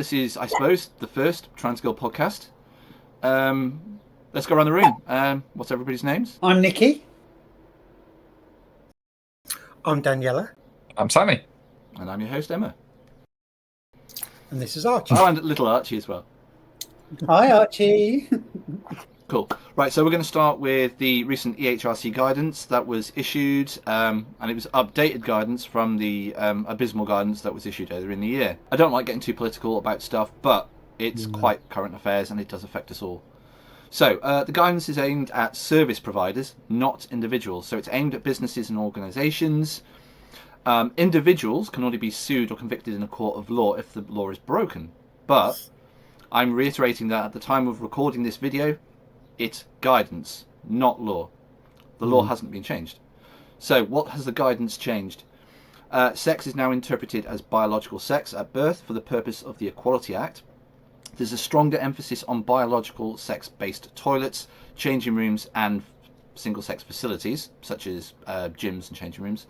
this is, I suppose, the first Trans Girl podcast. Let's go around the room. What's everybody's names? I'm Nicky. I'm Daniella. I'm Sammy. And I'm your host, Emma. And this is Archie. Oh, and little Archie as well. Hi, Archie. Cool. Right, so we're going to start with the recent EHRC guidance that was issued, and it was updated guidance from the abysmal guidance that was issued earlier in the year. I don't like getting too political about stuff, but it's quite current affairs and it does affect us all. So, the guidance is aimed at service providers, not individuals. So it's aimed at businesses and organisations. Individuals can only be sued or convicted in a court of law if the law is broken. But I'm reiterating that at the time of recording this video, it's guidance, not law. The law hasn't been changed. So what has the guidance changed? Sex is now interpreted as biological sex at birth for the purpose of the Equality Act. There's a stronger emphasis on biological sex-based toilets, changing rooms and single-sex facilities, such as gyms and changing rooms.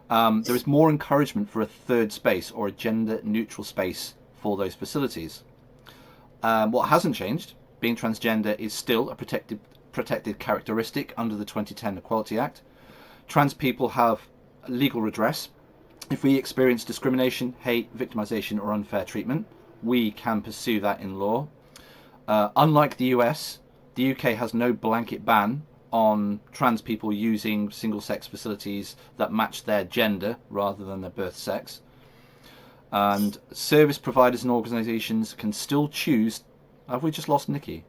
There is more encouragement for a third space or a gender-neutral space for those facilities. What hasn't changed, being transgender is still a protected characteristic under the 2010 Equality Act. Trans people have legal redress. If we experience discrimination, hate, victimisation or unfair treatment, we can pursue that in law. Unlike the US, the UK has no blanket ban on trans people using single-sex facilities that match their gender rather than their birth sex. And service providers and organisations can still choose... Have we just lost Nicky?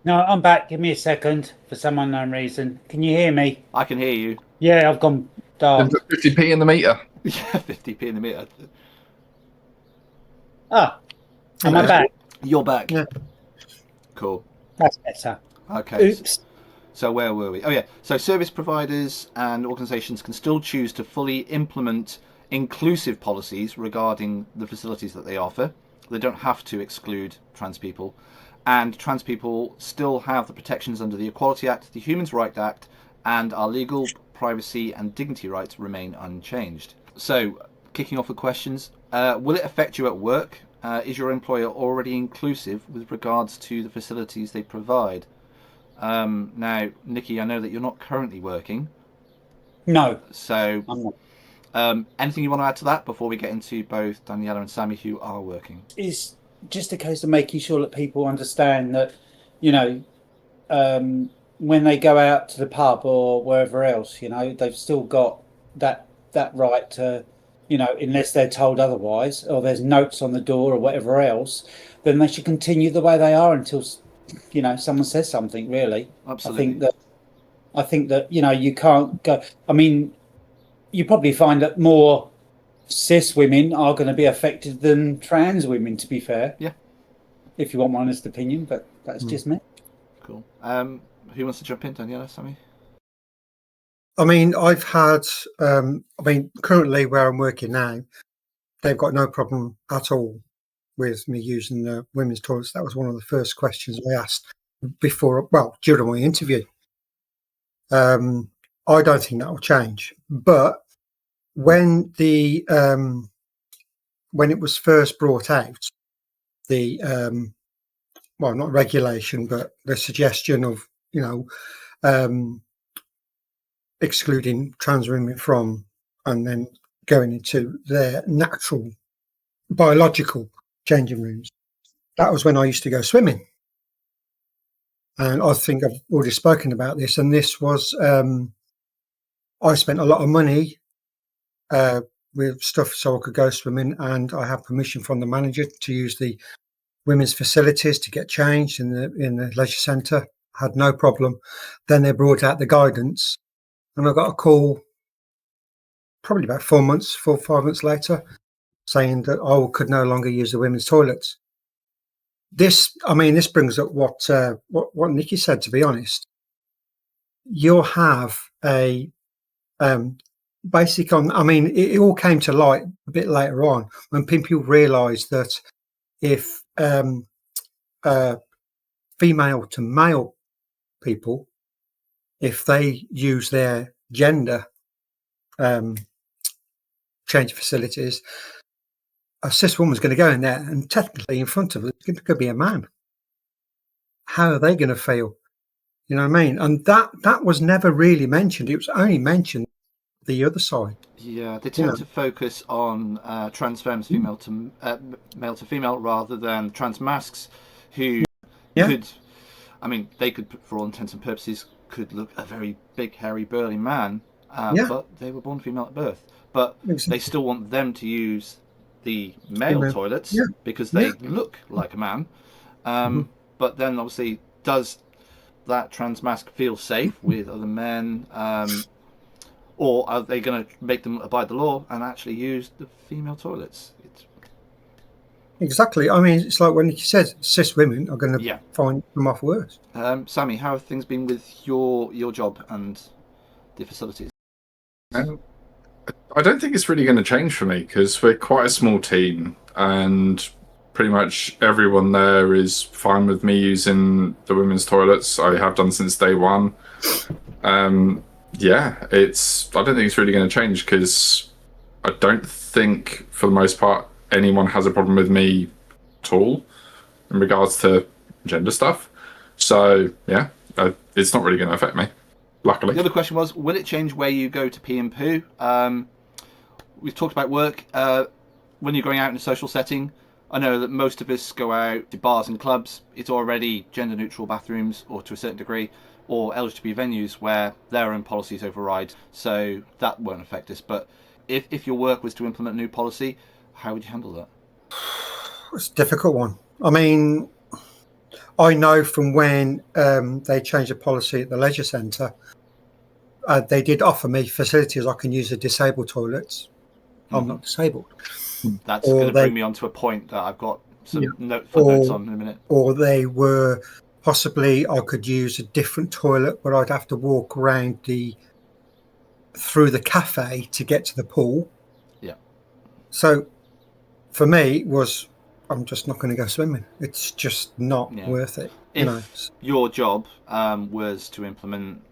No, I'm back. Give me a second for some unknown reason. Can you hear me? I can hear you. Yeah, I've gone dark. 50p in the meter. Yeah, 50p in the meter. Ah, am I back? You're back. Yeah. Cool. That's better. Okay. Oops. So where were we? Oh yeah. So service providers and organisations can still choose to fully implement inclusive policies regarding the facilities that they offer. They don't have to exclude trans people. And trans people still have the protections under the Equality Act, the Human Rights Act, and our legal, privacy and dignity rights remain unchanged. So, kicking off with questions, will it affect you at work? Is your employer already inclusive with regards to the facilities they provide? Now, Nicky, I know that you're not currently working. No. So, I'm not. Anything you want to add to that before we get into both Daniella and Sammy who are working? It's just a case of making sure that people understand that, when they go out to the pub or wherever else, they've still got that right to, unless they're told otherwise or there's notes on the door or whatever else, then they should continue the way they are until, someone says something, really. Absolutely. I think that, you can't go... I mean, you probably find that more cis women are going to be affected than trans women, to be fair. Yeah. If you want my honest opinion, but that's just me. Cool. Who wants to jump in, Daniella, Sammy? I mean, I've had, currently where I'm working now, they've got no problem at all with me using the women's toilets. That was one of the first questions I asked during my interview. I don't think that will change. But when when it was first brought out, the not regulation, but the suggestion of excluding trans women from and then going into their natural biological changing rooms, that was when I used to go swimming. And I think I've already spoken about this, and this was I spent a lot of money with stuff so I could go swimming, and I had permission from the manager to use the women's facilities to get changed in the leisure centre. Had no problem. Then they brought out the guidance, and I got a call probably about 4 or 5 months later saying that I could no longer use the women's toilets. This brings up what Nicky said, to be honest. You'll have a it all came to light a bit later on when people realised that if female to male people, if they use their gender change facilities, a cis woman's going to go in there, and technically in front of her could be a man. How are they going to feel? You know what I mean? And that was never really mentioned. It was only mentioned the other side. Yeah, they tend to focus on trans femmes, male to female, rather than trans masks, who could, I mean, they could, for all intents and purposes, could look a very big, hairy, burly man, but they were born female at birth. But they still want them to use the male toilets because they look like a man. But then, obviously, does that trans mask feel safe with other men? Or are they going to make them abide the law and actually use the female toilets? Exactly. I mean, it's like when he says cis women are going to find them off worse. Sammy, how have things been with your job and the facilities? I don't think it's really going to change for me because we're quite a small team and pretty much everyone there is fine with me using the women's toilets. I have done since day one. I don't think it's really going to change because I don't think, for the most part, anyone has a problem with me at all in regards to gender stuff. So, it's not really going to affect me, luckily. The other question was, will it change where you go to pee and poo? We've talked about work. When you're going out in a social setting, I know that most of us go out to bars and clubs. It's already gender-neutral bathrooms, or to a certain degree, or LGBT venues where their own policies override, so that won't affect us. But if your work was to implement a new policy, how would you handle that? It's a difficult one. I mean, I know from when they changed the policy at the leisure centre, they did offer me facilities. I can use the disabled toilets. I'm not disabled. That's going to bring me on to a point that I've got some footnotes on in a minute. Or they were possibly, I could use a different toilet, but I'd have to walk around through the cafe to get to the pool. Yeah. So for me, I'm just not going to go swimming. It's just not worth it. If your job was to implement,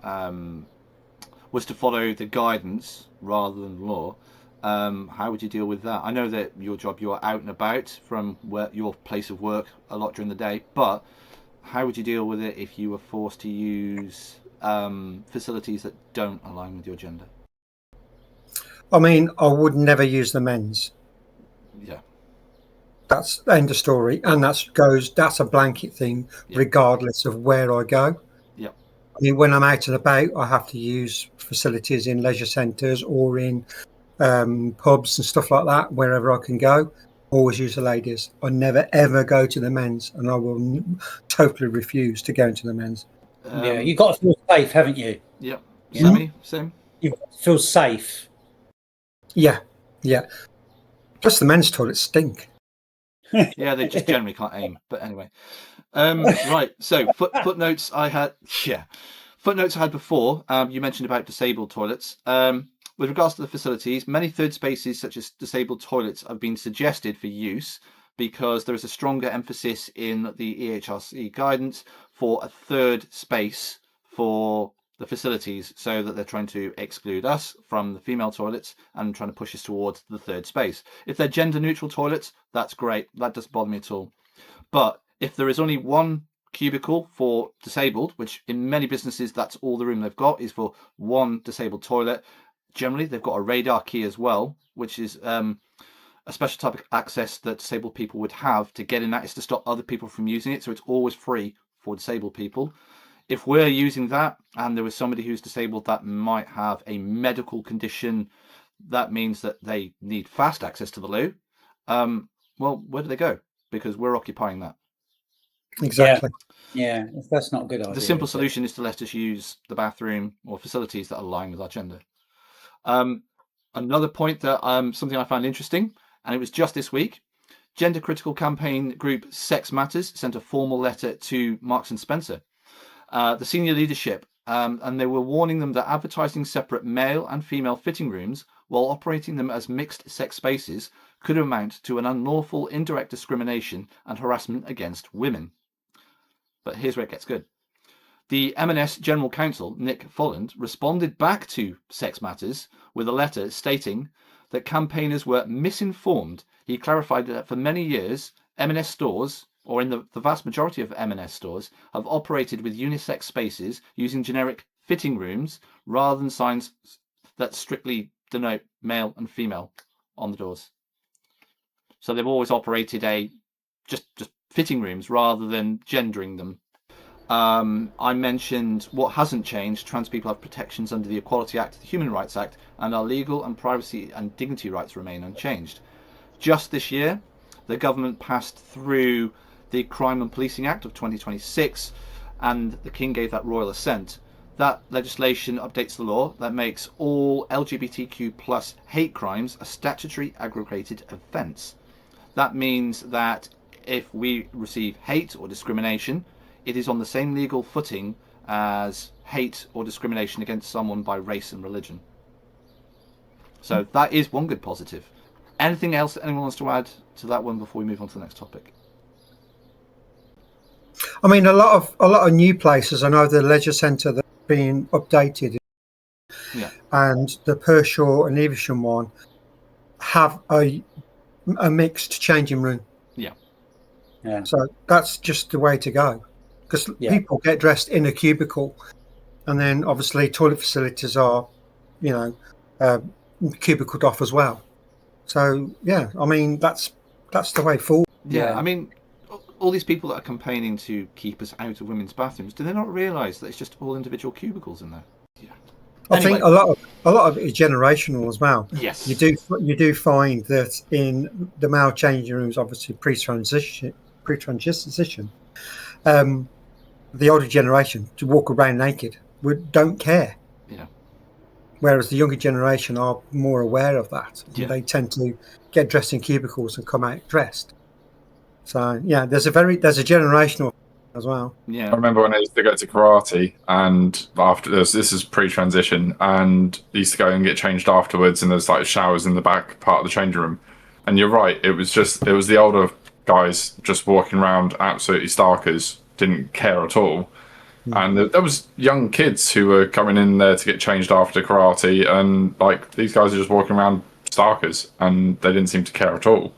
was to follow the guidance rather than law, how would you deal with that? I know that your job, you are out and about from your place of work a lot during the day, but how would you deal with it if you were forced to use facilities that don't align with your gender? I mean, I would never use the men's. Yeah. That's the end of story. And that's a blanket thing, regardless of where I go. Yeah. I mean, when I'm out and about, I have to use facilities in leisure centres or in pubs and stuff like that, wherever I can go. Always use the ladies. I never ever go to the men's, and I will totally refuse to go into the men's. You've got to feel safe, haven't you? Yeah. Sammy, same. You've got to feel safe. Yeah. Plus the men's toilets stink. Yeah, they just generally can't aim. But anyway, right. So footnotes I had. Yeah, footnotes I had before. You mentioned about disabled toilets. With regards to the facilities, many third spaces such as disabled toilets have been suggested for use because there is a stronger emphasis in the EHRC guidance for a third space for the facilities, so that they're trying to exclude us from the female toilets and trying to push us towards the third space. If they're gender neutral toilets, that's great. That doesn't bother me at all. But if there is only one cubicle for disabled, which in many businesses that's all the room they've got is for one disabled toilet, generally they've got a radar key as well, which is a special type of access that disabled people would have to get in that, is to stop other people from using it, so it's always free for disabled people. If we're using that and there was somebody who's disabled that might have a medical condition, that means that they need fast access to the loo. Well, where do they go? Because we're occupying that. Exactly. Yeah, that's not a good idea. The simple solution is to let us use the bathroom or facilities that align with our gender. Another point that something I found interesting, and it was just this week, gender critical campaign group Sex Matters sent a formal letter to Marks and Spencer, the senior leadership, and they were warning them that advertising separate male and female fitting rooms while operating them as mixed sex spaces could amount to an unlawful indirect discrimination and harassment against women. But here's where it gets good. The M&S General Counsel, Nick Folland, responded back to Sex Matters with a letter stating that campaigners were misinformed He clarified that for many years, M&S stores, or in the vast majority of M&S stores, have operated with unisex spaces using generic fitting rooms rather than signs that strictly denote male and female on the doors. So they've always operated just fitting rooms rather than gendering them. I mentioned what hasn't changed. Trans people have protections under the Equality Act, the Human Rights Act, and our legal and privacy and dignity rights remain unchanged. Just this year, the government passed through the Crime and Policing Act of 2026, and the King gave that royal assent. That legislation updates the law that makes all LGBTQ plus hate crimes a statutory aggregated offence. That means that if we receive hate or discrimination, it is on the same legal footing as hate or discrimination against someone by race and religion. So that is one good positive. Anything else that anyone wants to add to that one before we move on to the next topic? I mean, a lot of new places. I know the leisure centre that's being updated, Yeah, and the Pershaw and Evesham one have a mixed changing room. Yeah. So that's just the way to go, because people get dressed in a cubicle, and then obviously toilet facilities are, cubicled off as well. So yeah, I mean that's the way forward. I mean, all these people that are campaigning to keep us out of women's bathrooms, do they not realise that it's just all individual cubicles in there? Yeah. I think a lot of it is generational as well. Yes, you do find that in the male changing rooms, obviously pre-transition, the older generation to walk around naked don't care. Yeah. Whereas the younger generation are more aware of that. Yeah. They tend to get dressed in cubicles and come out dressed. So yeah, there's a generational as well. Yeah. I remember when I used to go to karate, and after this is pre-transition, and I used to go and get changed afterwards, and there's like showers in the back part of the changing room. And you're right, it was the older guys just walking around absolutely starkers, didn't care at all. And there was young kids who were coming in there to get changed after karate, and like these guys are just walking around starkers, and they didn't seem to care at all.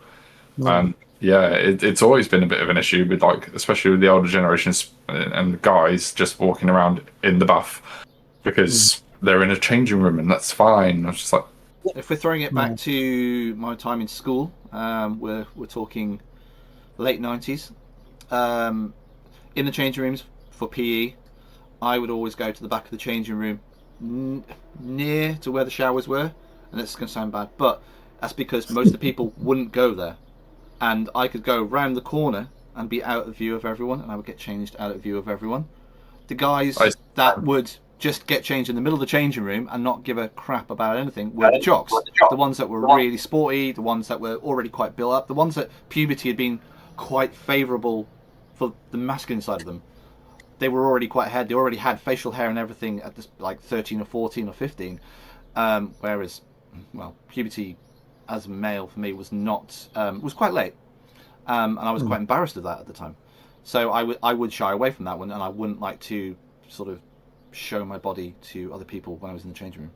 And yeah, it's always been a bit of an issue with, like, especially with the older generations and the guys just walking around in the buff because they're in a changing room, and that's fine. I was just like, if we're throwing it back to my time in school, we're talking late 90s. In the changing rooms for PE, I would always go to the back of the changing room near to where the showers were, and this is going to sound bad, but that's because most of the people wouldn't go there, and I could go round the corner and be out of view of everyone, and I would get changed out of view of everyone. The guys that would just get changed in the middle of the changing room and not give a crap about anything were the jocks. The ones that were really sporty, the ones that were already quite built up, the ones that puberty had been quite favourable for the masculine side of them. They were already quite ahead. They already had facial hair and everything at this, like 13 or 14 or 15. Whereas, well, puberty as a male for me was not was quite late, and I was quite embarrassed of that at the time. So I would shy away from that one, and I wouldn't like to sort of show my body to other people when I was in the changing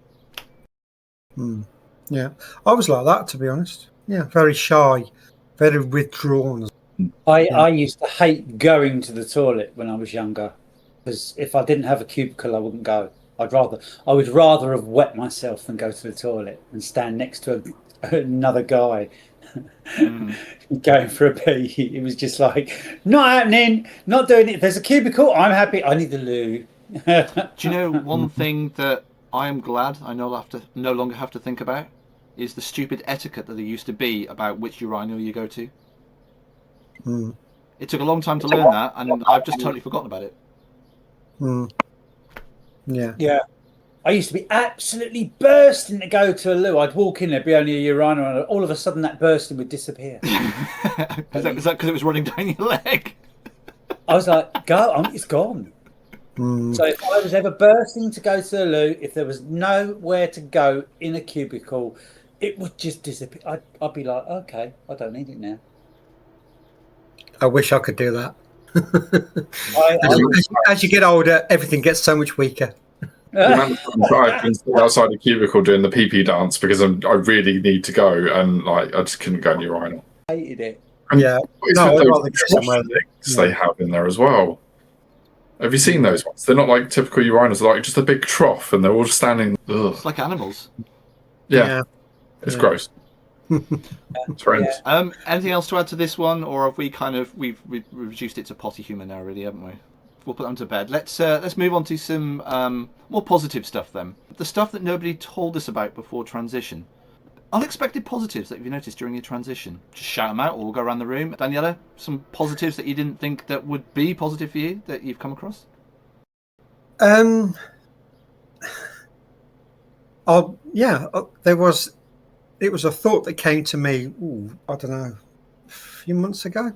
room. Yeah, I was like that, to be honest. Yeah, very shy, very withdrawn. I used to hate going to the toilet when I was younger, because if I didn't have a cubicle, I wouldn't go. I would rather have wet myself than go to the toilet and stand next to another guy going for a pee. It was just like, not happening, not doing it. If there's a cubicle, I'm happy. I need the loo. Do you know one thing that I am glad I no longer have to think about is the stupid etiquette that there used to be about which urinal you go to. It took a long time to learn that, and I've just totally forgotten about it. Yeah. I used to be absolutely bursting to go to a loo. I'd walk in, there'd be only a urinal, and all of a sudden that bursting would disappear. Is that because it was running down your leg? I was like, go, it's gone. So if I was ever bursting to go to the loo, if there was nowhere to go in a cubicle, it would just disappear. I'd be like, okay, I don't need it now. I wish I could do that. As you get older, everything gets so much weaker. The amount of times I've been stood outside a cubicle doing the pee-pee dance because I really need to go, and like I just couldn't go in the urinal. I hated it. And Yeah. it's No, with I'd those rather go trough somewhere. things they have in there as well. Have you seen those ones? They're not like typical urinals. They're like just a big trough, and they're all just standing. Ugh. It's like animals. Yeah. It's gross. It's horrendous. Anything else to add to this one, or have we've reduced it to potty humour now, really, haven't we? We'll put them to bed. Let's move on to some more positive stuff then. The stuff that nobody told us about before transition. Unexpected positives that you've noticed during your transition. Just shout them out, or we'll go around the room. Daniella, some positives that you didn't think that would be positive for you that you've come across. It was a thought that came to me, I don't know, a few months ago.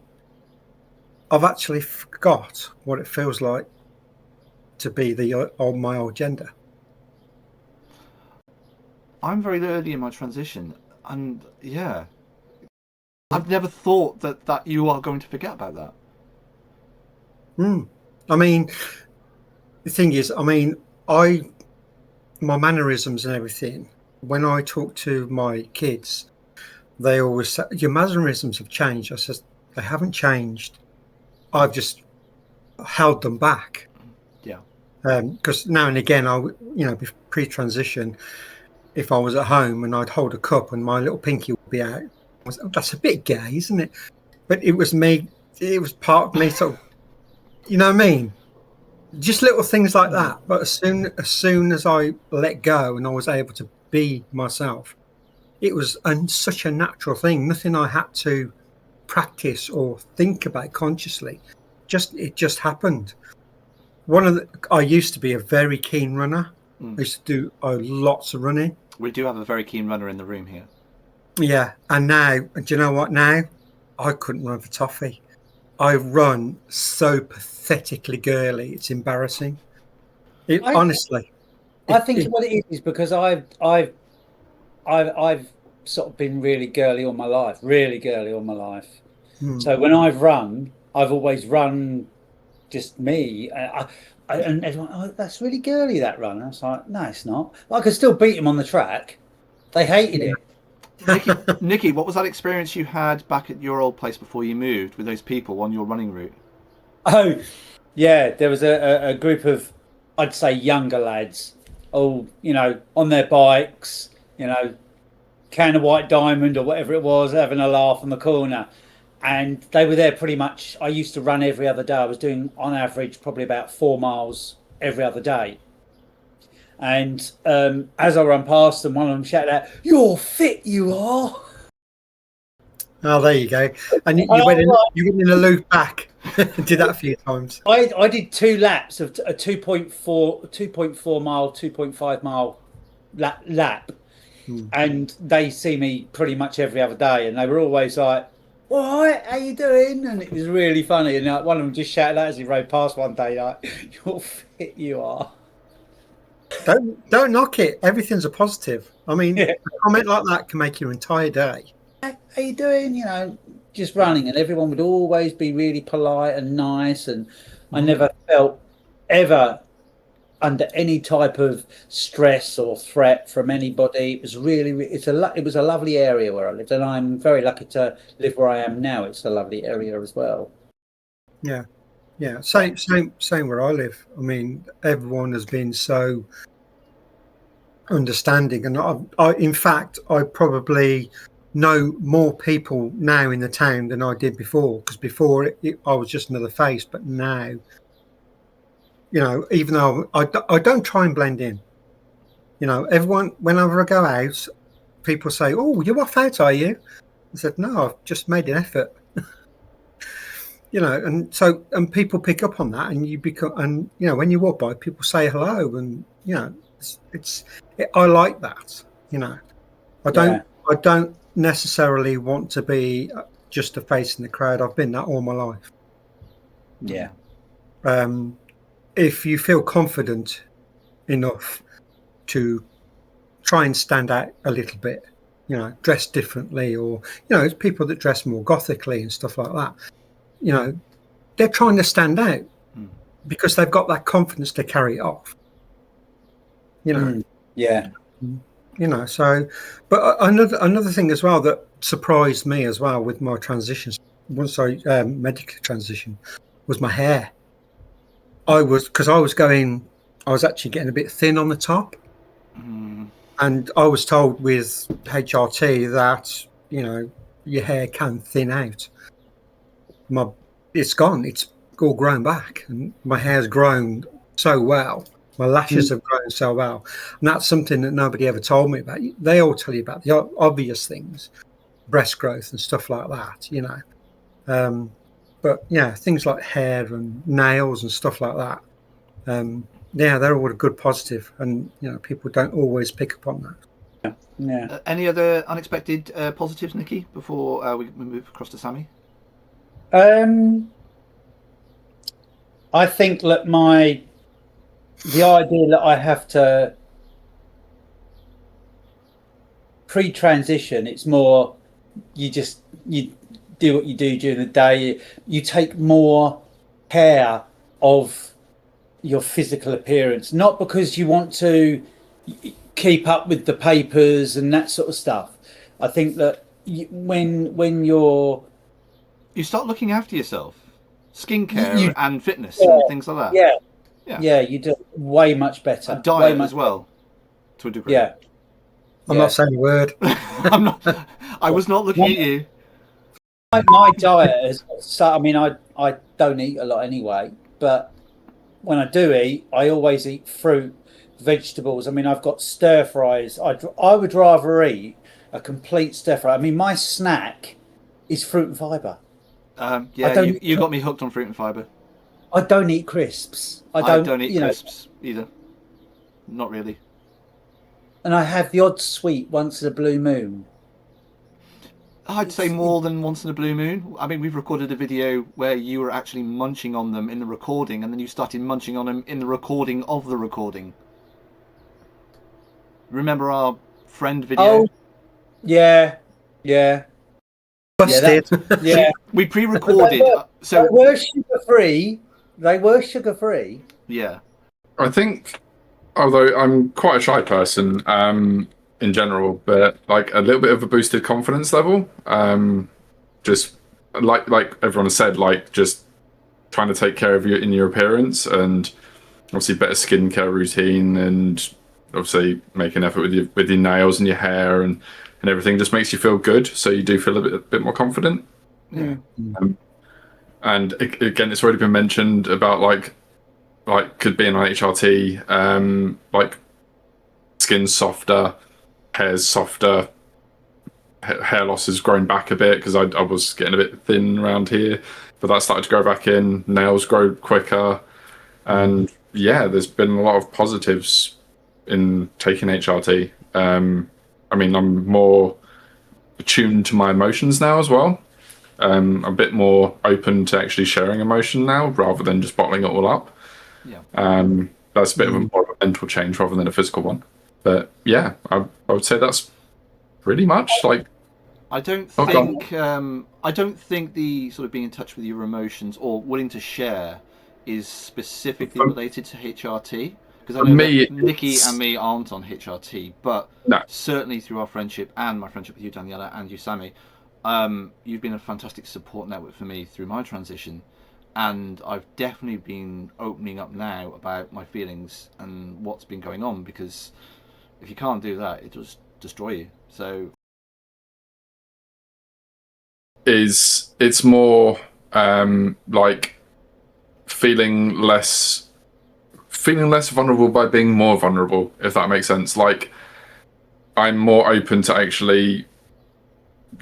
I've actually forgot what it feels like to be my old gender. I'm very early in my transition, and I've never thought that you are going to forget about that. I mean, the thing is, my mannerisms and everything, when I talk to my kids, they always say, your mannerisms have changed. I said, they haven't changed. I've just held them back. Yeah. Because now and again, pre-transition, if I was at home and I'd hold a cup and my little pinky would be out, that's a bit gay, isn't it? But it was me. It was part of me. So, you know what I mean? Just little things like that. But as soon as I let go and I was able to be myself, it was such a natural thing. Nothing I had to practice or think about consciously. It just happened. I used to be a very keen runner. I used to do lots of running. We do have a very keen runner in the room here. Yeah, and now, do you know what? Now I couldn't run for toffee. I run so pathetically girly. It's embarrassing. Honestly, I think what it is because I've sort of been really girly all my life. So when I've run, I've always run just me. And everyone, that's really girly, that run. I was like, no, it's not. I could still beat them on the track. They hated it. Nicky, what was that experience you had back at your old place before you moved with those people on your running route? Oh, yeah. There was a group of, I'd say, younger lads, all, on their bikes, can of White Diamond or whatever it was, having a laugh on the corner. And they were there pretty much. I used to run every other day. I was doing, on average, probably about 4 miles every other day. And as I ran past them, one of them shouted out, "You're fit, you are." Oh, there you go. And you went in a loop back. Did that a few times. I did 2 laps of a 2.4 mile, 2.5 mile lap. And they see me pretty much every other day. And they were always like, "All right, how you doing?" And it was really funny. And one of them just shouted out as he rode past one day, like, "You're fit, you are." Don't knock it. Everything's a positive. A comment like that can make your entire day. How you doing? Just running, and everyone would always be really polite and nice, and I never felt ever under any type of stress or threat from anybody. It was it was a lovely area where I lived, and I'm very lucky to live where I am now. It's a lovely area as well. Yeah. Same where I live. Everyone has been so understanding, and in fact, I probably know more people now in the town than I did before. Because before I was just another face, but now, even though I don't try and blend in. Everyone, whenever I go out, people say, "Oh, you're off out, are you?" I said, "No, I've just made an effort." And people pick up on that, and you become, and when you walk by, people say hello, and I like that. I don't necessarily want to be just a face in the crowd. I've been that all my life. Yeah. If you feel confident enough to try and stand out a little bit, dress differently, or it's people that dress more gothically and stuff like that. They're trying to stand out because they've got that confidence to carry it off. you know. Yeah. You know, so, but another thing as well that surprised me as well with my transitions, once I medically transitioned, was my hair. I was actually getting a bit thin on the top, and I was told with HRT that, you know, your hair can thin out. It's gone. It's all grown back, and my hair's grown so well. My lashes have grown so well, and that's something that nobody ever told me about. They all tell you about the obvious things, breast growth and stuff like that, you know. But yeah, things like hair and nails and stuff like that. Yeah, they're all a good positive, and you know, people don't always pick up on that. Yeah. Any other unexpected positives, Nicky, before we move across to Sammy? I think that the idea that I have to pre-transition, it's more you do what you do during the day. You take more care of your physical appearance, not because you want to keep up with the papers and that sort of stuff. I think that when you're You start looking after yourself, skincare and fitness and things like that. Yeah, you do way much better. And diet as well, to a degree. Yeah. I'm not saying a word. I'm not. I was not looking at you. My diet is. So I mean, I don't eat a lot anyway, but when I do eat, I always eat fruit, vegetables. I mean, I've got stir fries. I would rather eat a complete stir fry. I mean, my snack is fruit and fibre. Yeah, you got me hooked on fruit and fibre. I don't eat crisps. I don't eat crisps either. Not really. And I have the odd sweet once in a blue moon. I'd say more than once in a blue moon. I mean, we've recorded a video where you were actually munching on them in the recording, and then you started munching on them in the recording of the recording. Remember our friend video? Oh, yeah. Busted. Yeah. We pre-recorded. They were sugar-free. They were sugar-free. Yeah. I think, although I'm quite a shy person in general, but like a little bit of a boosted confidence level. Just like everyone has said, like just trying to take care of your appearance, and obviously better skincare routine, and obviously make an effort with your nails and your hair and everything just makes you feel good. So you do feel a bit more confident. Yeah. And again, it's already been mentioned about like could be an HRT, like skin's softer, hair's softer, hair loss has grown back a bit because I was getting a bit thin around here, but that started to grow back in. Nails grow quicker, and yeah, there's been a lot of positives in taking HRT. I mean, I'm more attuned to my emotions now as well. I'm a bit more open to actually sharing emotion now rather than just bottling it all up. Yeah. That's a bit of more of a mental change rather than a physical one. But yeah, I would say that's pretty much like. I don't think the sort of being in touch with your emotions or willing to share is specifically related to HRT. Because I know that Nicky and me aren't on HRT, but certainly through our friendship and my friendship with you, Daniella, and you, Sammy, you've been a fantastic support network for me through my transition. And I've definitely been opening up now about my feelings and what's been going on, because if you can't do that, it does destroy you. So it's more like feeling less vulnerable by being more vulnerable, if that makes sense. Like I'm more open to actually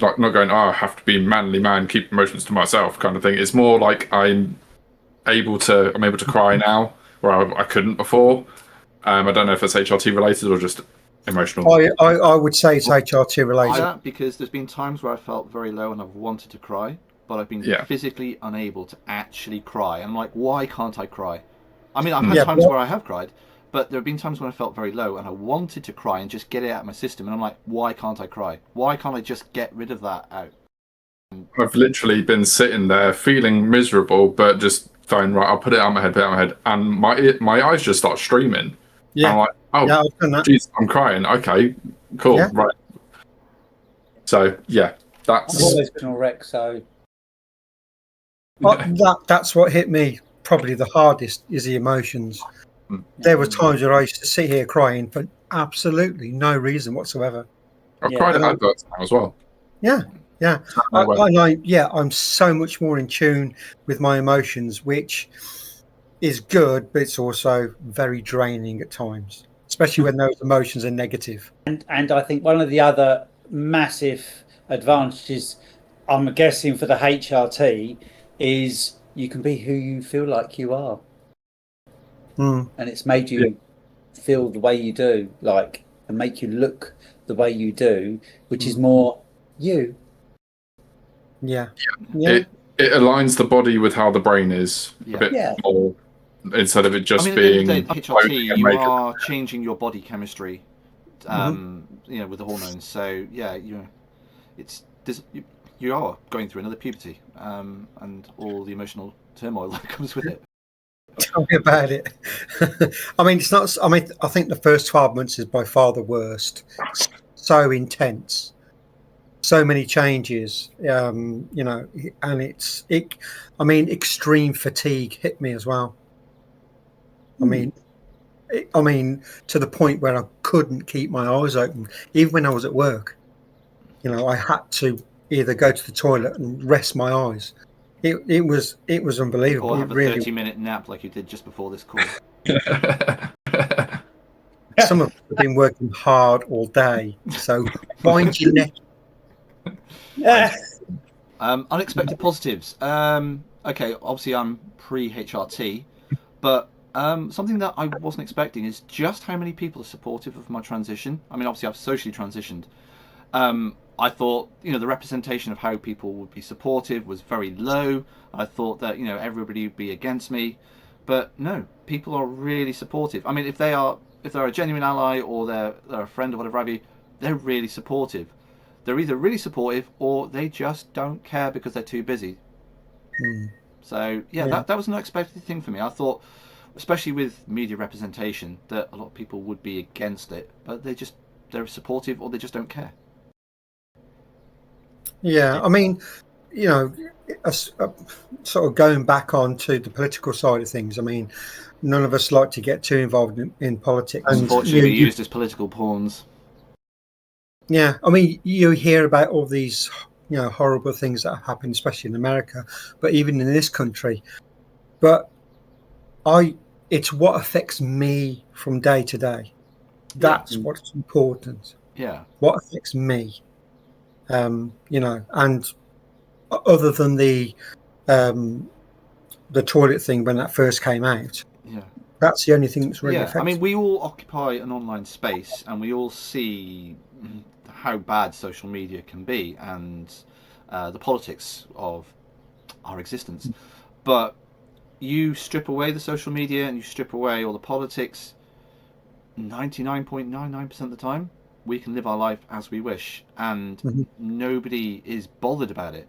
like not going, I have to be manly man, keep emotions to myself kind of thing. It's more like I'm able to cry now where I couldn't before. I don't know if it's HRT related or just emotional. I would say it's HRT related. Because there's been times where I felt very low and I've wanted to cry, but I've been physically unable to actually cry. I'm like, why can't I cry? I mean, I've had times where I have cried, but there have been times when I felt very low and I wanted to cry and just get it out of my system. And I'm like, why can't I cry? Why can't I just get rid of that out? I've literally been sitting there feeling miserable, but just going, right, I'll put it out my head, and my eyes just start streaming. Yeah. I'm like, Oh, Yeah, I've done that. geez, I'm crying. Okay, cool. Yeah. Right. So yeah, I'm that's always been a wreck, so That's what hit me probably the hardest is the emotions. There were times where I used to sit here crying for absolutely no reason whatsoever. I've Yeah. cried at adverts now as well. Yeah, yeah. No way. I'm so much more in tune with my emotions, which is good, but it's also very draining at times, especially when those emotions are negative. and I think one of the other massive advantages, I'm guessing for the HRT, is you can be who you feel like you are, Mm. and it's made you feel the way you do, like, and make you look the way you do, which is more you. Yeah, yeah. It aligns the body with how the brain is Yeah. a bit Yeah. more, instead of it just I mean, at the end being of the day, the clothing HRT, and you makeup. are changing your body chemistry, with the hormones. So yeah, you are going through another puberty, and all the emotional turmoil that comes with it. Tell me about it. I mean, it's not. I mean, I think the first 12 months is by far the worst. It's so intense, so many changes. And it. I mean, extreme fatigue hit me as well. I mean, to the point where I couldn't keep my eyes open, even when I was at work. I had to either go to the toilet and rest my eyes. It was unbelievable. Or It have a really. 30-minute nap like you did just before this call. Some of us have been working hard all day, so wind your neck. Yeah. Unexpected positives. Okay, obviously I'm pre-HRT, but something that I wasn't expecting is just how many people are supportive of my transition. I mean, obviously I've socially transitioned. I thought, the representation of how people would be supportive was very low. I thought that, everybody would be against me, but no, people are really supportive. I mean, if they're a genuine ally or they're a friend or whatever have you, they're really supportive. They're either really supportive or they just don't care because they're too busy. So yeah, that was an unexpected thing for me. I thought, especially with media representation, that a lot of people would be against it, but they're supportive or they just don't care. Yeah, I mean, sort of going back onto the political side of things. I mean, none of us like to get too involved in politics. Unfortunately, we're used as political pawns. Yeah, I mean, you hear about all these, horrible things that happen, especially in America, but even in this country. But it's what affects me from day to day. That's what's important. Yeah. What affects me. And other than the toilet thing when that first came out, that's the only thing that's really affected. I mean, we all occupy an online space, and we all see how bad social media can be, and the politics of our existence. But you strip away the social media and you strip away all the politics, 99.99% of the time, we can live our life as we wish, and nobody is bothered about it.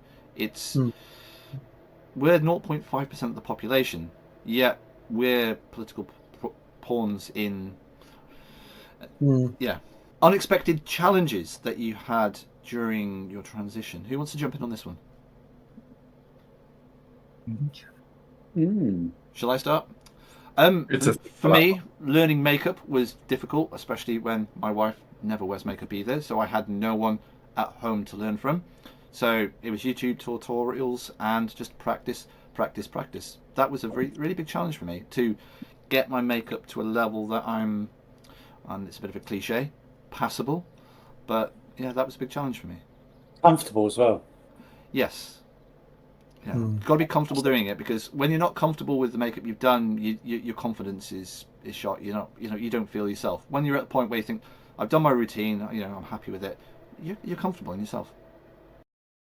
We're 0.5% of the population, yet we're political pawns in. Unexpected challenges that you had during your transition. Who wants to jump in on this one? Shall I start? For me, learning makeup was difficult, especially when my wife never wears makeup either, so I had no one at home to learn from. So it was YouTube tutorials and just practice. That was a really big challenge for me, to get my makeup to a level that and it's a bit of a cliche, passable, but yeah, that was a big challenge for me. Comfortable as well. Yes. Yeah, you've got to be comfortable doing it, because when you're not comfortable with the makeup you've done, your confidence is shot. You don't feel yourself. When you're at the point where you think, I've done my routine, I'm happy with it, you're comfortable in yourself.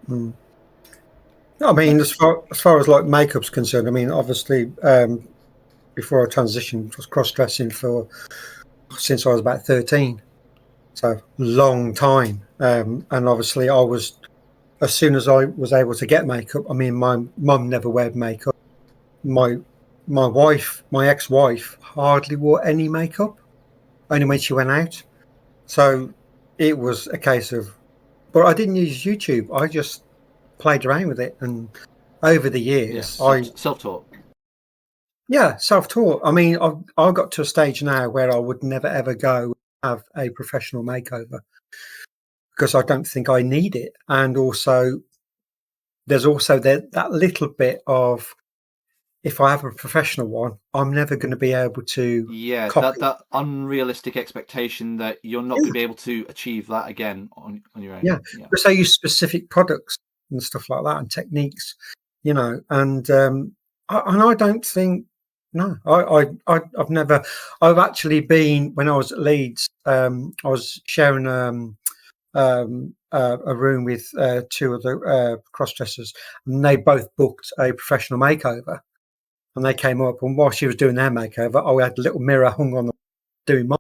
I mean, as far as like makeup's concerned, I mean, obviously, before I transitioned, I was cross-dressing since I was about 13, so long time. And obviously, as soon as I was able to get makeup, I mean, my mum never wore makeup. My ex-wife, hardly wore any makeup. only when she went out. So it was a case of, but I didn't use YouTube. I just played around with it, and over the years, self-taught. Yeah, self-taught. I mean, I've got to a stage now where I would never ever go have a professional makeover because I don't think I need it. And also, there's also that little bit of, if I have a professional one, I'm never going to be able to. Yeah, that unrealistic expectation that you're not going to be able to achieve that again on your own. Yeah, because I use specific products and stuff like that and techniques, you know, and I don't think. No, I've never. I've actually been, when I was at Leeds. I was sharing a room with two other cross-dressers, and they both booked a professional makeover. And they came up, and while she was doing their makeover, I had a little mirror hung on the doing mine.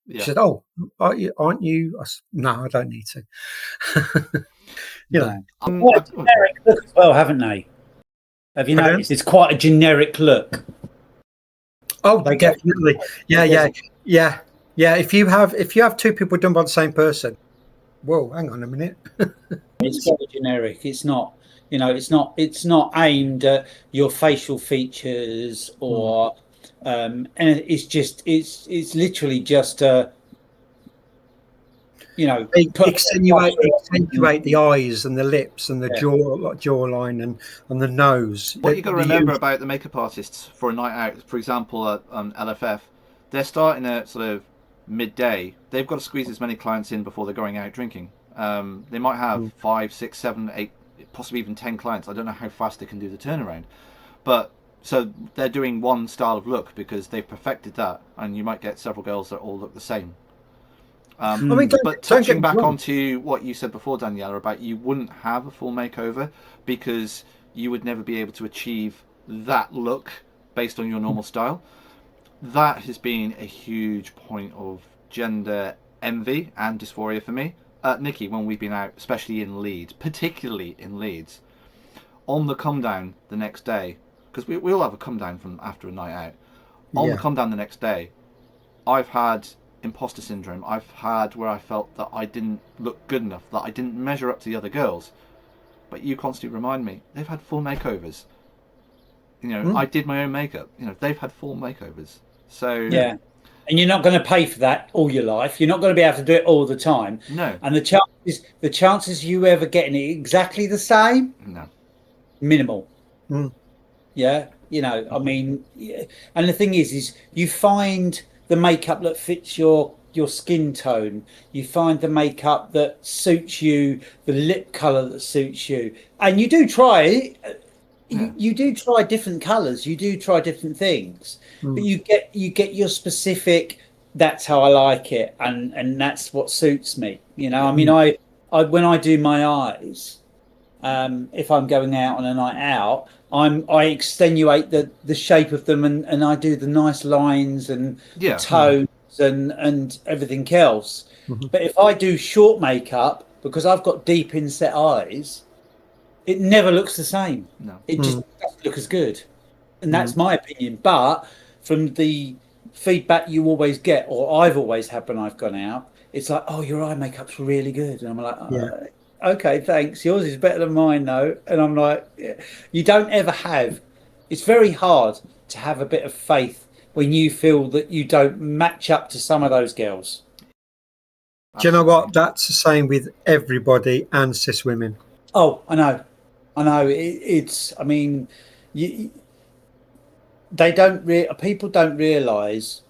Yeah. She said, "Oh, aren't you?" I said, "No, I don't need to." You know, quite a generic look as well, haven't they? Have you noticed? It's quite a generic look. Oh, definitely. Yeah. If you have two people done by the same person, whoa, hang on a minute. It's very generic. It's not, you know, it's not aimed at your facial features or, and it's literally just you know, accentuate the eyes and the lips and the jawline and the nose. What you got to remember about the makeup artists for a night out, for example, at LFF, they're starting at sort of midday. They've got to squeeze as many clients in before they're going out drinking. They might have 5, 6, 7, 8, possibly even 10 clients. I don't know how fast they can do the turnaround, but so they're doing one style of look because they've perfected that, and you might get several girls that all look the same. But touching back onto what you said before, Daniella, about you wouldn't have a full makeover because you would never be able to achieve that look based on your normal style. That has been a huge point of gender envy and dysphoria for me. Nicky, when we've been out, especially in Leeds, particularly in Leeds, on the come down the next day, because we all have a come down from after a night out. On the come down the next day, I've had imposter syndrome. I've had where I felt that I didn't look good enough, that I didn't measure up to the other girls. But you constantly remind me, they've had full makeovers. You know, I did my own makeup. You know, they've had full makeovers. So yeah, and you're not going to pay for that all your life. You're not going to be able to do it all the time. No. And the chances you ever getting it exactly the same, minimal. Yeah, you know, I mean, and the thing is you find the makeup that fits your skin tone. You find the makeup that suits you, the lip color that suits you, and you do try it. You do try different colors. You do try different things, but you get your specific. That's how I like it, and that's what suits me. You know, I mean, I when I do my eyes, if I'm going out on a night out, I extenuate the shape of them, and I do the nice lines and tones and everything else. But if I do short makeup, because I've got deep inset eyes, it never looks the same. No, it just doesn't look as good, and that's my opinion. But from the feedback you always get, or I've always had when I've gone out, it's like, oh, your eye makeup's really good, and I'm like, okay, thanks. Yours is better than mine, though. And I'm like, you don't ever have. It's very hard to have a bit of faith when you feel that you don't match up to some of those girls. Do you know what? That's the same with everybody and cis women. Oh, I know. It's. I mean, people don't realise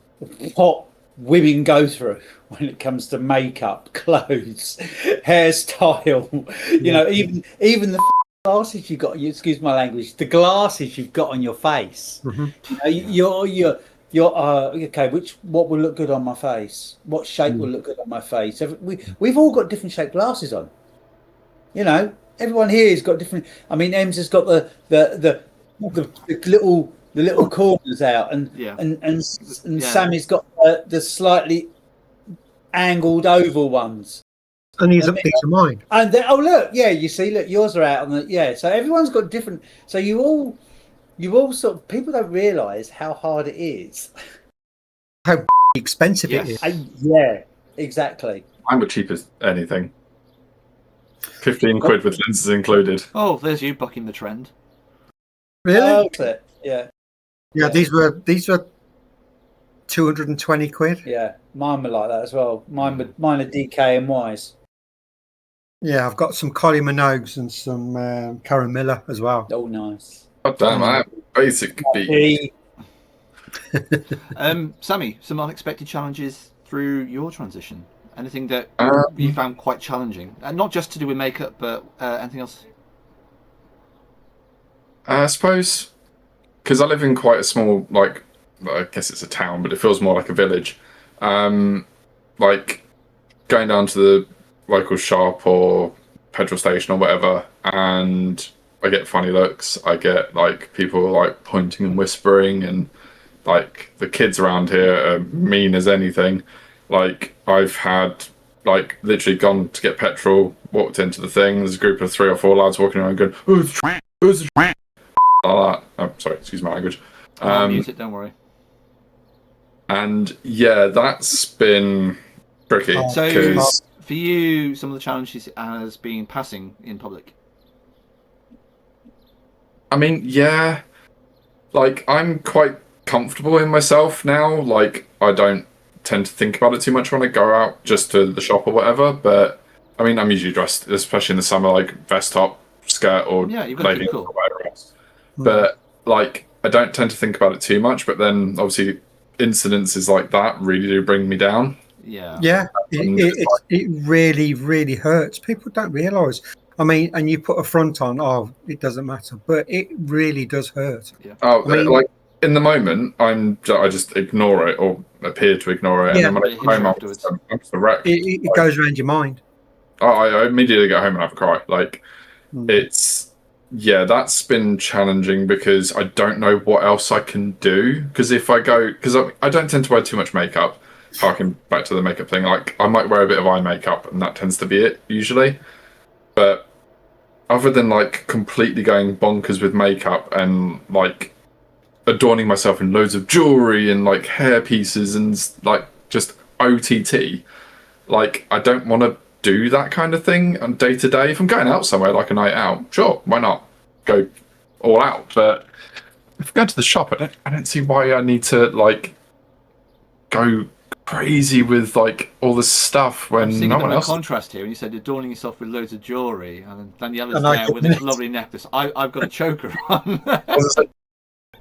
what women go through when it comes to makeup, clothes, hairstyle. You know, even the glasses you've got. Excuse my language. The glasses you've got on your face. You know, you're okay. What will look good on my face? What shape will look good on my face? We've all got different shaped glasses on. You know, everyone here has got different. I mean, Ems has got the little corners out, and Sammy's got the slightly angled oval ones. And he's up to mine. And look, you see, look, yours are out on the So everyone's got different. So you all sort of, people don't realise how hard it is. How expensive it is. Yeah, exactly. I'm the cheapest anything. 15 quid with lenses included. Oh, there's you bucking the trend. Really? Yeah. Yeah, these were 220 quid. Yeah, mine were like that as well. Mine are DK and Ys. Yeah, I've got some Collie Minogues and some Karen Miller as well. Oh, nice. God damn, I have basic beat. Sammy, some unexpected challenges through your transition? Anything that you found quite challenging? Not just to do with makeup, but anything else? I suppose, because I live in quite a small, like, I guess it's a town, but it feels more like a village. Like, going down to the local shop or petrol station or whatever, and I get funny looks. I get, like, people, like, pointing and whispering, and, like, the kids around here are mean as anything. Like, I've had, like, literally gone to get petrol, walked into the thing, there's a group of 3 or 4 lads walking around going, who's the like that. Oh, sorry, excuse my language. I'll mute it, don't worry. And yeah, that's been tricky. So, for you, some of the challenges has been passing in public. I mean, yeah, like I'm quite comfortable in myself now. Like I don't tend to think about it too much when I go out just to the shop or whatever. But I mean, I'm usually dressed, especially in the summer, like vest top, skirt, or you've got to be cool. or whatever else. But like, I don't tend to think about it too much. But then, obviously, incidences like that really do bring me down. Yeah, it really, really hurts. People don't realise. I mean, and you put a front on, it doesn't matter, but it really does hurt. Yeah. Oh, I mean, like in the moment, I just ignore it or appear to ignore it, and then when I come home afterwards, I'm just a wreck. It goes around your mind. I immediately get home and have a cry. Like it's. Yeah, that's been challenging because I don't know what else I can do. Because if I go, because I don't tend to wear too much makeup. Harking back to the makeup thing, like I might wear a bit of eye makeup, and that tends to be it usually. But other than like completely going bonkers with makeup and like adorning myself in loads of jewelry and like hair pieces and like just OTT, like I don't want to do that kind of thing on day to day. If I'm going out somewhere like a night out, sure, why not go all out? But if I go to the shop, I don't see why I need to like go crazy with like all this stuff when no one else. Contrast here, when you said adorning yourself with loads of jewelry, and then Daniella's there with this lovely necklace. I've got a choker on.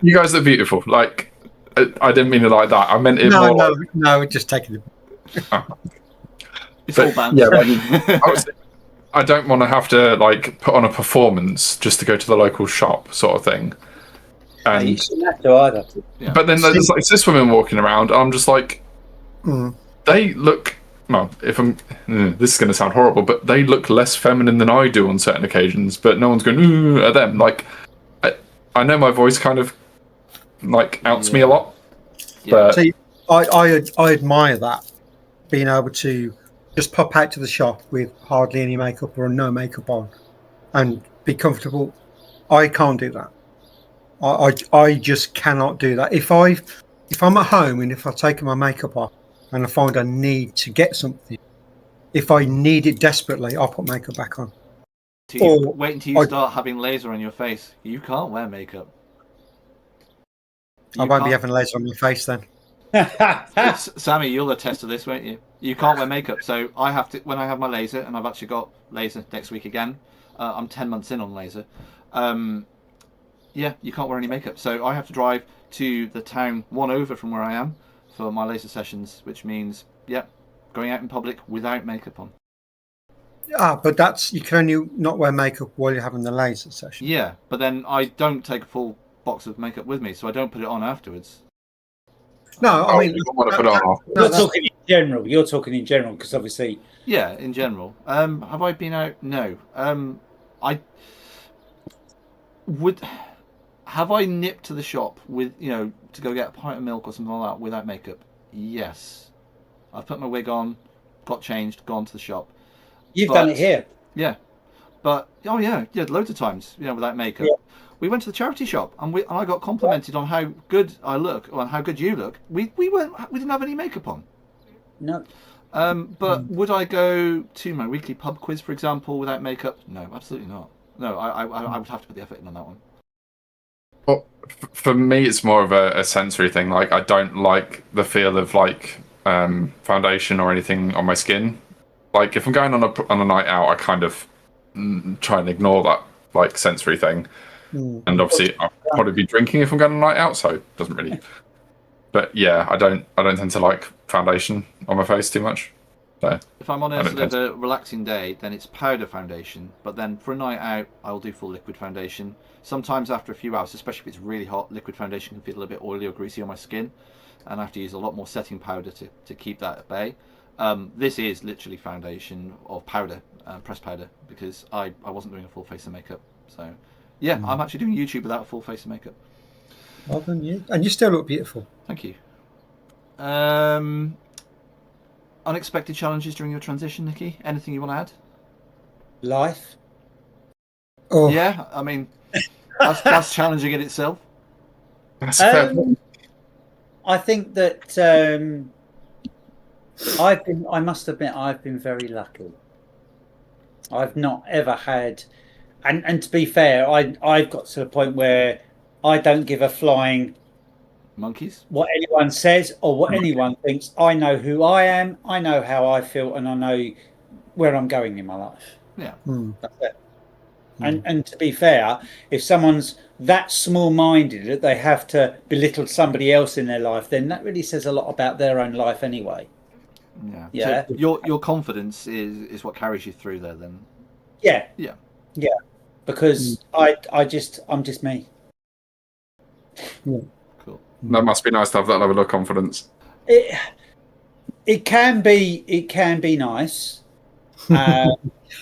You guys are beautiful. Like I didn't mean it like that. I meant it more. No, just taking it. It's all banned. Yeah, I don't want to have to like put on a performance just to go to the local shop, sort of thing. And you shouldn't have to either. Yeah. But then there's like cis women walking around. I'm just like, they look. Well, if I'm, this is going to sound horrible, but they look less feminine than I do on certain occasions. But no one's going ooh at them. Like, I know my voice kind of like outs me a lot. Yeah. But see, I admire that, being able to just pop out to the shop with hardly any makeup or no makeup on and be comfortable. I can't do that. I just cannot do that. If I'm at home and if I've taken my makeup off and I find I need to get something, if I need it desperately, I'll put makeup back on. Wait until you start having laser on your face. You can't wear makeup. I won't be having laser on my face then. Sammy, you'll attest to this, won't you? You can't wear makeup, so I have to, when I have my laser, and I've actually got laser next week again. I'm 10 months in on laser. Yeah, you can't wear any makeup, so I have to drive to the town one over from where I am for my laser sessions, which means, going out in public without makeup on. But that's, you can only not wear makeup while you're having the laser session. Yeah, but then I don't take a full box of makeup with me, so I don't put it on afterwards. No, I mean, you don't want to put it on. You're talking in general. You're talking in general because obviously. Yeah, in general. Have I been out? No. I would. Have I nipped to the shop with to go get a pint of milk or something like that without makeup? Yes. I've put my wig on, got changed, gone to the shop. You've done it here. Yeah. But yeah, loads of times, without makeup. Yeah. We went to the charity shop and I got complimented on how good I look or how good you look. We didn't have any makeup on. No. But would I go to my weekly pub quiz, for example, without makeup? No, absolutely not. No, I would have to put the effort in on that one. Well, for me, it's more of a sensory thing. Like, I don't like the feel of like foundation or anything on my skin. Like, if I'm going on a night out, I kind of try and ignore that like sensory thing. And obviously, I'll probably be drinking if I'm going on a night out, so it doesn't really. But yeah, I don't tend to like foundation on my face too much. So if I'm on a sort of a relaxing day, then it's powder foundation. But then for a night out, I'll do full liquid foundation. Sometimes after a few hours, especially if it's really hot, liquid foundation can feel a little bit oily or greasy on my skin, and I have to use a lot more setting powder to keep that at bay. This is literally foundation of powder, pressed powder, because I wasn't doing a full face of makeup. So yeah, I'm actually doing YouTube without a full face of makeup. Well done, you. And you still look beautiful. Thank you. Unexpected challenges during your transition, Nicky? Anything you want to add? Life. Oh, Yeah, I mean, that's challenging in itself. I think that I must admit, I've been very lucky. I've not ever had, and to be fair, I've got to the point where I don't give a flying Monkeys? what anyone says or what anyone thinks. I know who I am, I know how I feel, and I know where I'm going in my life. Yeah. That's it. And to be fair, if someone's that small-minded that they have to belittle somebody else in their life, then that really says a lot about their own life anyway. Yeah. Yeah. So your confidence is what carries you through there then. Yeah. Yeah. Yeah. Because I'm just me. Cool. That must be nice to have that level of confidence. It can be nice.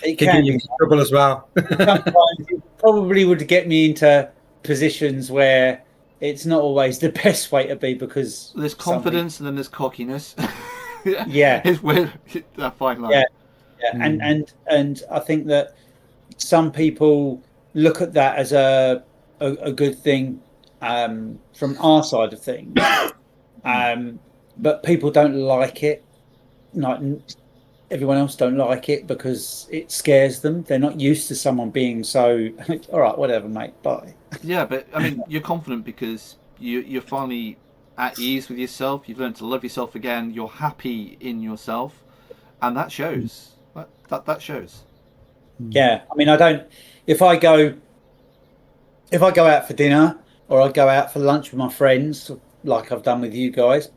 It can be trouble as well. sometimes it probably would get me into positions where it's not always the best way to be, because there's confidence and then there's cockiness. Yeah. It's weird. That fine line. Yeah. And I think that some people look at that as a good thing from our side of things, but people don't like it. Like, everyone else don't like it because it scares them. They're not used to someone being so all right, whatever, mate, bye. Yeah, but I mean, you're confident because you're finally at ease with yourself. You've learned to love yourself again. You're happy in yourself, and that shows. That shows. Yeah, I mean, I don't. If I go out for dinner or I go out for lunch with my friends, like I've done with you guys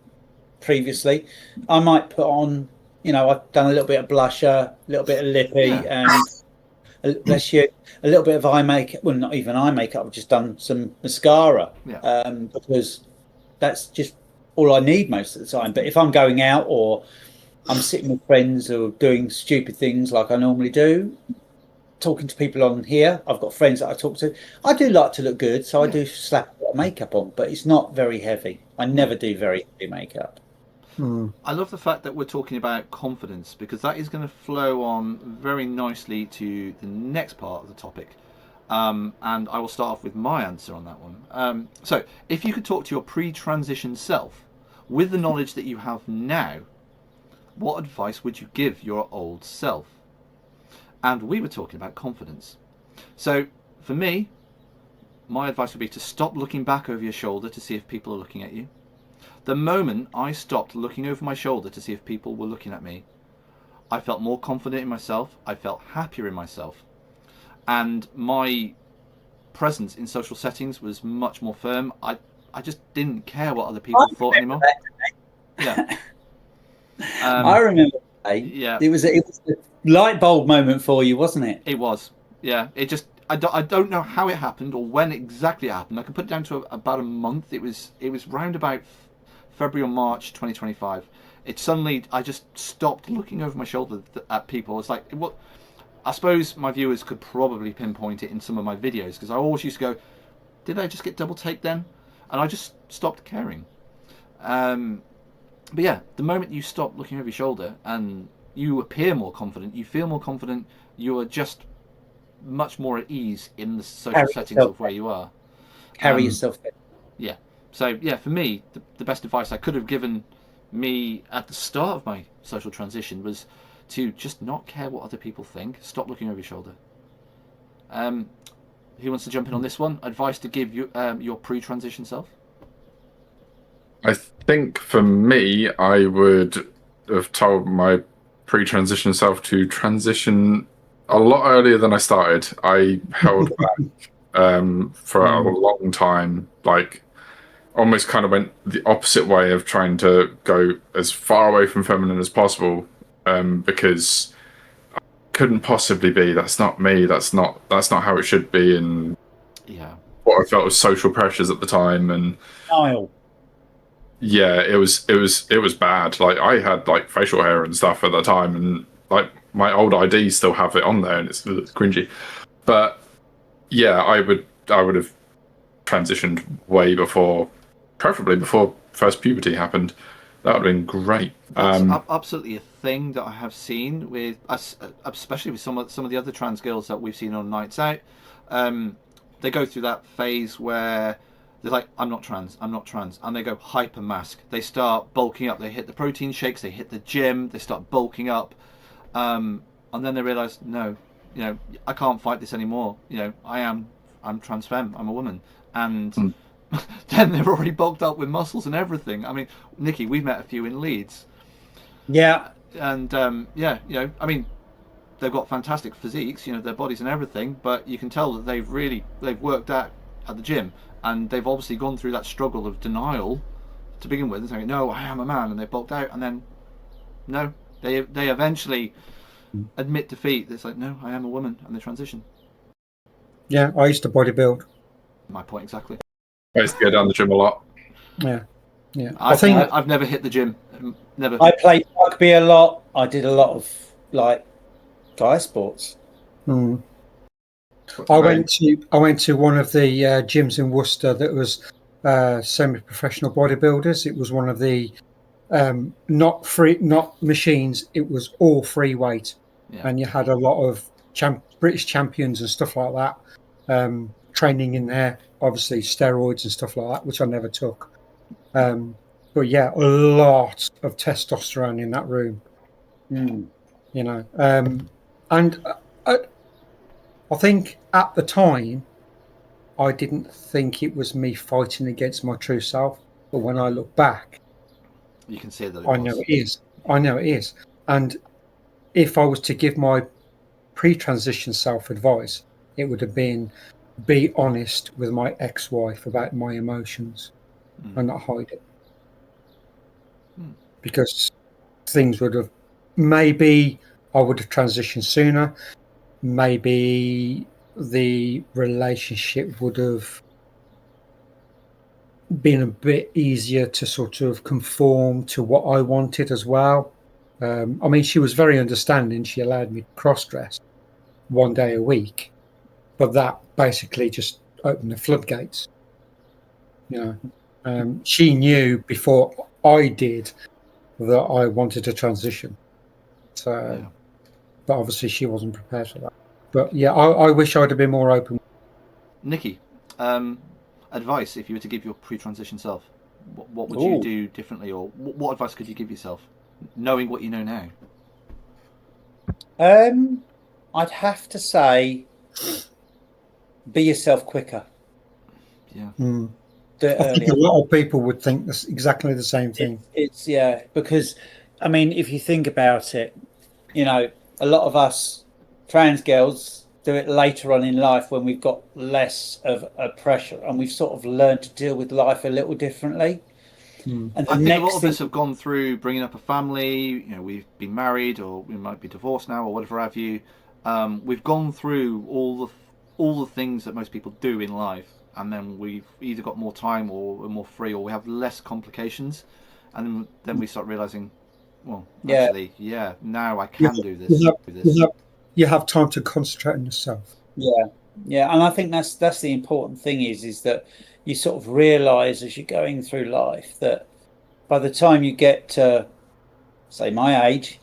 previously, I might put on. I've done a little bit of blusher, a little bit of lippy, and bless you, a little bit of eye makeup. Well, not even eye makeup. I've just done some mascara, because that's just all I need most of the time. But if I'm going out or I'm sitting with friends or doing stupid things like I normally do, talking to people on here, I've got friends that I talk to. I do like to look good, so I do slap a bit of makeup on, but it's not very heavy. I never do very heavy makeup. I love the fact that we're talking about confidence, because that is going to flow on very nicely to the next part of the topic. And I will start off with my answer on that one. So, if you could talk to your pre-transition self with the knowledge that you have now, what advice would you give your old self? And we were talking about confidence. So, for me, my advice would be to stop looking back over your shoulder to see if people are looking at you. The moment I stopped looking over my shoulder to see if people were looking at me, I felt more confident in myself. I felt happier in myself. And my presence in social settings was much more firm. I just didn't care what other people thought anymore. Yeah. I remember. Yeah. It was a light bulb moment for you, wasn't it? It was. Yeah. It just. I don't know how it happened or when exactly it happened. I can put it down to about a month. It was round about February or March 2025. It suddenly, I just stopped looking over my shoulder at people. It's like, what? I suppose my viewers could probably pinpoint it in some of my videos, because I always used to go, did I just get double take then? And I just stopped caring. But yeah, the moment you stop looking over your shoulder and you appear more confident, you feel more confident, you are just much more at ease in the social Carry settings yourself of where you are. Carry yourself there. Yeah. So yeah, for me, the best advice I could have given me at the start of my social transition was to just not care what other people think. Stop looking over your shoulder. Who wants to jump in on this one? Advice to give you your pre-transition self? I think for me, I would have told my pre-transition self to transition a lot earlier than I started. I held back for a long time, like almost kind of went the opposite way of trying to go as far away from feminine as possible, because I couldn't possibly be. That's not me. That's not how it should be. And Yeah, what I felt was social pressures at the time, and Denial. yeah, it was bad. Like I had like facial hair and stuff at the time, and like my old IDs still have it on there, and it's cringy. But yeah, I would have transitioned way before, preferably before first puberty happened. That would have been great. that's absolutely a thing that I have seen with us, especially with some of the other trans girls that we've seen on nights out. They go through that phase where they're like, I'm not trans, and they go hyper mask. They start bulking up. They hit the protein shakes. They hit the gym. They start bulking up, and then they realise, no, I can't fight this anymore. I'm transfemme. I'm a woman, and then they're already bulked up with muscles and everything. I mean, Nicky, we've met a few in Leeds. Yeah. And I mean, they've got fantastic physiques, their bodies and everything, but you can tell that they've worked out at the gym, and they've obviously gone through that struggle of denial to begin with, and saying, no, I am a man, and they bulked out, and then no, they eventually admit defeat. It's like, no, I am a woman, and they transition. Yeah, I used to bodybuild. My point exactly. I used to go down the gym a lot. Yeah. I think I've never hit the gym. Never. I played rugby a lot. I did a lot of like guy sports. I went to one of the gyms in Worcester that was semi-professional bodybuilders. It was one of the not machines. It was all free weight, and you had a lot of British champions and stuff like that training in there. Obviously, steroids and stuff like that, which I never took. But yeah, a lot of testosterone in that room. And I think at the time, I didn't think it was me fighting against my true self. But when I look back, you can see that I know it is. And if I was to give my pre-transition self advice, it would have been be honest with my ex-wife about my emotions and not hide it. Because things would have, maybe I would have transitioned sooner. Maybe the relationship would have been a bit easier to sort of conform to what I wanted as well. I mean, she was very understanding. She allowed me to cross-dress one day a week, but that basically just opened the floodgates. She knew before I did that I wanted to transition. So, but obviously she wasn't prepared for that. But yeah, I wish I'd have been more open. Nicky, advice if you were to give your pre-transition self, what would you do differently, or what advice could you give yourself, knowing what you know now? I'd have to say, be yourself quicker. Yeah. I think a lot of people would think that's exactly the same thing. It's because I mean, if you think about it, a lot of us trans girls do it later on in life when we've got less of a pressure and we've sort of learned to deal with life a little differently. And I think a lot of us have gone through bringing up a family. We've been married, or we might be divorced now, or whatever have you. We've gone through all the things that most people do in life, and then we've either got more time or we're more free, or we have less complications, and then we start realizing, well, actually, now I can do this. You have time to concentrate on yourself. Yeah, and I think that's the important thing is that you sort of realize as you're going through life that by the time you get to, say, my age,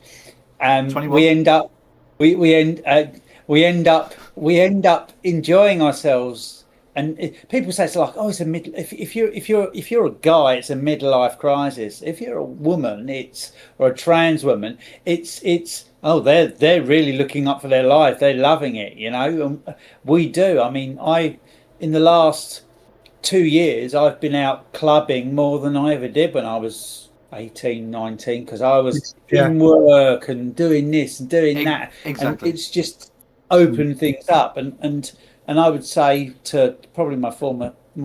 we end up we end up enjoying ourselves. And people say it's like, oh, it's a mid. If you're a guy, it's a midlife crisis. If you're a woman, or a trans woman, it's oh, they're really looking up for their life. They're loving it, you know. And we do. I mean, in the last 2 years, I've been out clubbing more than I ever did when I was 18, 19, because I was in work and doing this and doing that. Exactly. And it's just opened things up. And I would say to probably my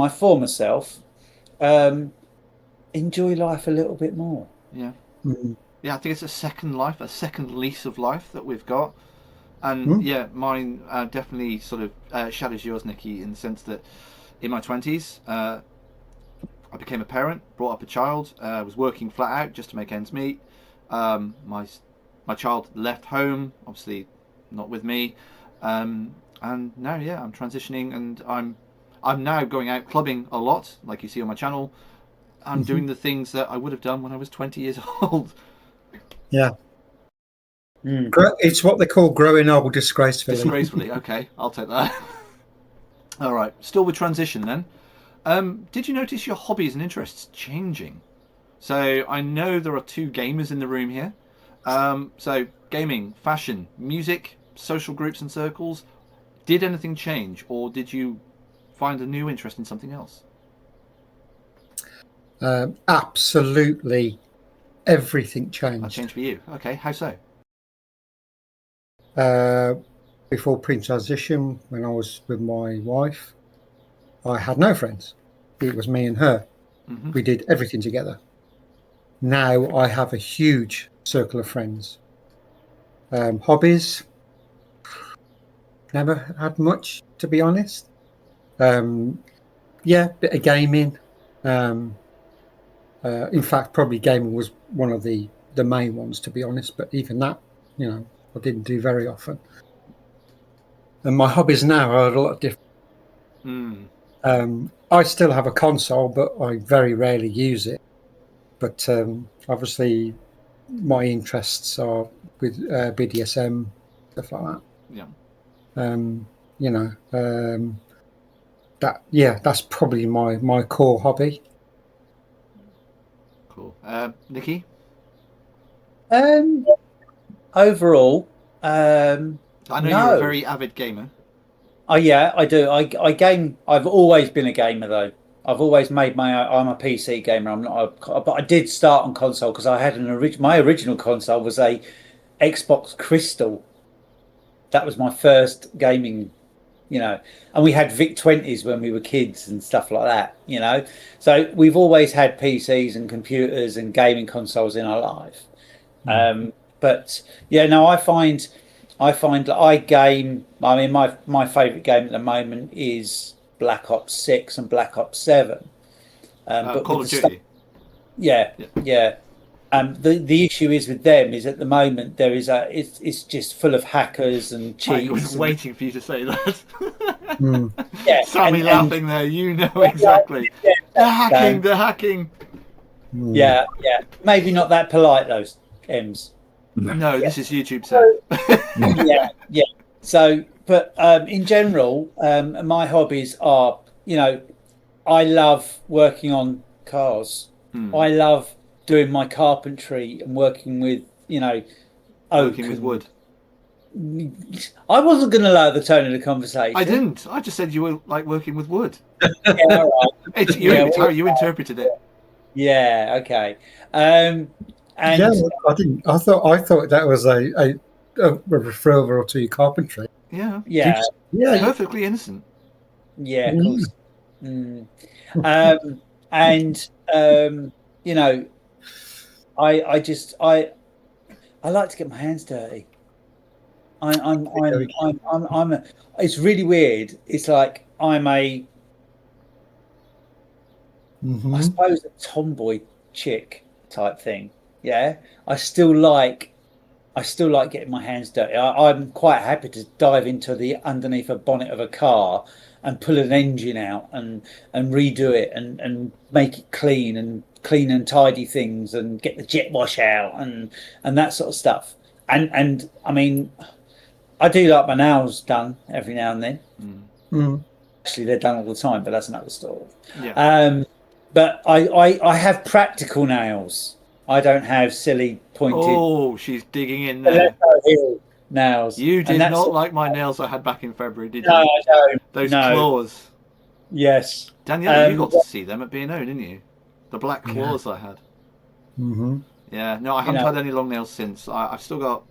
former self, enjoy life a little bit more. Yeah. Yeah, I think it's a second life, a second lease of life that we've got. And yeah, mine definitely sort of shadows yours, Nicky, in the sense that in my 20s, I became a parent, brought up a child, was working flat out just to make ends meet. My child left home, obviously not with me. And now, yeah, I'm transitioning, and I'm now going out clubbing a lot, like you see on my channel. I'm doing the things that I would have done when I was 20 years old. Yeah. It's what they call growing old disgracefully. Disgracefully, okay, I'll take that. All right, still with transition then. Did you notice your hobbies and interests changing? So I know there are 2 gamers in the room here. So gaming, fashion, music, social groups and circles. Did anything change, or did you find a new interest in something else? Absolutely everything changed. That changed for you. Okay, how so? Before pre-transition, when I was with my wife, I had no friends. It was me and her. We did everything together. Now I have a huge circle of friends. Hobbies, never had much, to be honest. Yeah, bit of gaming. In fact, probably gaming was one of the main ones, to be honest. But even that, you know, I didn't do very often. And my hobbies now are a lot different. I still have a console, but I very rarely use it. But obviously, my interests are with BDSM, stuff like that. Yeah. You know, that's probably my core hobby. Cool. Nicky? Overall, I know you're a very avid gamer. Oh yeah, I do. I game. I've always been a gamer though. I've always made I'm a PC gamer. I'm not. But I did start on console because I had my original console was a Xbox Crystal. That was my first gaming, you know. And we had VIC-20s when we were kids and stuff like that, you know. So we've always had PCs and computers and gaming consoles in our life. But yeah, no, I find that I game. I mean, my favourite game at the moment is Black Ops 6 and Black Ops 7. But Call of Duty. Yeah. The issue is with them is at the moment there is it's just full of hackers and cheats. I was waiting for you to say that. Yeah, Sammy laughing there. You know exactly. Yeah, they're hacking. Yeah. Maybe not that polite though, Ems. No, this is YouTube, so. Yeah. So, but in general, my hobbies are, you know, I love working on cars. I love doing my carpentry and working with, you know, oak. Working with wood. I wasn't going to lower the tone of the conversation. I didn't. I just said you were like working with wood. Yeah, all right. It's how you interpreted it. Yeah. Okay. And yeah, I didn't. I thought that was a referral to your carpentry. Yeah. Yeah. Perfectly innocent. Yeah, of course. And you know, I like to get my hands dirty. It's really weird. It's like I'm I suppose a tomboy chick type thing. Yeah, I still like getting my hands dirty. I'm quite happy to dive into the underneath a bonnet of a car and pull an engine out and redo it and make it clean and tidy things and get the jet wash out and that sort of stuff. And I mean, I do like my nails done every now and then. Mm. Actually, they're done all the time, but that's another story. Yeah. But I have practical nails. I don't have silly pointed Oh, she's digging in there. nails. You And did that's not like my nails I had back in February, did no, you? I don't. Those No. claws. Yes. Daniella, you got to see them at B&O, didn't you? The black Yeah. claws I had. Mm-hmm. Yeah, no, I haven't had any long nails since. I've still got.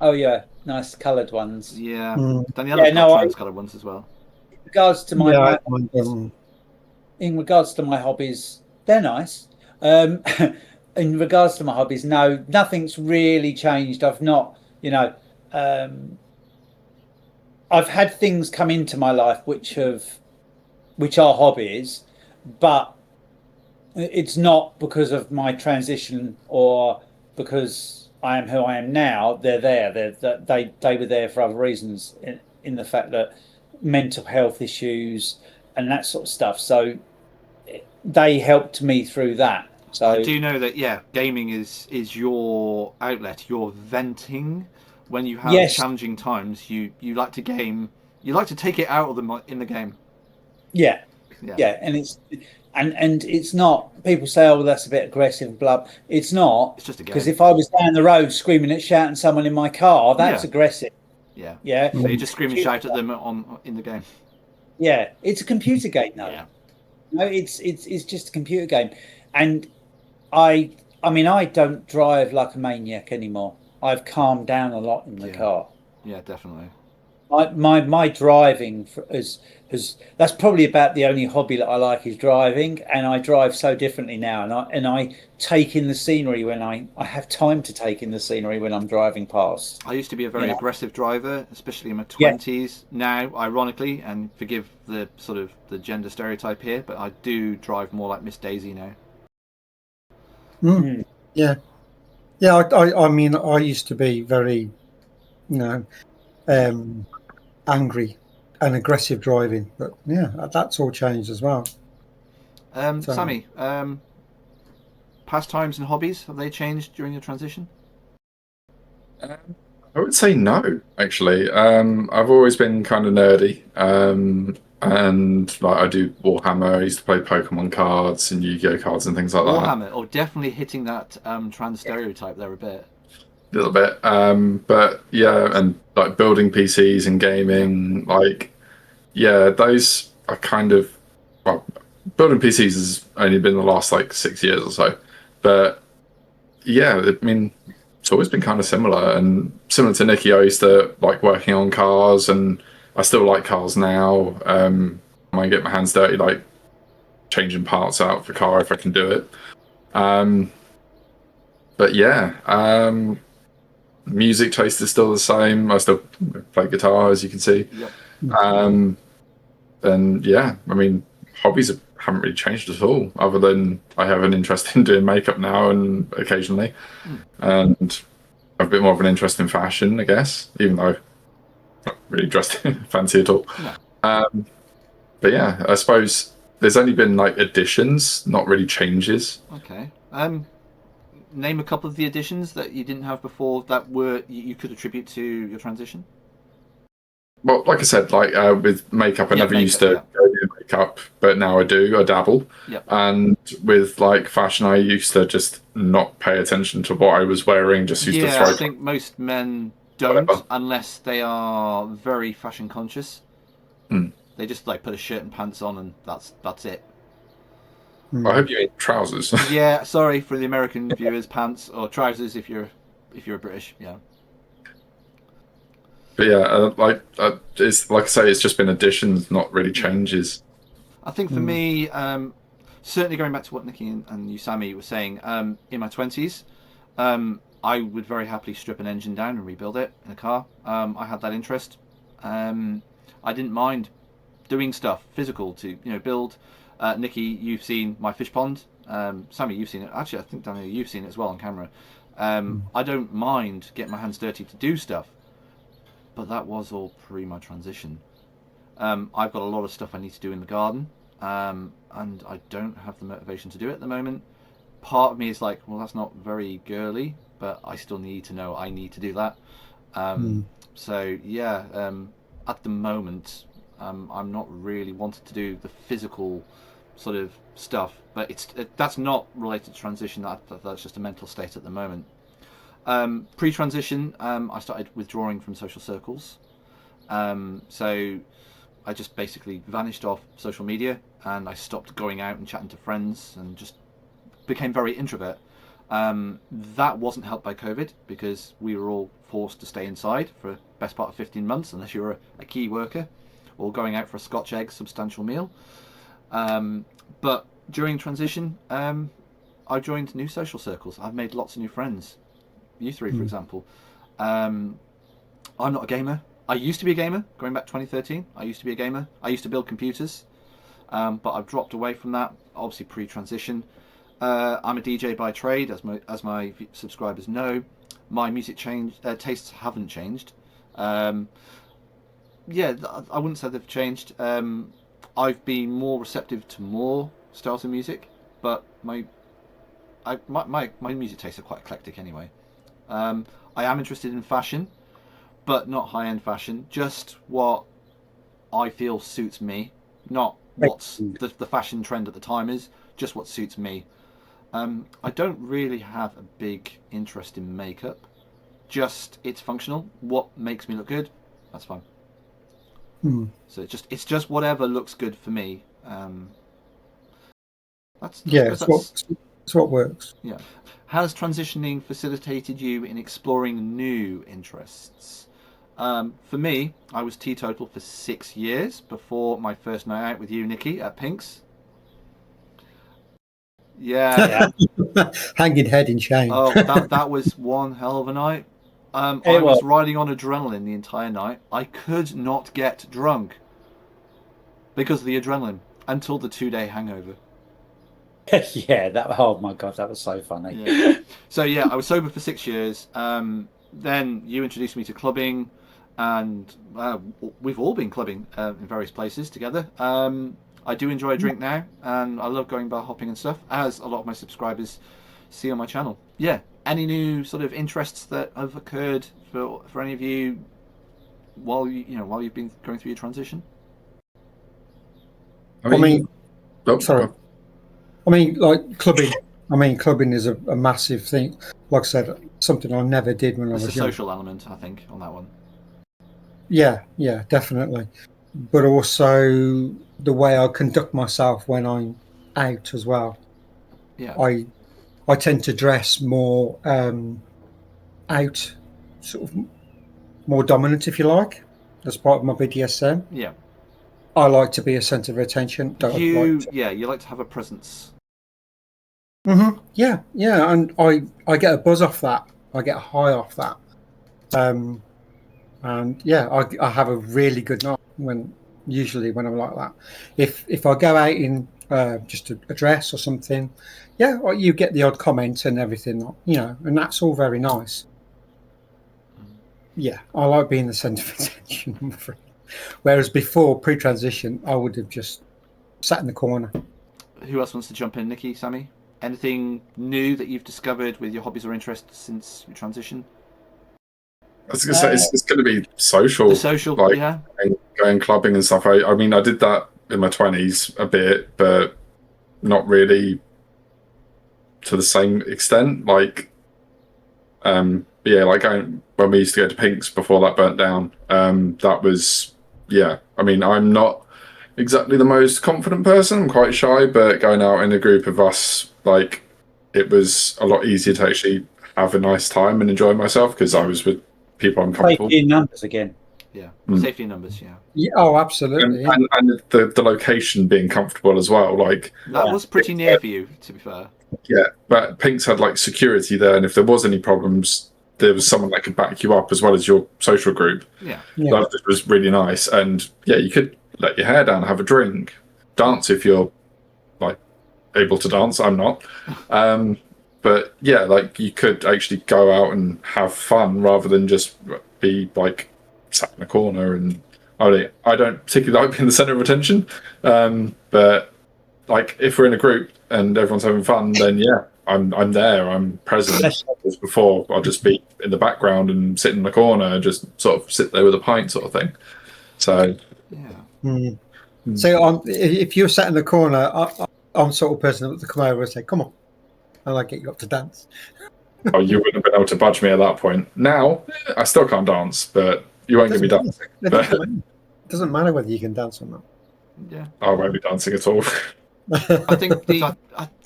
Oh yeah, nice coloured ones. Yeah, Mm. Daniella's Yeah, got no, trans-coloured ones as well. in regards to Yeah, my in regards to my hobbies, they're nice. Um, in regards to my hobbies, no, nothing's really changed. I've not, um, I've had things come into my life which are hobbies, but it's not because of my transition or because I am who I am now. They're there. They were there for other reasons in the fact that mental health issues and that sort of stuff. So they helped me through that. So I do know that, yeah, gaming is your outlet, your venting. When you have yes, challenging times, you like to game. You like to take it out of them in the game. yeah, Yeah. yeah, and it's not. People say, "Oh, that's a bit aggressive," blah. It's not, It's just a because game. if I was down the road screaming at shouting someone in my car, that's Yeah. aggressive. Yeah. Yeah, So you just scream and shout at them in the game. yeah. It's a computer game, though. Yeah. No, it's just a computer game, and I mean, I don't drive like a maniac anymore. I've calmed down a lot in the Yeah. car. Yeah, definitely. My driving has that's probably about the only hobby that I like is driving, and I drive so differently now, and I take in the scenery when I have time to take in the scenery when I'm driving past. I used to be a very aggressive driver, especially in my Yeah. 20s. Now, ironically, and forgive the sort of the gender stereotype here, but I do drive more like Miss Daisy now. Mm. Yeah, yeah. I mean, I used to be very, angry and aggressive driving, but yeah, that's all changed as well. So, Sammy, pastimes and hobbies, have they changed during your transition? I would say no, actually. I've always been kind of nerdy, and like I do Warhammer. I used to play Pokemon cards and Yu-Gi-Oh cards and things like that. Warhammer, oh, definitely hitting that trans stereotype there a bit. A little bit, but yeah, and like building PCs and gaming, those are kind of, well, building PCs has only been the last like 6 years or so, but yeah, I mean, it's always been kind of similar. And similar to Nicky, I used to like working on cars, and I still like cars now. I might get my hands dirty, like changing parts out for a car if I can do it. But yeah, music taste is still the same. I still play guitar, as you can see. Yep. And yeah, I mean, hobbies haven't really changed at all, other than I have an interest in doing makeup now and occasionally, and a bit more of an interest in fashion, I guess, even though I'm not really dressed fancy at all. No. But yeah, I suppose there's only been like additions, not really changes. Okay. Name a couple of the additions that you didn't have before that were you could attribute to your transition. Well, like I said, like with makeup, I never used to makeup, go do makeup, but now I do. I dabble. Yep. And with like fashion, I used to just not pay attention to what I was wearing. Just used to throw. I think most men don't, unless they are very fashion conscious. They just like put a shirt and pants on, and that's it. I hope you mean trousers. Yeah, sorry for the American viewers, pants or trousers if you're British. Yeah. But yeah, it's like I say, it's just been additions, not really changes. I think for me, certainly going back to what Nicky and you, Sammy, were saying, in my 20s, I would very happily strip an engine down and rebuild it in a car. I had that interest. I didn't mind doing stuff physical to build. Nicky, you've seen my fish pond. Sammy, you've seen it. Actually, I think Daniella, you've seen it as well on camera. I don't mind getting my hands dirty to do stuff, but that was all pre my transition. I've got a lot of stuff I need to do in the garden, and I don't have the motivation to do it at the moment. Part of me is like, well, that's not very girly, but I still need to know I need to do that. So yeah, at the moment, I'm not really wanting to do the physical sort of stuff, but that's not related to transition. That's just a mental state at the moment. Pre-transition, I started withdrawing from social circles. So I just basically vanished off social media, and I stopped going out and chatting to friends, and just became very introvert. That wasn't helped by COVID, because we were all forced to stay inside for the best part of 15 months, unless you were a key worker or going out for a Scotch egg substantial meal. But during transition, I joined new social circles. I've made lots of new friends. You three, for example. I'm not a gamer. I used to be a gamer, going back 2013. I used to be a gamer. I used to build computers, but I've dropped away from that, obviously pre-transition. I'm a DJ by trade, as my subscribers know. My music tastes haven't changed. Yeah, I wouldn't say they've changed. I've been more receptive to more styles of music, but my music tastes are quite eclectic anyway. I am interested in fashion, but not high-end fashion. Just what I feel suits me, not what's the fashion trend at the time is. Just what suits me. I don't really have a big interest in makeup. Just it's functional. What makes me look good, that's fine. So it's just whatever looks good for me. That's what works. Yeah. Has transitioning facilitated you in exploring new interests? For me, I was teetotal for 6 years before my first night out with you, Nicky, at Pink's. Yeah. Hanging head in shame. Oh, that was one hell of a night. I was riding on adrenaline the entire night. I could not get drunk because of the adrenaline until the 2-day hangover. Yeah, oh my god, that was so funny. Yeah. So yeah, I was sober for 6 years. Then you introduced me to clubbing, and we've all been clubbing in various places together. I do enjoy a drink now, and I love going bar hopping and stuff, as a lot of my subscribers see on my channel. Yeah. Any new sort of interests that have occurred for any of you while you've been going through your transition? Sorry. I mean, like clubbing. I mean, clubbing is a massive thing. Like I said, something I never did when I was young. There's a social element, I think, on that one. Yeah, definitely. But also the way I conduct myself when I'm out as well. Yeah. I tend to dress more out, sort of more dominant, if you like, as part of my BDSM. Yeah. I like to be a centre of attention. You like to have a presence. Yeah, and I get a buzz off that. I get a high off that. And yeah, I have a really good night usually when I'm like that. If I go out in just a dress or something, yeah, you get the odd comment and everything, and that's all very nice. Yeah, I like being the centre of attention, I'm afraid. Whereas before, pre-transition, I would have just sat in the corner. Who else wants to jump in? Nicky, Sammy? Anything new that you've discovered with your hobbies or interests since your transition? I was going to say, it's going to be social. The social, like, yeah. Going clubbing and stuff. I mean, I did that in my 20s a bit, but not really to the same extent. Like, like when we used to go to Pink's before that burnt down, that was, yeah. I mean, I'm not exactly the most confident person. I'm quite shy, but going out in a group of us, like, it was a lot easier to actually have a nice time and enjoy myself because I was with people I'm comfortable. Safety in numbers again. Yeah, safety in numbers. Yeah. Yeah. Oh, absolutely. And the location being comfortable as well. Like that was pretty near for you, to be fair. Yeah, but Pink's had like security there, and if there was any problems, there was someone that could back you up as well as your social group. Yeah. That was really nice, and yeah, you could let your hair down, have a drink, dance if you're like able to dance. I'm not. But yeah, like you could actually go out and have fun rather than just be like sat in a corner. And I don't particularly like being the center of attention. But like if we're in a group and everyone's having fun, then yeah, I'm there, I'm present. As before, I'll just be in the background and sit in the corner, just sort of sit there with a pint, sort of thing. So Yeah. So if you're sat in the corner, I'm sort of person that come over and say, "Come on," and I get you up to dance. Oh, you wouldn't have been able to budge me at that point. Now, I still can't dance, but you won't get me dancing. It doesn't matter whether you can dance or not. Yeah. I won't be dancing at all. I think the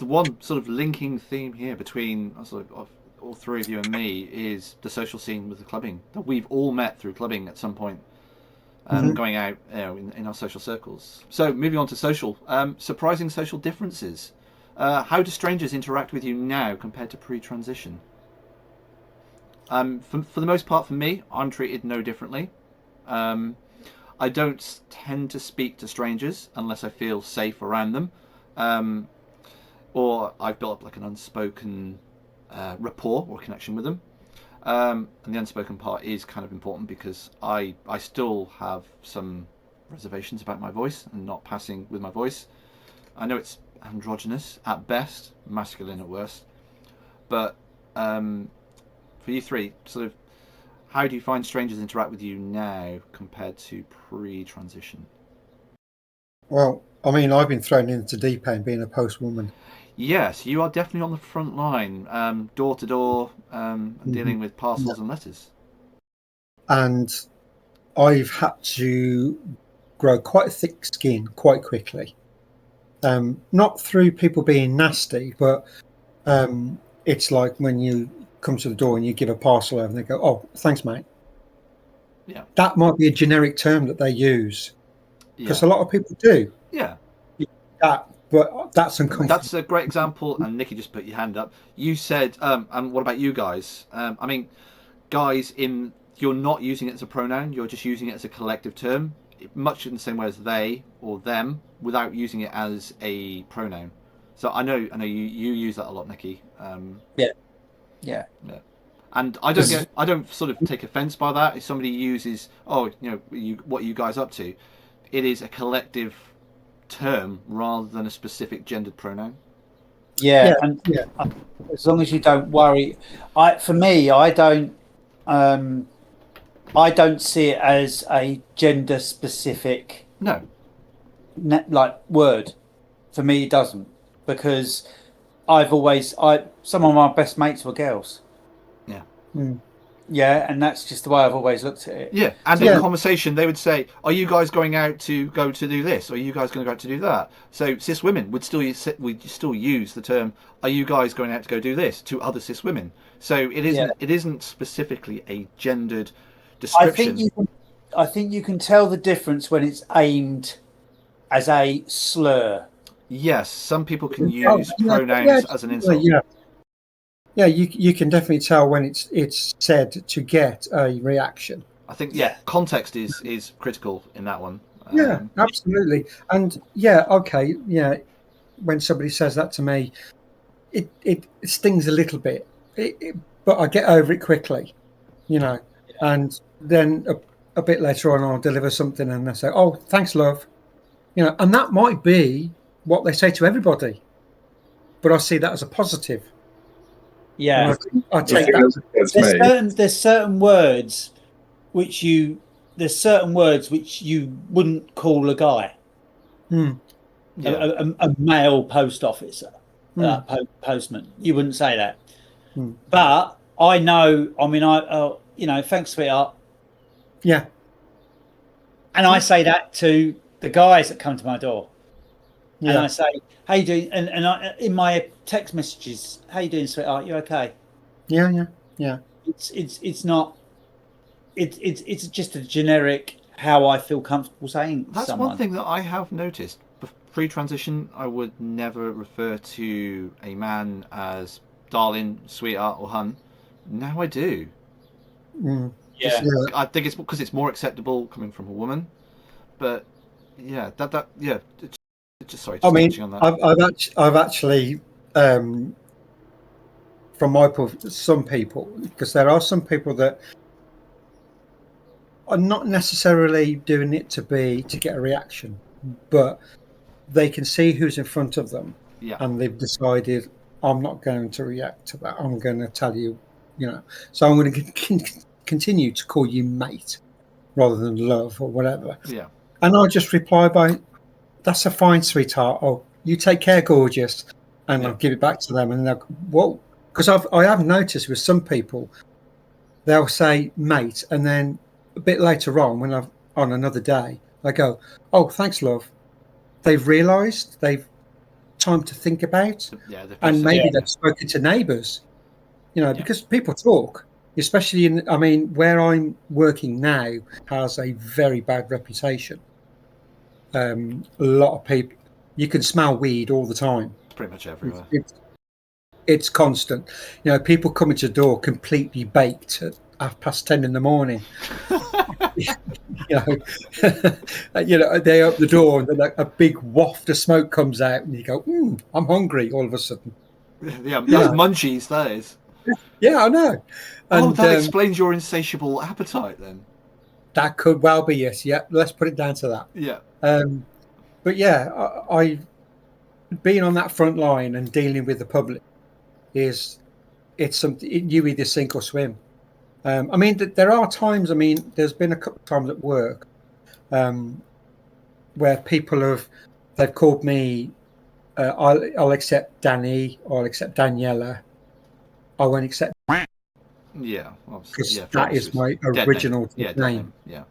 one sort of linking theme here between sort of all three of you and me is the social scene with the clubbing. That we've all met through clubbing at some point, going out, in our social circles. So moving on to social, surprising social differences. How do strangers interact with you now compared to pre-transition? For the most part, for me, I'm treated no differently. I don't tend to speak to strangers unless I feel safe around them, or I've built up like an unspoken rapport or connection with them. And the unspoken part is kind of important because I still have some reservations about my voice and not passing with my voice. I know it's androgynous at best, masculine at worst, but for you three, sort of, how do you find strangers interact with you now compared to pre-transition? Well, I mean, I've been thrown into deep end being a post woman. Yes, you are definitely on the front line, door to door, and dealing with parcels and letters. And I've had to grow quite a thick skin quite quickly. Not through people being nasty, but it's like when you come to the door and you give a parcel over and they go, "Oh, thanks, mate." Yeah. That might be a generic term that they use because a lot of people do. Yeah. But that's uncomfortable. That's a great example, and Nicky just put your hand up. You said, and what about you guys? I mean, guys, you're not using it as a pronoun, you're just using it as a collective term, much in the same way as they or them, without using it as a pronoun. So I know you use that a lot, Nicky. Yeah. And I don't sort of take offence by that. If somebody uses, what are you guys up to? It is a collective term rather than a specific gendered pronoun. As long as you don't worry, for me, I don't see it as a gender specific word. For me, it doesn't, because some of my best mates were girls. Yeah, and that's just the way I've always looked at it. Yeah, and in conversation, they would say, "Are you guys going out to go to do this? Or are you guys going to go out to do that?" So cis women would still use the term, "Are you guys going out to go do this?" to other cis women. So it isn't specifically a gendered description. I think you can tell the difference when it's aimed as a slur. Yes, some people can use pronouns as an insult. Yeah, you can definitely tell when it's said to get a reaction. I think context is critical in that one. Yeah, absolutely. And when somebody says that to me, it stings a little bit, but I get over it quickly, and then a bit later on I'll deliver something and they say, "Oh, thanks, love," and that might be what they say to everybody, but I see that as a positive. Yeah, I take that. There's certain words which you wouldn't call a guy. A male post officer, postman. You wouldn't say that. But I know. I mean, thanks, sweetheart. Yeah. And I say that to the guys that come to my door. Yeah. And I say, "How you doing?" And I, in my text messages, "How you doing, sweetheart? You okay?" Yeah. It's not. It's just a generic how I feel comfortable saying. That's someone. One thing that I have noticed. Pre-transition, I would never refer to a man as darling, sweetheart, or hun. Now I do. Yeah. I think it's because it's more acceptable coming from a woman. But Sorry. I mean, on that. I've actually, from my point, some people, because there are some people that are not necessarily doing it to get a reaction, but they can see who's in front of them, and they've decided, I'm not going to react to that. I'm going to tell you, So I'm going to continue to call you mate rather than love or whatever. Yeah. And I'll just reply by, "That's a fine, sweetheart. Oh, you take care, gorgeous." And I'll give it back to them. And they'll, "What?" Because I have noticed with some people, they'll say mate, and then a bit later on, on another day, they go, "Oh, thanks, love." They've realised they've time to think about, and maybe they've spoken to neighbours, because people talk, especially where I'm working now has a very bad reputation. A lot of people, you can smell weed all the time. Pretty much everywhere. It's constant. People coming to the door completely baked at 10:30 in the morning. They open the door and then a big waft of smoke comes out, and you go, "I'm hungry." All of a sudden, that's munchies. That is. Yeah, I know. And, that explains your insatiable appetite, then. That could well be, yes. Yeah, let's put it down to that. Yeah. But yeah, I've been on that front line and dealing with the public. It's something you either sink or swim. There are times. There's been a couple of times at work where people they've called me. I'll accept Danny, or I'll accept Daniella. I won't accept. Yeah, because that is my original name. Yeah.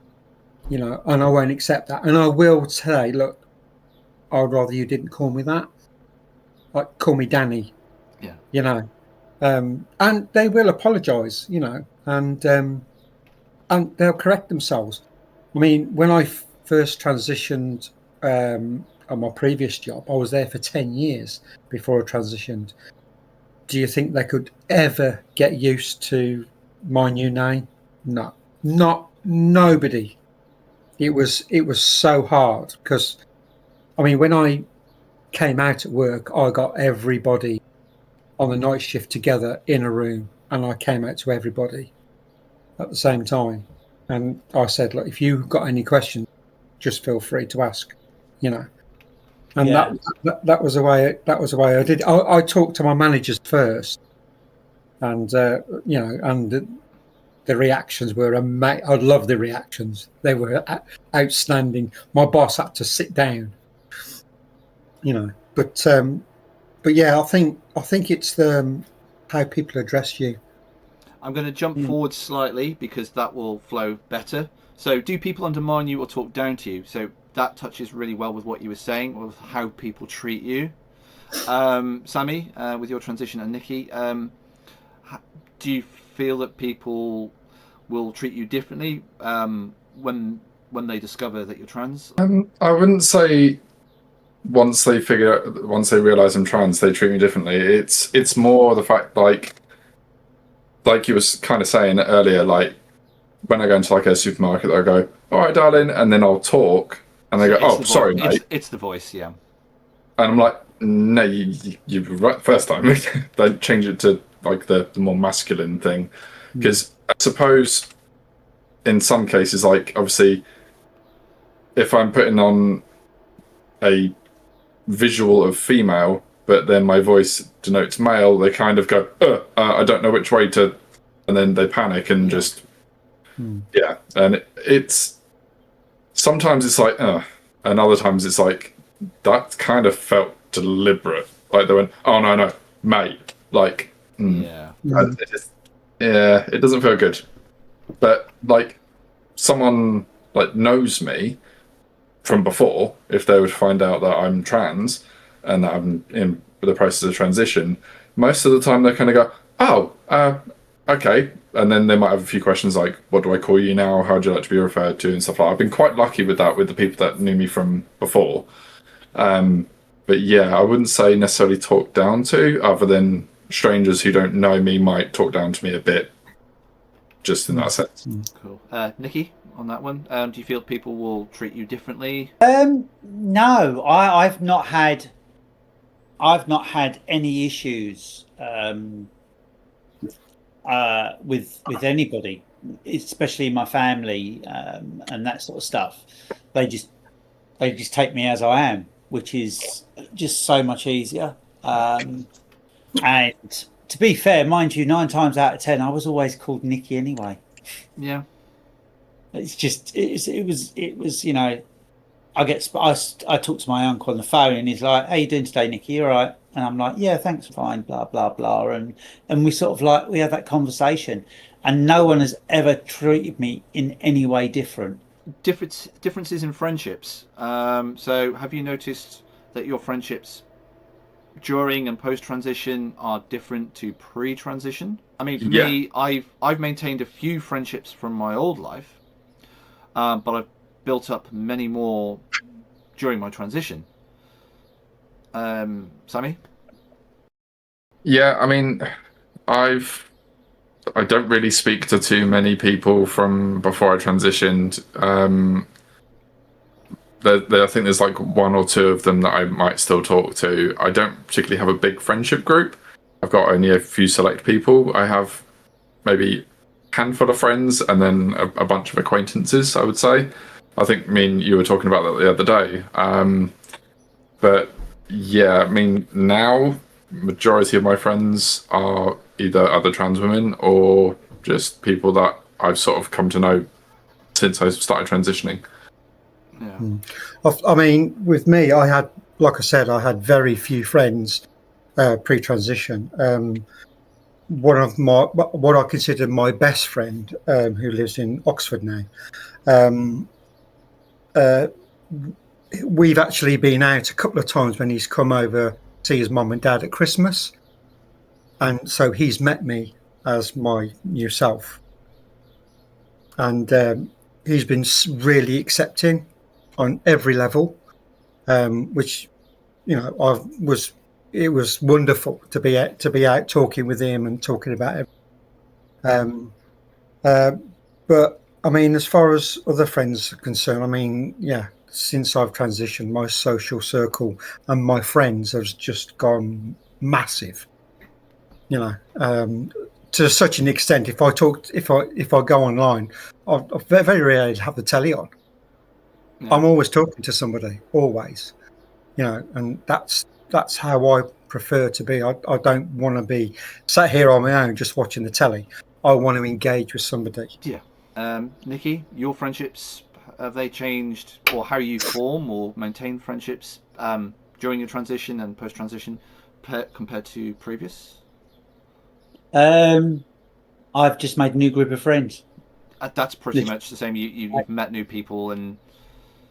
And I won't accept that. And I will say, look, I'd rather you didn't call me that. Like, call me Danny. Yeah. And they will apologise, and they'll correct themselves. When I first transitioned on my previous job, I was there for 10 years before I transitioned. Do you think they could ever get used to my new name? No, nobody. It was so hard because, when I came out at work, I got everybody on the night shift together in a room, and I came out to everybody at the same time. And I said, look, if you've got any questions, just feel free to ask, And that was the way. That was the way I did. I talked to my managers first, and and the reactions were amazing. I love the reactions; they were outstanding. My boss had to sit down, But yeah, I think it's how people address you. I'm going to jump forward slightly because that will flow better. So, do people undermine you or talk down to you? So that touches really well with what you were saying, with how people treat you. Sammy, with your transition, and Nicky, do you feel that people will treat you differently when they discover that you're trans? I wouldn't say once they realise I'm trans, they treat me differently. It's more the fact, like you was kind of saying earlier, like when I go into like a supermarket, I go, "All right, darling," and then I'll talk, and they go, "Oh, sorry, mate." It's the voice, yeah. And I'm like, "No, you were right the first time." They change it to like the more masculine thing, because I suppose in some cases, like obviously, if I'm putting on a visual of female, but then my voice denotes male, they kind of go, I don't know which way to, and then they panic and just, and it's sometimes it's like, and other times it's like, that kind of felt deliberate. Like they went, "Oh no, mate," like, it doesn't feel good. But like someone like knows me from before, if they would find out that I'm trans and that I'm in the process of transition, most of the time they kind of go, "Oh, okay," and then they might have a few questions like, "What do I call you now? How would you like to be referred to?" and stuff like that. I've been quite lucky with that with the people that knew me from before. But yeah, I wouldn't say necessarily talk down to, other than strangers who don't know me might talk down to me a bit, just in that sense. Cool. Nicky, on that one, do you feel people will treat you differently? No, I've not had any issues with anybody, especially my family and that sort of stuff. They just take me as I am, which is just so much easier. And to be fair, mind you, 9 times out of 10, I was always called Nicky anyway. Yeah. It's just it was I talk to my uncle on the phone and he's like, "How you doing today, Nicky? You all right?" And I'm like, "Yeah, thanks, fine." Blah blah blah, and we sort of like we have that conversation, and no one has ever treated me in any way different. Differences in friendships. So have you noticed that your friendships during and post transition are different to pre transition? I mean, for Yeah. me, I've maintained a few friendships from my old life, but I've built up many more during my transition. Sammy? Yeah, I mean, I don't really speak to too many people from before I transitioned. I think there's like one or two of them that I might still talk to. I don't particularly have a big friendship group. I've got only a few select people. I have maybe a handful of friends and then a bunch of acquaintances, I would say. I think, I mean, you were talking about that the other day. But yeah, I mean, now majority of my friends are either other trans women or just people that I've sort of come to know since I started transitioning. Yeah. I mean, with me, I had, like I said, I had very few friends pre-transition. One of what I consider my best friend, who lives in Oxford now, uh, we've actually been out a couple of times when he's come over to see his mum and dad at Christmas, and so he's met me as my new self, and he's been really accepting on every level, which it was wonderful to be out talking with him and talking about it. But I mean, as far as other friends are concerned, I mean, yeah, since I've transitioned, my social circle and my friends have just gone massive. You know, to such an extent, if I go online, I very rarely have the telly on. Yeah. I'm always talking to somebody, always. And that's how I prefer to be. I don't want to be sat here on my own just watching the telly. I want to engage with somebody. Yeah. Nicky, your friendships, have they changed, or how you form or maintain friendships during your transition and post transition compared to previous? I've just made a new group of friends. That's pretty much the same. You've met new people and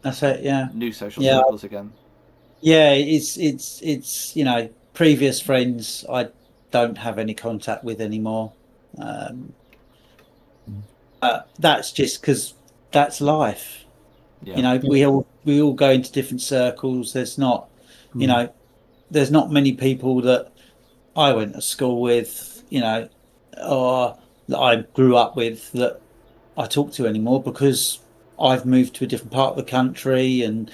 That's it. Yeah, new social yeah, circles again. yeah. It's previous friends I don't have any contact with anymore. Um, that's just because that's life. Yeah. We all go into different circles. There's not many people that I went to school with, or that I grew up with that I talk to anymore because I've moved to a different part of the country and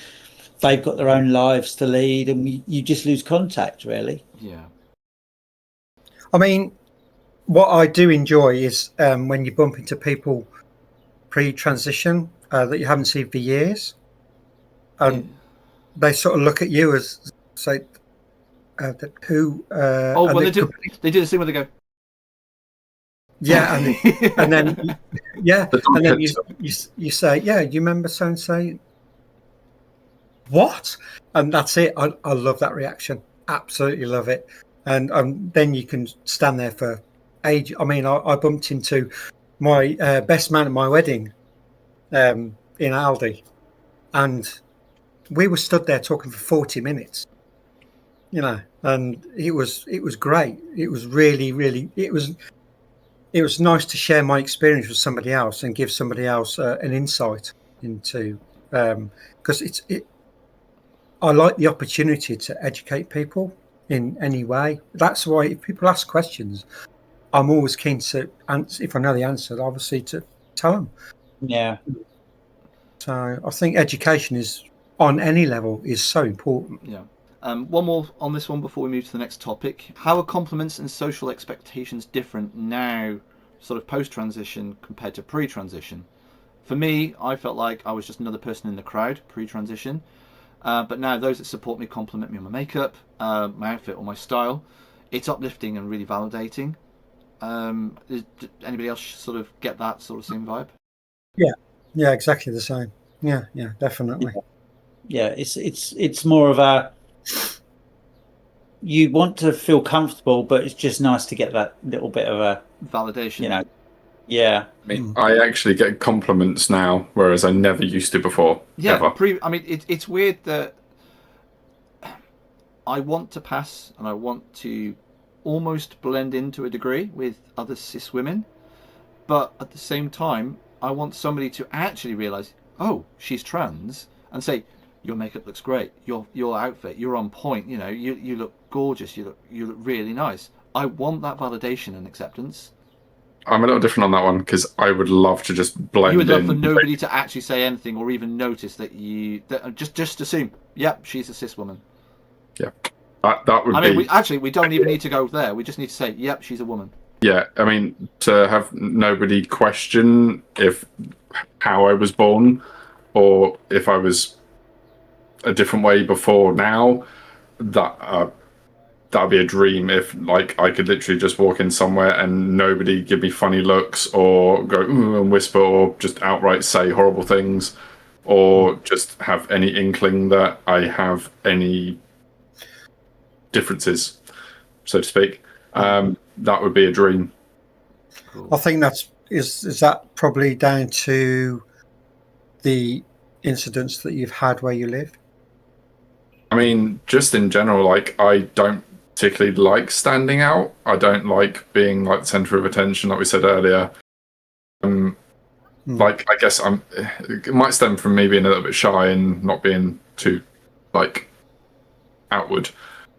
they've got their own lives to lead, and you just lose contact, really. Yeah. I mean, what I do enjoy is when you bump into people pre-transition that you haven't seen for years, and they sort of look at you as say, "Who?" Oh, and well, they do this thing where they go, yeah, and then yeah, and then you say, "Yeah, you remember so and so?" What? And that's it. I love that reaction. Absolutely love it. And then you can stand there for age. I mean, I bumped into my best man at my wedding in Aldi, and we were stood there talking for 40 minutes. And it was great. It was really it was nice to share my experience with somebody else and give somebody else an insight into because I like the opportunity to educate people in any way. That's why if people ask questions, I'm always keen to answer. If I know the answer, obviously to tell them. Yeah. So I think education is on any level is so important. yeah. One more on this one before we move to the next topic. How are compliments and social expectations different now, sort of post-transition compared to pre-transition? For me, I felt like I was just another person in the crowd pre-transition. But now those that support me compliment me on my makeup, my outfit or my style. it's uplifting and really validating. Did anybody else sort of get that sort of same vibe? Yeah, exactly the same. Yeah, definitely. Yeah, it's more of a, you want to feel comfortable, but it's just nice to get that little bit of a Validation. Yeah. I mean, I actually get compliments now, whereas I never used to before. Yeah, ever. I mean, it's weird that I want to pass and I want to almost blend into a degree with other cis women, but at the same time, I want somebody to actually realise, oh, she's trans, and say, your makeup looks great, your outfit, you're on point, you look gorgeous, you look really nice. I want that validation and acceptance. I'm a little different on that one because I would love to just blend in. You would love for nobody to actually say anything or even notice that just assume, yep, she's a cis woman. Yeah, that would be. I mean, we don't even need to go there. We just need to say, yep, she's a woman. Yeah, I mean, to have nobody question how I was born or if I was a different way before now, that'd be a dream. If like I could literally just walk in somewhere and nobody give me funny looks or go ooh and whisper or just outright say horrible things or just have any inkling that I have any differences, so to speak. That would be a dream. Cool. I think is that probably down to the incidents that you've had where you live? I mean, just in general, like I don't particularly like standing out. I don't like being like the center of attention, like we said earlier. Like I guess it might stem from me being a little bit shy and not being too like outward.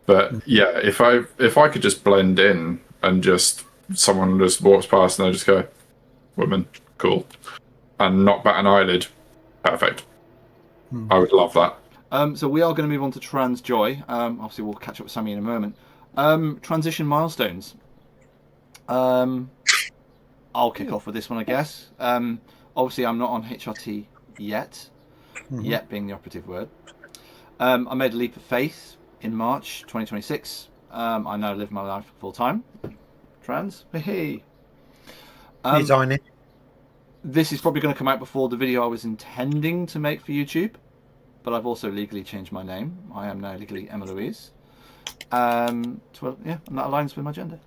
But yeah, if I could just blend in and just someone just walks past and I just go, woman, cool, and not bat an eyelid, perfect. I would love that. So we are going to move on to transjoy. Obviously, we'll catch up with Sammy in a moment. Transition milestones. I'll kick off with this one, I guess. Obviously, I'm not on HRT yet. Yet being the operative word. I made a leap of faith in March 2026. I now live my life full time. Trans. Hey. Designing. This is probably going to come out before the video I was intending to make for YouTube. But I've also legally changed my name. I am now legally Emma Louise. And that aligns with my gender.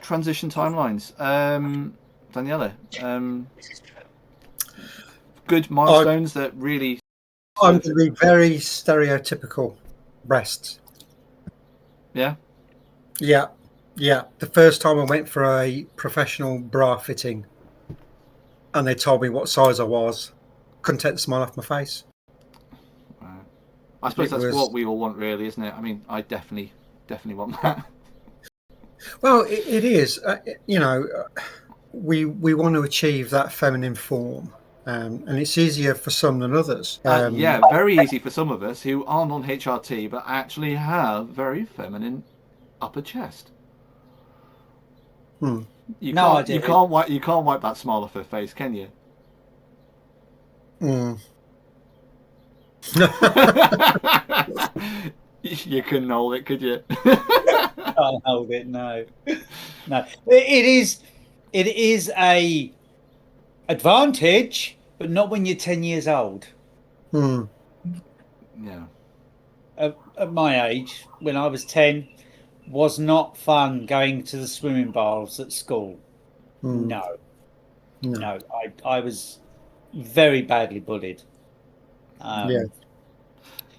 Transition timelines. Daniella. Good milestones that really... I'm going to be very stereotypical. Breasts. Yeah? Yeah. The first time I went for a professional bra fitting and they told me what size I was, couldn't take the smile off my face. I suppose that's what we all want, really, isn't it? I mean, I definitely want that. Well, it is. We want to achieve that feminine form, and it's easier for some than others. Yeah, very easy for some of us who aren't on HRT but actually have very feminine upper chest. You can't wipe that smile off her face, can you? You couldn't hold it, could you? Can't hold it. No. It is a advantage, but not when you're 10 years old. Yeah. At my age, when I was 10, was not fun going to the swimming baths at school. No. I was very badly bullied.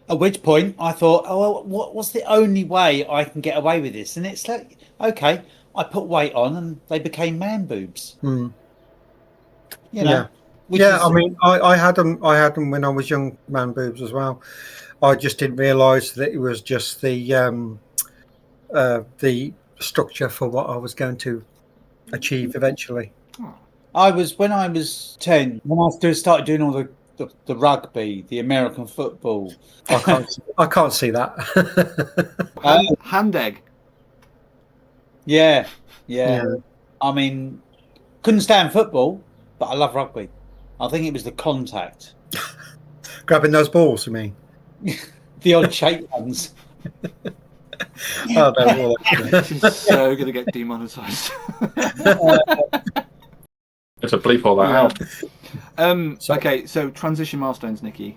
At which point I thought, oh, well, what's the only way I can get away with this? And it's like, okay, I put weight on and they became man boobs. I mean, I had them when I was young, man boobs as well. I just didn't realise that it was just the structure for what I was going to achieve eventually. When I was 10, when I started doing all the rugby, the American football. I can't see that. Hand egg. Yeah. I mean, couldn't stand football, but I love rugby. I think it was the contact. Grabbing those balls, you mean? The odd shape ones. Oh, no, well, This is so going to get demonetized. It's a bleep all that out. Okay, so transition milestones, Nicky.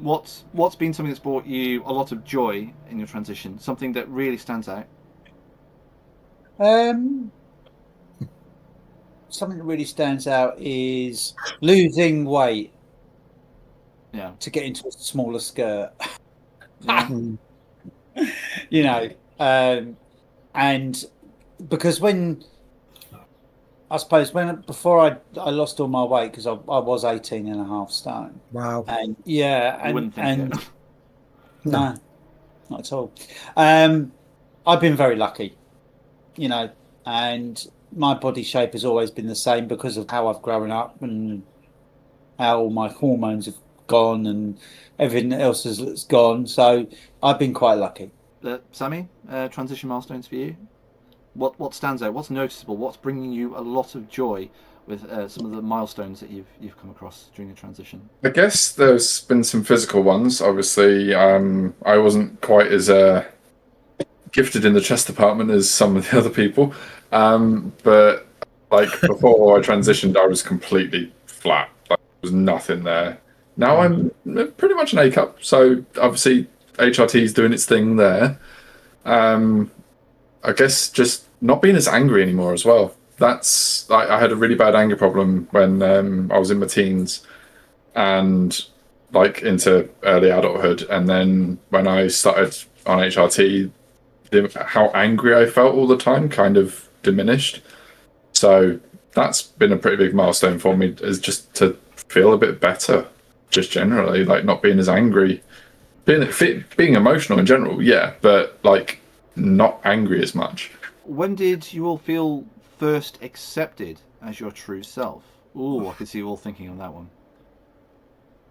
What's been something that's brought you a lot of joy in your transition? Something that really stands out? Something that really stands out is losing weight Yeah. to get into a smaller skirt. Yeah. You know, and because before I lost all my weight, because I was 18 and a half stone. wow. And yeah, You wouldn't think it. no, not at all. I've been very lucky, you know, and my body shape has always been the same because of how I've grown up and how all my hormones have gone and everything else has gone. So I've been quite lucky. Sammy, transition milestones for you? What stands out? What's noticeable? What's bringing you a lot of joy with some of the milestones that you've come across during the transition? I guess there's been some physical ones. Obviously, I wasn't quite as gifted in the chest department as some of the other people, but like before I transitioned, I was completely flat. Like, there was nothing there. Now I'm pretty much an A cup. So obviously, HRT is doing its thing there. I guess just not being as angry anymore as well. That's I had a really bad anger problem when I was in my teens and like into early adulthood, and then when I started on HRT, how angry I felt all the time kind of diminished. So that's been a pretty big milestone for me, is just to feel a bit better, just generally, like not being as angry, being emotional in general, yeah, but like not angry as much. When did you all feel first accepted as your true self? Ooh, I could see you all thinking on that one.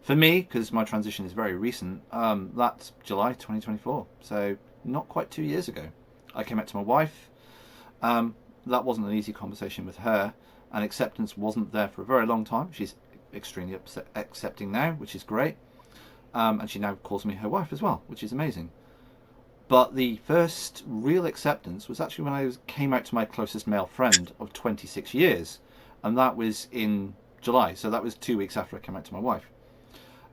For me, because my transition is very recent, that's July 2024, so not quite 2 years ago. I came out to my wife. That wasn't an easy conversation with her, and acceptance wasn't there for a very long time. She's extremely accepting now, which is great, and she now calls me her wife as well, which is amazing. But the first real acceptance was actually when I came out to my closest male friend of 26 years, and that was in July, so that was 2 weeks after I came out to my wife.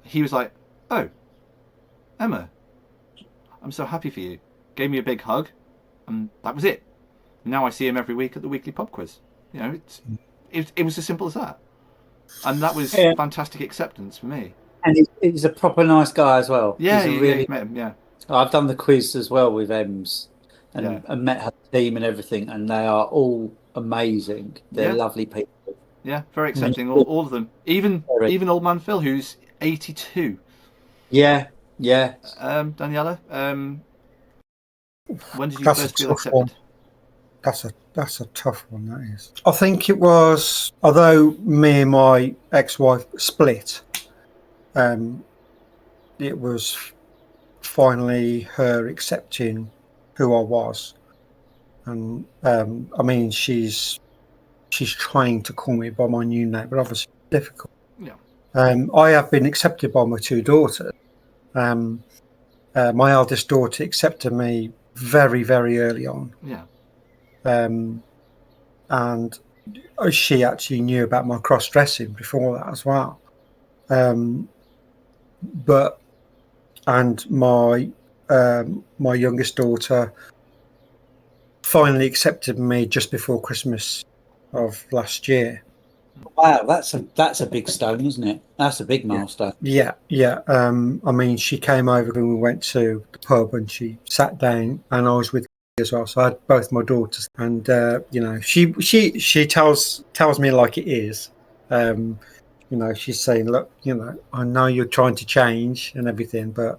He was like, "Oh, Emma, I'm so happy for you." Gave me a big hug, and that was it. Now I see him every week at the weekly pub quiz. You know, it was as simple as that, and that was fantastic acceptance for me. And he's a proper nice guy as well. Yeah, he's really. met him. Yeah, I've done the quiz as well with Ems, and met her team and everything, and they are all amazing. They're lovely people. Yeah, very accepting, all of them. Even old man Phil, who's 82. Yeah. Daniella, when did you first feel accepted? That's a tough one, that is. I think it was, although me and my ex-wife split, it was finally her accepting who I was. And I mean, she's trying to call me by my new name, but obviously it's difficult. Yeah. I have been accepted by my two daughters. My eldest daughter accepted me very, very early on. Yeah. And she actually knew about my cross-dressing before that as well. And my youngest daughter finally accepted me just before Christmas of last year. Wow, that's a big stone, isn't it? That's a big milestone. Yeah. I mean, she came over when we went to the pub and she sat down, and I was with her as well. So I had both my daughters, and you know, she tells me like it is. You know, she's saying, "Look, you know, I know you're trying to change and everything, but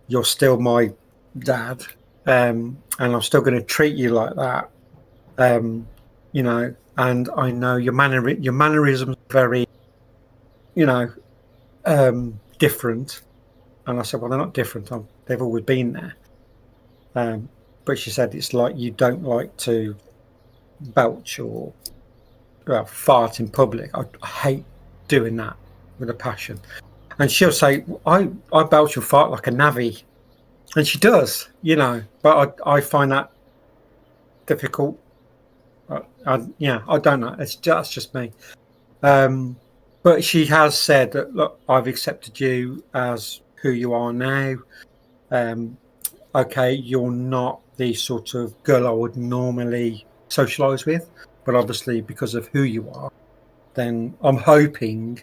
you're still my dad, and I'm still going to treat you like that. You know, and I know your mannerisms are very, you know, different." And I said, "Well, they're not different. They've always been there." But she said, "It's like you don't like to belch or fart in public. I hate doing that with a passion." And she'll say, I belch and fart like a navvy. And she does, but I find that difficult. I don't know. That's just me. But she has said that, look, I've accepted you as who you are now. Okay, you're not the sort of girl I would normally socialise with, but obviously because of who you are, then I'm hoping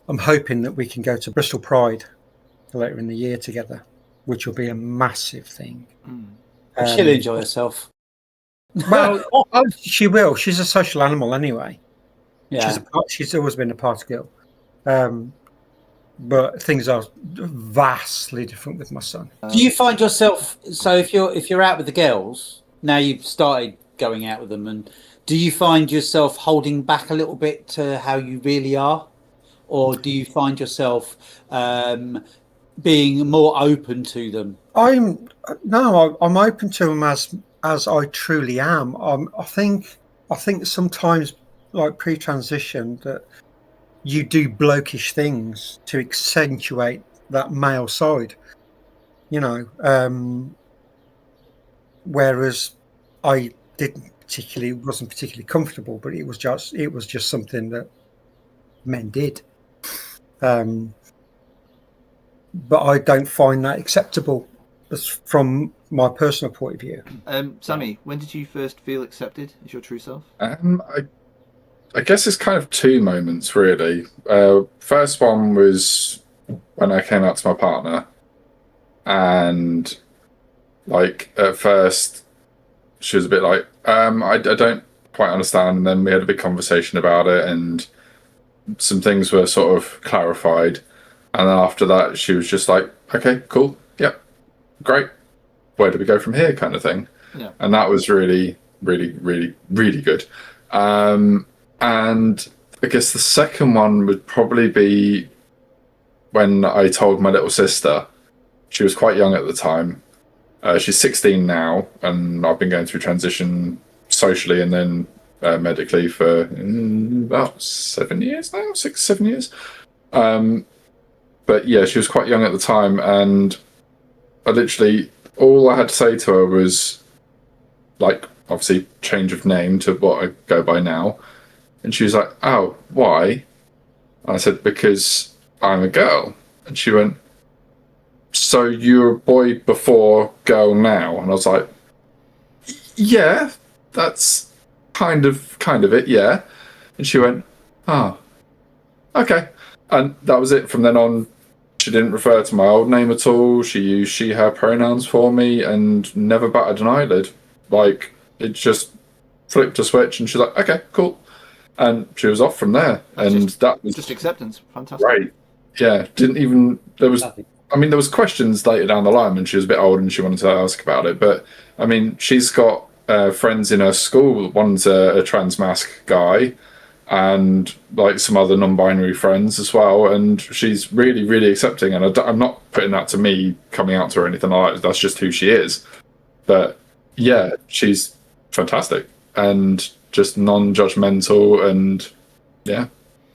that we can go to Bristol Pride later in the year together, which will be a massive thing. She'll enjoy herself. Well, she will. She's a social animal anyway. Yeah. She's always been a party girl. But things are vastly different with my son. Do you find yourself, so if you're out with the girls, now you've started going out with them, and do you find yourself holding back a little bit to how you really are? Or do you find yourself being more open to them? I'm open to them as I truly am. I think sometimes, like pre-transition, that you do blokish things to accentuate that male side, whereas I wasn't particularly comfortable, but it was just something that men did. But I don't find that acceptable from my personal point of view. Sammy, when did you first feel accepted as your true self? I guess it's kind of two moments, really. First one was when I came out to my partner, and at first she was a bit like, I don't quite understand. And then we had a big conversation about it, and some things were sort of clarified. And then after that, she was just like, okay, cool, yep, great. Where do we go from here, kind of thing. Yeah. And that was really, really, really, really good. And I guess the second one would probably be when I told my little sister. She was quite young at the time. She's 16 now, and I've been going through transition socially and then medically for about 7 years now, 6-7 years. But yeah, she was quite young at the time, and I literally, all I had to say to her was, obviously, change of name to what I go by now. And she was like, oh, why? And I said, because I'm a girl. And she went, so you're a boy before, girl now? And I was like, yeah, that's kind of it, yeah. And she went, oh, okay. And that was it. From then on, she didn't refer to my old name at all. She used she, her pronouns for me and never batted an eyelid. It just flipped a switch and she's like, okay, cool. And she was off from there. That was just acceptance. Fantastic. Right. Yeah. There was questions later down the line when she was a bit older and she wanted to ask about it. But, she's got friends in her school. One's a trans mask guy and some other non-binary friends as well. And she's really, really accepting. And I'm not putting that to me coming out to her or anything like that. That's just who she is. But, yeah, she's fantastic. And just non-judgmental and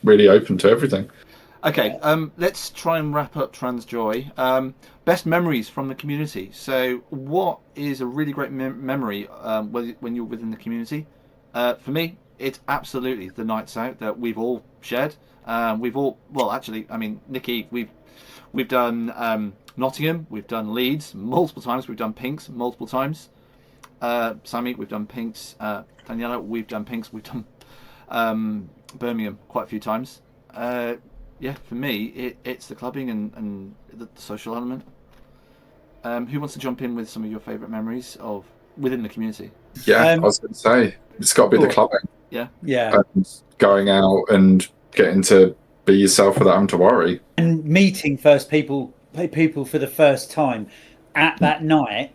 really open to everything. Okay, let's try and wrap up Transjoy. Best memories from the community. So what is a really great memory when you're within the community? For me, it's absolutely the nights out that we've all shared. Nicky, we've done Nottingham, we've done Leeds multiple times, we've done Pinks multiple times. Sammy, we've done Pinks. Daniella, we've done Pinks. We've done Birmingham quite a few times. For me, it's the clubbing and the social element. Who wants to jump in with some of your favourite memories of within the community? Yeah, I was going to say, it's got to be the clubbing. Yeah. Yeah. And going out and getting to be yourself without having to worry. And meeting people for the first time at that night,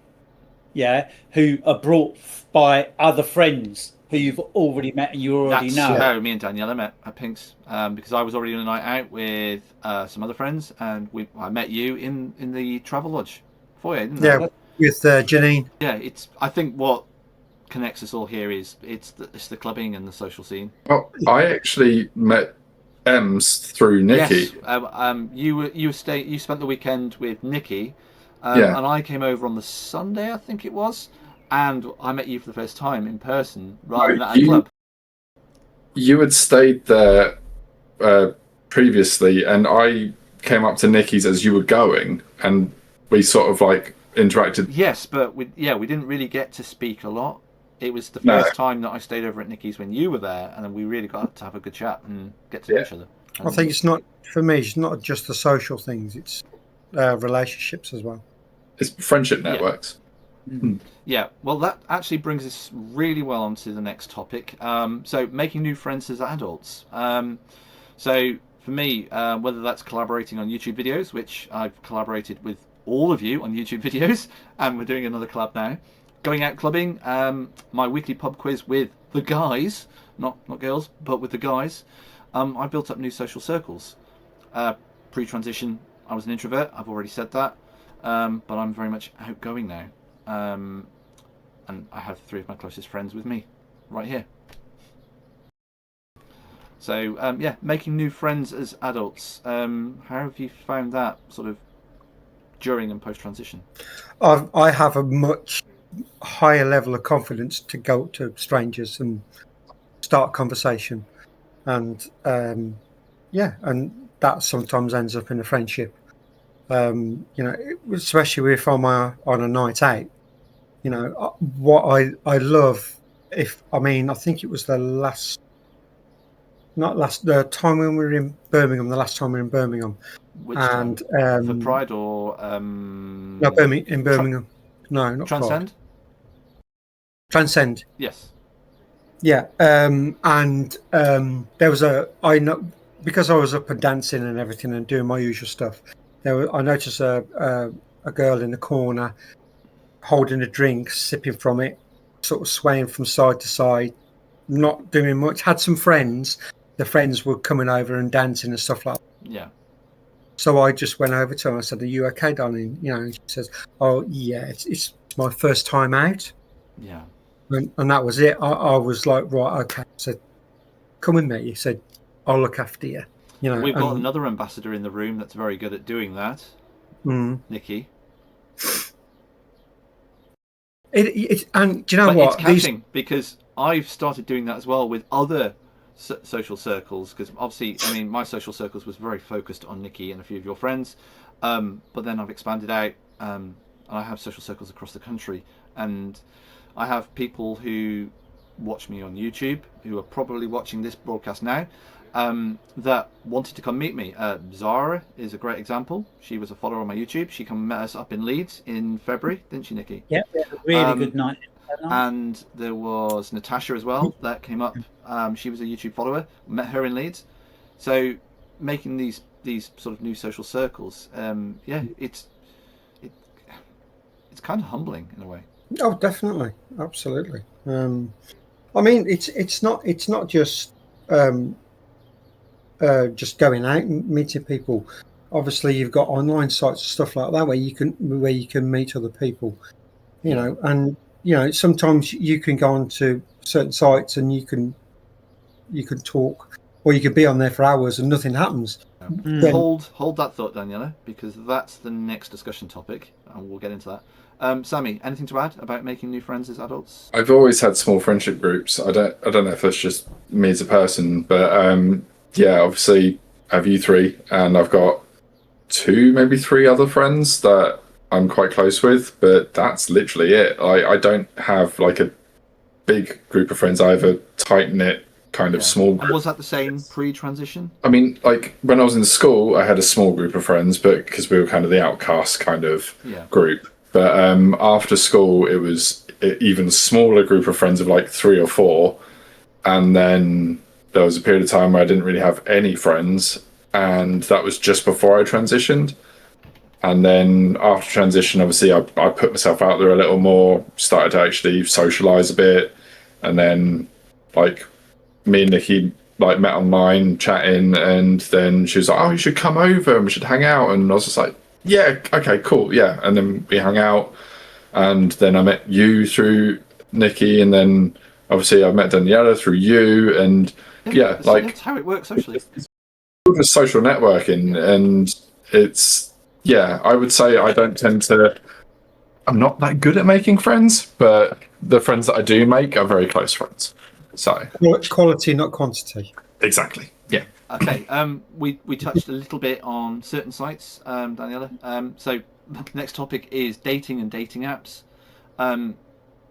who are brought by other friends who you've already met and you already know. That's how me and Daniela met at Pinks, because I was already on a night out with some other friends, and I met you in the Travel Lodge foyer, didn't I? Yeah, with Janine. Yeah, I think what connects us all here is it's the clubbing and the social scene. Well, I actually met Ems through Nicky. Yes, you spent the weekend with Nicky, Yeah. And I came over on the Sunday, I think it was, and I met you for the first time in person rather than at a club. You had stayed there previously, and I came up to Nicky's as you were going, and we sort of like interacted. Yes, but we didn't really get to speak a lot. It was the first time that I stayed over at Nicky's when you were there, and then we really got to have a good chat and get to know each other. And I think it's not, for me, it's not just the social things, it's relationships as well. It's friendship networks. Yeah, well, that actually brings us really well onto the next topic. So, making new friends as adults. So, for me, whether that's collaborating on YouTube videos, which I've collaborated with all of you on YouTube videos, and we're doing another collab now. Going out clubbing, my weekly pub quiz with the guys, not girls, but with the guys. I built up new social circles. Pre-transition, I was an introvert. I've already said that, but I'm very much outgoing now. And I have 3 of my closest friends with me, right here. So yeah, making new friends as adults. How have you found that sort of during and post-transition? I have a much higher level of confidence to go up to strangers and start a conversation, and and that sometimes ends up in a friendship. Especially if I'm on a night out. What I love, I think it was the time when we were in Birmingham. The last time we were in Birmingham. Which and time? For Pride or no, in Birmingham. No, not Transcend. Pride. Transcend. Yes. Yeah. There was because I was up and dancing and everything and doing my usual stuff. I noticed a girl in the corner holding a drink, sipping from it, sort of swaying from side to side, not doing much. Had some friends. The friends were coming over and dancing and stuff like that. Yeah. So I just went over to her. I said, "Are you okay, darling?" And she says, "Oh yeah, it's my first time out." Yeah. And that was it. I was like, right, okay. I said, "Come with me." He said, "I'll look after you." We've got another ambassador in the room that's very good at doing that. Nicky. And do you know what? It's catching because I've started doing that as well with other social circles, because obviously, my social circles was very focused on Nicky and a few of your friends, but then I've expanded out, and I have social circles across the country, and I have people who watch me on YouTube who are probably watching this broadcast now, that wanted to come meet me. Zara is a great example. She was a follower on my YouTube. She come met us up in Leeds in February, didn't she, Nicky? Yeah, really good night. And there was Natasha as well that came up. She was a YouTube follower. Met her in Leeds. So making these sort of new social circles, it's kind of humbling in a way. Oh, definitely, absolutely. It's not just going out and meeting people. Obviously, you've got online sites and stuff like that where you can meet other people. And sometimes you can go onto certain sites and you can talk, or you could be on there for hours and nothing happens. Hold that thought, Daniella, because that's the next discussion topic, and we'll get into that. Sammy, anything to add about making new friends as adults? I've always had small friendship groups. I don't know if that's just me as a person, but obviously I have you 3, and I've got 2, maybe 3 other friends that I'm quite close with, but that's literally it. I don't have like a big group of friends. I have a tight-knit kind of small group. And was that the same pre-transition? Like when I was in school, I had a small group of friends, but because we were kind of the outcast kind of group. But after school, it was an even smaller group of friends of like 3 or 4. And then there was a period of time where I didn't really have any friends, and that was just before I transitioned. And then after transition, obviously, I put myself out there a little more, started to actually socialise a bit. And then, like, me and Nicky, like, met online, chatting, and then she was like, "Oh, you should come over and we should hang out." And I was just like, "Yeah, okay, cool, yeah." And then we hung out, and then I met you through Nicky, and then, obviously, I met Daniella through you, and that's how it works socially. It's social networking, and it's Yeah, I would say I don't tend to. I'm not that good at making friends, but the friends that I do make are very close friends. So Quality, not quantity. exactly, yeah. Okay, we touched a little bit on certain sites, Daniela. So the next topic is dating and dating apps. I'm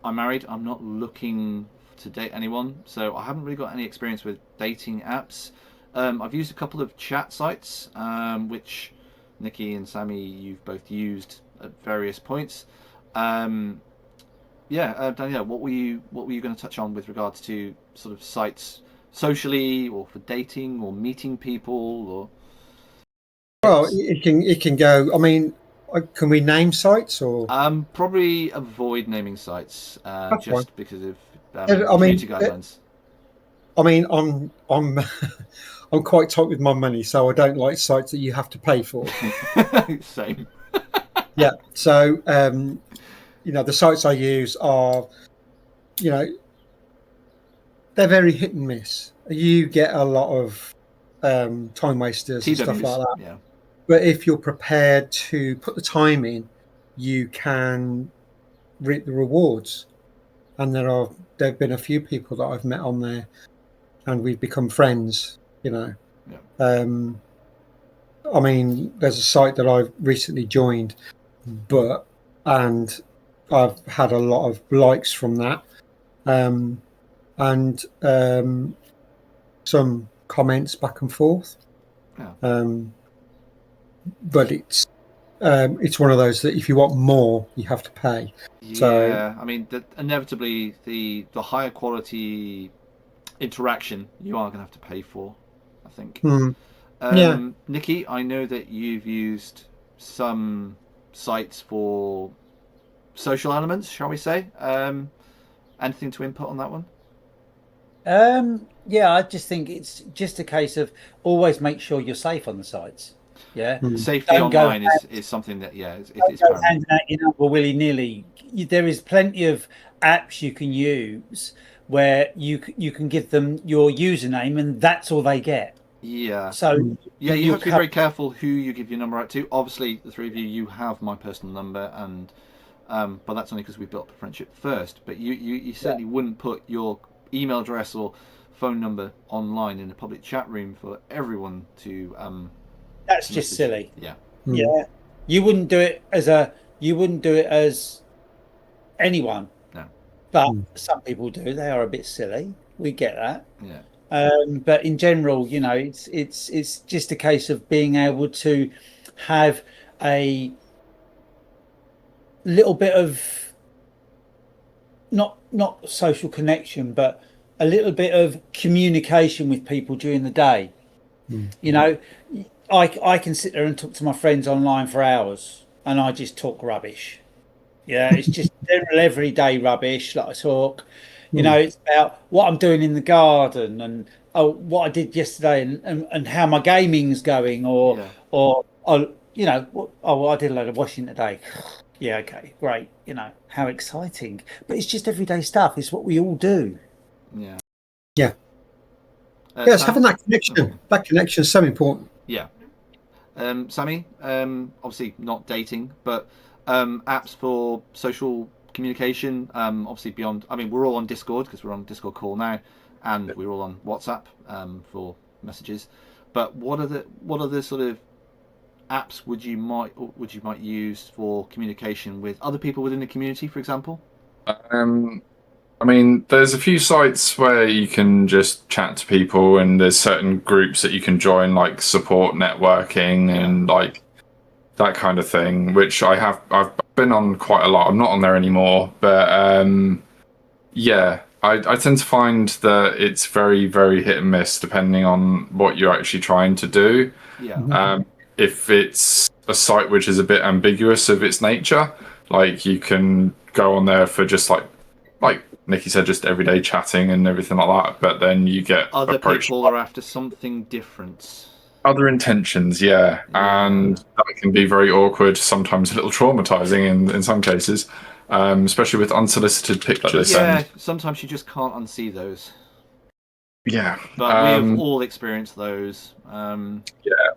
married. I'm not looking to date anyone, so I haven't really got any experience with dating apps. I've used a couple of chat sites, which Nicky and Sammy, you've both used at various points. Danielle, what were you going to touch on with regards to sort of sites socially or for dating or meeting people or? Well, it can go. I mean, can we name sites or? Probably avoid naming sites That's fine. just because of I mean, community guidelines. I mean, I'm I'm quite tight with my money, so I don't like sites that you have to pay for. Same. Yeah. So, the sites I use are, you know, they're very hit and miss. You get a lot of time wasters and stuff like that. Yeah. But if you're prepared to put the time in, you can reap the rewards. And there've been a few people that I've met on there, and we've become friends. Yeah. I mean, there's a site that I've recently joined, and I've had a lot of likes from that, and some comments back and forth. Yeah. But it's one of those that if you want more, you have to pay. Yeah. So, I mean, inevitably, the higher quality interaction you are going to have to pay for, I think. yeah. Nicky, I know that you've used some sites for social elements, shall we say? Anything to input on that one? Yeah, I just think it's just a case of always make sure you're safe on the sites. Yeah, Safety don't go online is something that it's don't go handing out your number willy nilly. There is plenty of apps you can use where you can give them your username and that's all they get. Yeah. So Yeah, you have to be very careful who you give your number out to. Obviously, the three of you have my personal number, and but that's only because we built a friendship first. But you certainly wouldn't put your email address or phone number online in a public chat room for everyone to. That's just silly. Yeah. Yeah, you wouldn't do it as anyone. No. But some people do. They are a bit silly. We get that. Yeah. But in general, it's just a case of being able to have a little bit of not social connection, but a little bit of communication with people during the day. I can sit there and talk to my friends online for hours, and I just talk rubbish. Yeah, it's just general everyday rubbish that I talk. It's about what I'm doing in the garden and what I did yesterday and how my gaming's going, or I did a load of washing today. Yeah, okay, great. How exciting. But it's just everyday stuff. It's what we all do. Yeah. Yeah. Yes, having that connection. That connection is so important. Yeah. Sammy, obviously not dating, but apps for social communication, obviously beyond. I mean, we're all on Discord because we're on Discord call now, and we're all on WhatsApp for messages. But what are the sort of apps would you might use for communication with other people within the community, for example? I mean, there's a few sites where you can just chat to people, and there's certain groups that you can join, like support networking and like that kind of thing, which I've been on quite a lot. I'm not on there anymore, but I tend to find that it's very, very hit and miss depending on what you're actually trying to do. Yeah. If it's a site which is a bit ambiguous of its nature, like you can go on there for just like Nicky said, just everyday chatting and everything like that, but then you get other people are after something different. Other intentions, yeah. And that can be very awkward, sometimes a little traumatizing in some cases, especially with unsolicited pictures. Yeah, sometimes you just can't unsee those. Yeah. But we have all experienced those. Yeah,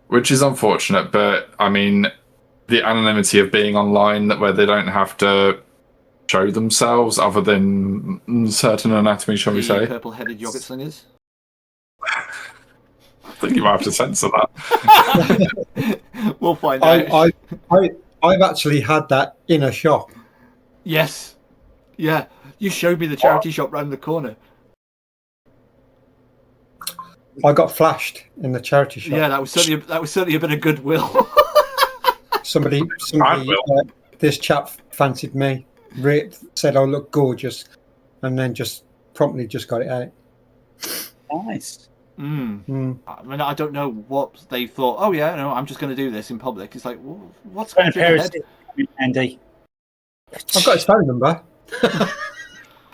which is unfortunate, but I mean, the anonymity of being online, that where they don't have to show themselves other than certain anatomy, shall we The say. purple-headed yogurt slingers. I think you might have to censor that. We'll find out. I've actually had that in a shop. Yes. Yeah. You showed me the charity shop round the corner. I got flashed in the charity shop. Yeah, that was certainly a bit of goodwill. Somebody this chap fancied me, said I look gorgeous, and then just promptly just got it out. Nice. I mean, I don't know what they thought. Oh yeah, no, I'm just going to do this in public. It's like, what's going through your head? Andy, I've got his phone number.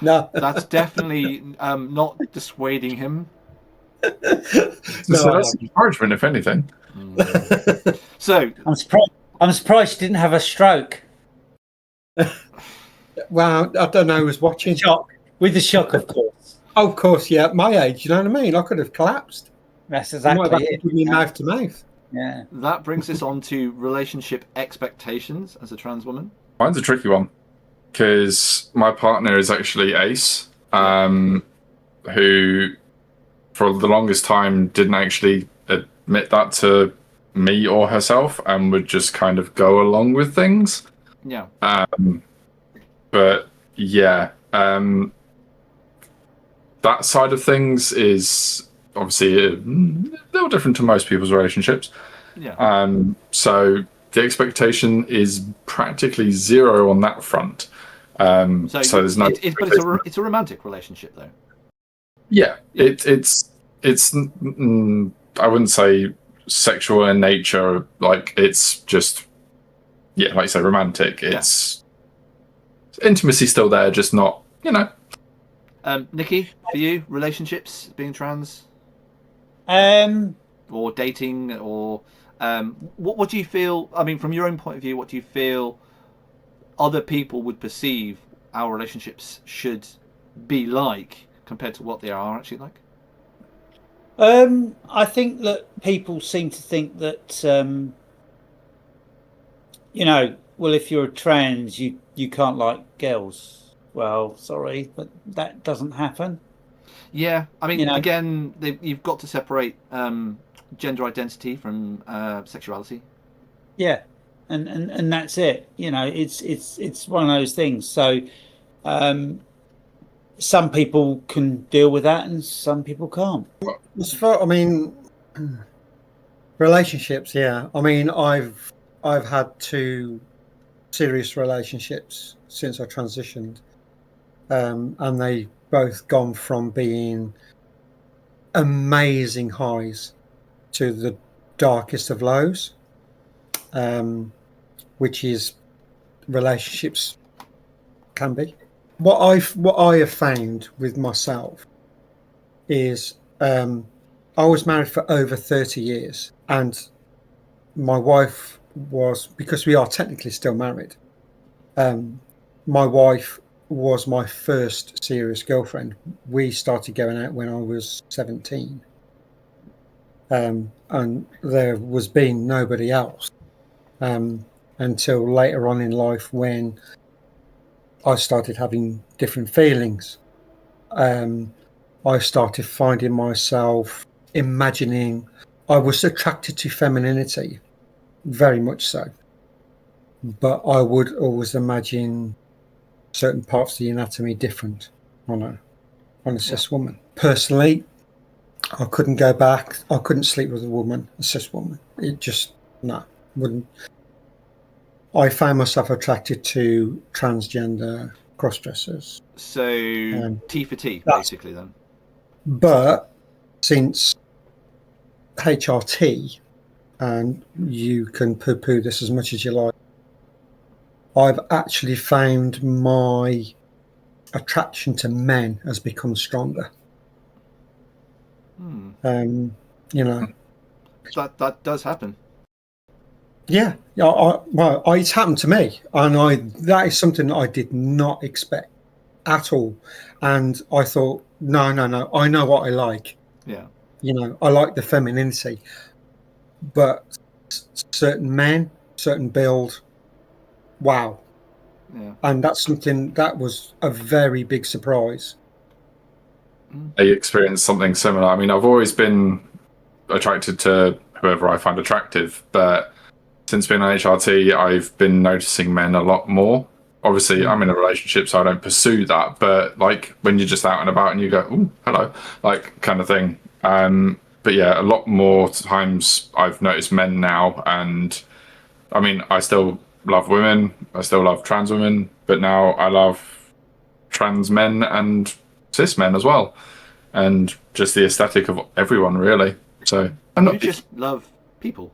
No, That's definitely not dissuading him. So that's encouragement, if anything. So I'm surprised you didn't have a stroke. Well, I don't know who was watching. With the shock, of course. Oh, of course, yeah. At my age, you know what I mean? I could have collapsed. That's exactly it. Give me mouth to mouth. Yeah. that brings us on to relationship expectations as a trans woman. Mine's a tricky one because my partner is actually Ace, who for the longest time didn't actually admit that to me or herself and would just kind of go along with things. Yeah. But yeah, that side of things is obviously a little different to most people's relationships. Yeah. So the expectation is practically zero on that front. So there's no. It's a romantic relationship, though. Yeah, it's I wouldn't say sexual in nature. Like, it's just, yeah, like you say, romantic. It's intimacy still there, just not, Nicky, for you, relationships, being trans, or dating, or what do you feel? I mean, from your own point of view, what do you feel other people would perceive our relationships should be like compared to what they are actually like? I think that people seem to think that, well, if you're a trans, you can't like girls. Well, sorry, but that doesn't happen. Yeah, I mean, again, you've got to separate gender identity from sexuality. Yeah, and that's it. It's one of those things. So, some people can deal with that, and some people can't. I mean, relationships. Yeah, I mean, I've had 2 serious relationships since I transitioned, and they both gone from being amazing highs to the darkest of lows, which is relationships can be. What I have found with myself is I was married for over 30 years, and my wife was, because we are technically still married, my wife was my first serious girlfriend. We started going out when I was 17, and there was been nobody else until later on in life, when I started having different feelings. I started finding myself imagining, I was attracted to femininity, very much so, but I would always imagine certain parts of the anatomy different on a cis woman. Personally, I couldn't go back. I couldn't sleep with a cis woman. It just, wouldn't. I found myself attracted to transgender crossdressers. So T for T, basically, then. But since HRT, and you can poo-poo this as much as you like, I've actually found my attraction to men has become stronger. That does happen. Yeah, it's happened to me, and that is something that I did not expect at all. And I thought, no, I know what I like. Yeah, I like the femininity, but certain men, certain build. Wow. Yeah. And that's something that was a very big surprise. I experienced something similar. I mean, I've always been attracted to whoever I find attractive, but since being on HRT, I've been noticing men a lot more. Obviously, I'm in a relationship, so I don't pursue that. But like when you're just out and about and you go, "Ooh, hello," like kind of thing. But yeah, a lot more times I've noticed men now, and I mean, I still love women, I still love trans women, but now I love trans men and cis men as well, and just the aesthetic of everyone, really. So I'm You not just love people.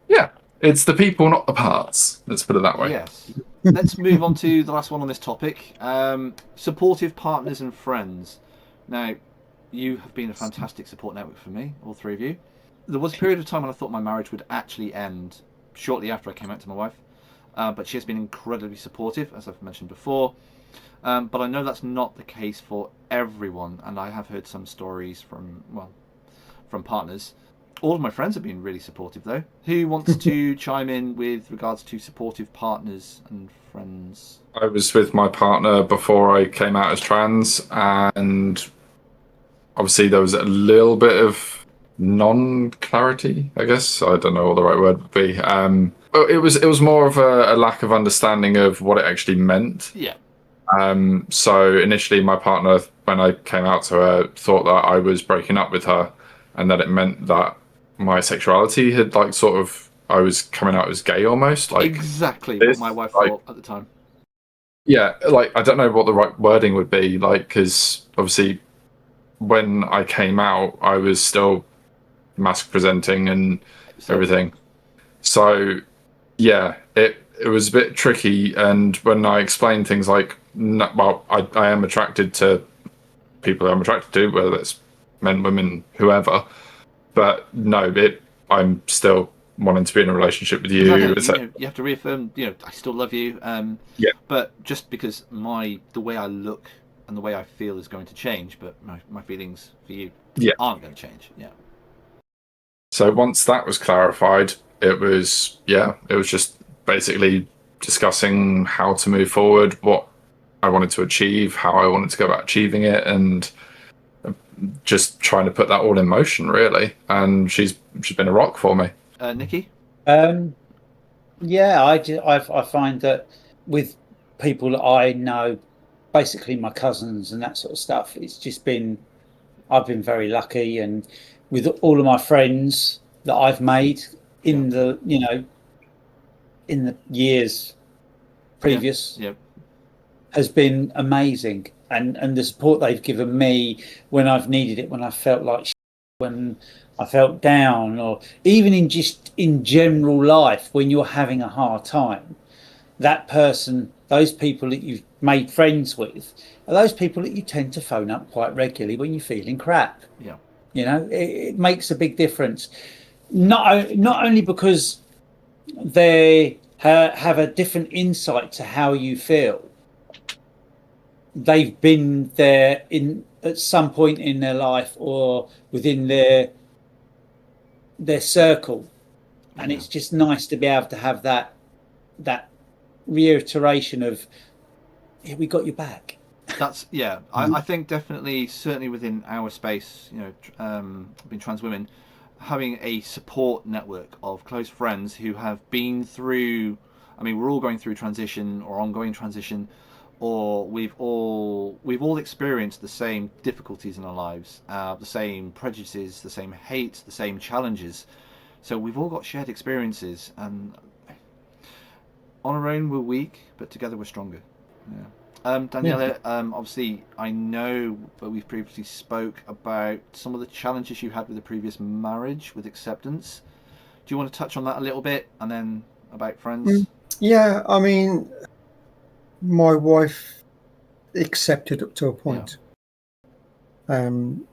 Yeah, it's the people, not the parts. Let's put it that way. Yes. Let's move on to the last one on this topic. Supportive partners and friends. Now, you have been a fantastic support network for me, all three of you. There was a period of time when I thought my marriage would actually end shortly after I came out to my wife. But she has been incredibly supportive, as I've mentioned before. But I know that's not the case for everyone, and I have heard some stories from partners. All of my friends have been really supportive, though. Who wants to chime in with regards to supportive partners and friends? I was with my partner before I came out as trans, and obviously there was a little bit of non-clarity, I guess. I don't know what the right word would be. It was more of a lack of understanding of what it actually meant. Yeah. So initially, my partner, when I came out to her, thought that I was breaking up with her, and that it meant that my sexuality had I was coming out as gay almost. Like exactly this, what my wife like, thought at the time. Yeah, like I don't know what the right wording would be, like, because obviously when I came out, I was still mask presenting and everything. So yeah, it was a bit tricky. And when I explained things like, I am attracted to people I'm attracted to, whether it's men, women, whoever. But no, I'm still wanting to be in a relationship with you. You have to reaffirm, I still love you. Yeah. But just because the way I look and the way I feel is going to change, but my feelings for you aren't going to change. Yeah. So once that was clarified, it was just basically discussing how to move forward, what I wanted to achieve, how I wanted to go about achieving it, and just trying to put that all in motion, really. And she's been a rock for me. Nicky? Yeah, I find that with people that I know, basically my cousins and that sort of stuff, I've been very lucky, and with all of my friends that I've made in the in the years previous has been amazing, and the support they've given me when I've needed it, when I felt like when I felt down, or even in general life when you're having a hard time, those people that you've made friends with are those people that you tend to phone up quite regularly when you're feeling crap. Yeah. It makes a big difference. Not only because they have a different insight to how you feel. They've been there at some point in their life or within their circle, and it's just nice to be able to have that reiteration of, "Yeah, we got your back." That's I think definitely, certainly within our space, being trans women, having a support network of close friends who have been through. I mean, we're all going through transition or ongoing transition, or we've all experienced the same difficulties in our lives, the same prejudices, the same hate, the same challenges. So we've all got shared experiences, and on our own we're weak, but together we're stronger. Yeah. Daniella, obviously I know that we've previously spoke about some of the challenges you had with the previous marriage with acceptance. Do you want to touch on that a little bit, and then about friends? Yeah, I mean, my wife accepted up to a point. And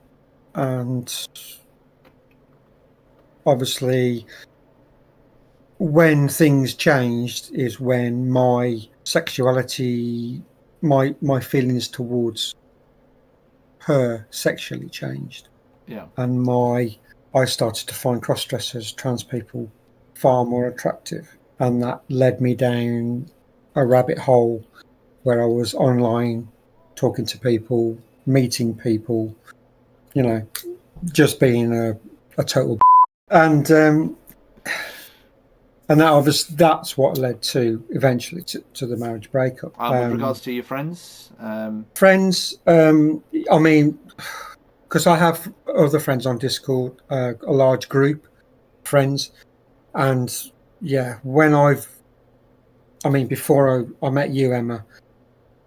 obviously when things changed is when my sexuality, my feelings towards her sexually changed. Yeah. And I started to find cross-dressers, trans people, far more attractive, and that led me down a rabbit hole where I was online talking to people, meeting people, you know, just being a total and that's what led to eventually to the marriage breakup. With regards to your friends, friends, I mean, because I have other friends on Discord, a large group of friends, and yeah, before I met you, Emma,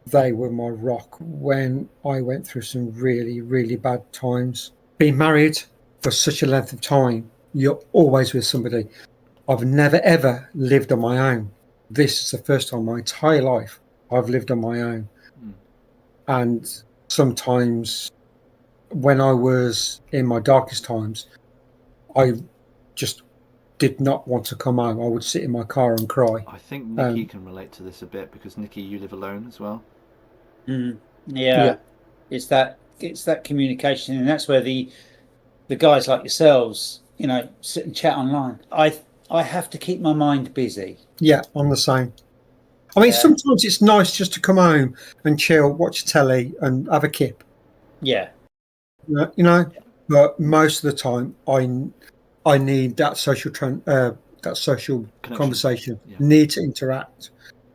they were my rock when I went through some really, really bad times. Being married for such a length of time, you're always with somebody. I've never, ever lived on my own. This is the first time in my entire life I've lived on my own. And sometimes when I was in my darkest times, I just did not want to come home. I would sit in my car and cry. I think Nicky can relate to this a bit, because Nicky, you live alone as well. Yeah. It's that communication, and that's where the guys like yourselves, you know, sit and chat online. I have to keep my mind busy. Yeah, I'm the same. I mean, sometimes it's nice just to come home and chill, watch telly, and have a kip. Yeah. You know, but most of the time, I need that social conversation. Yeah. Need to interact.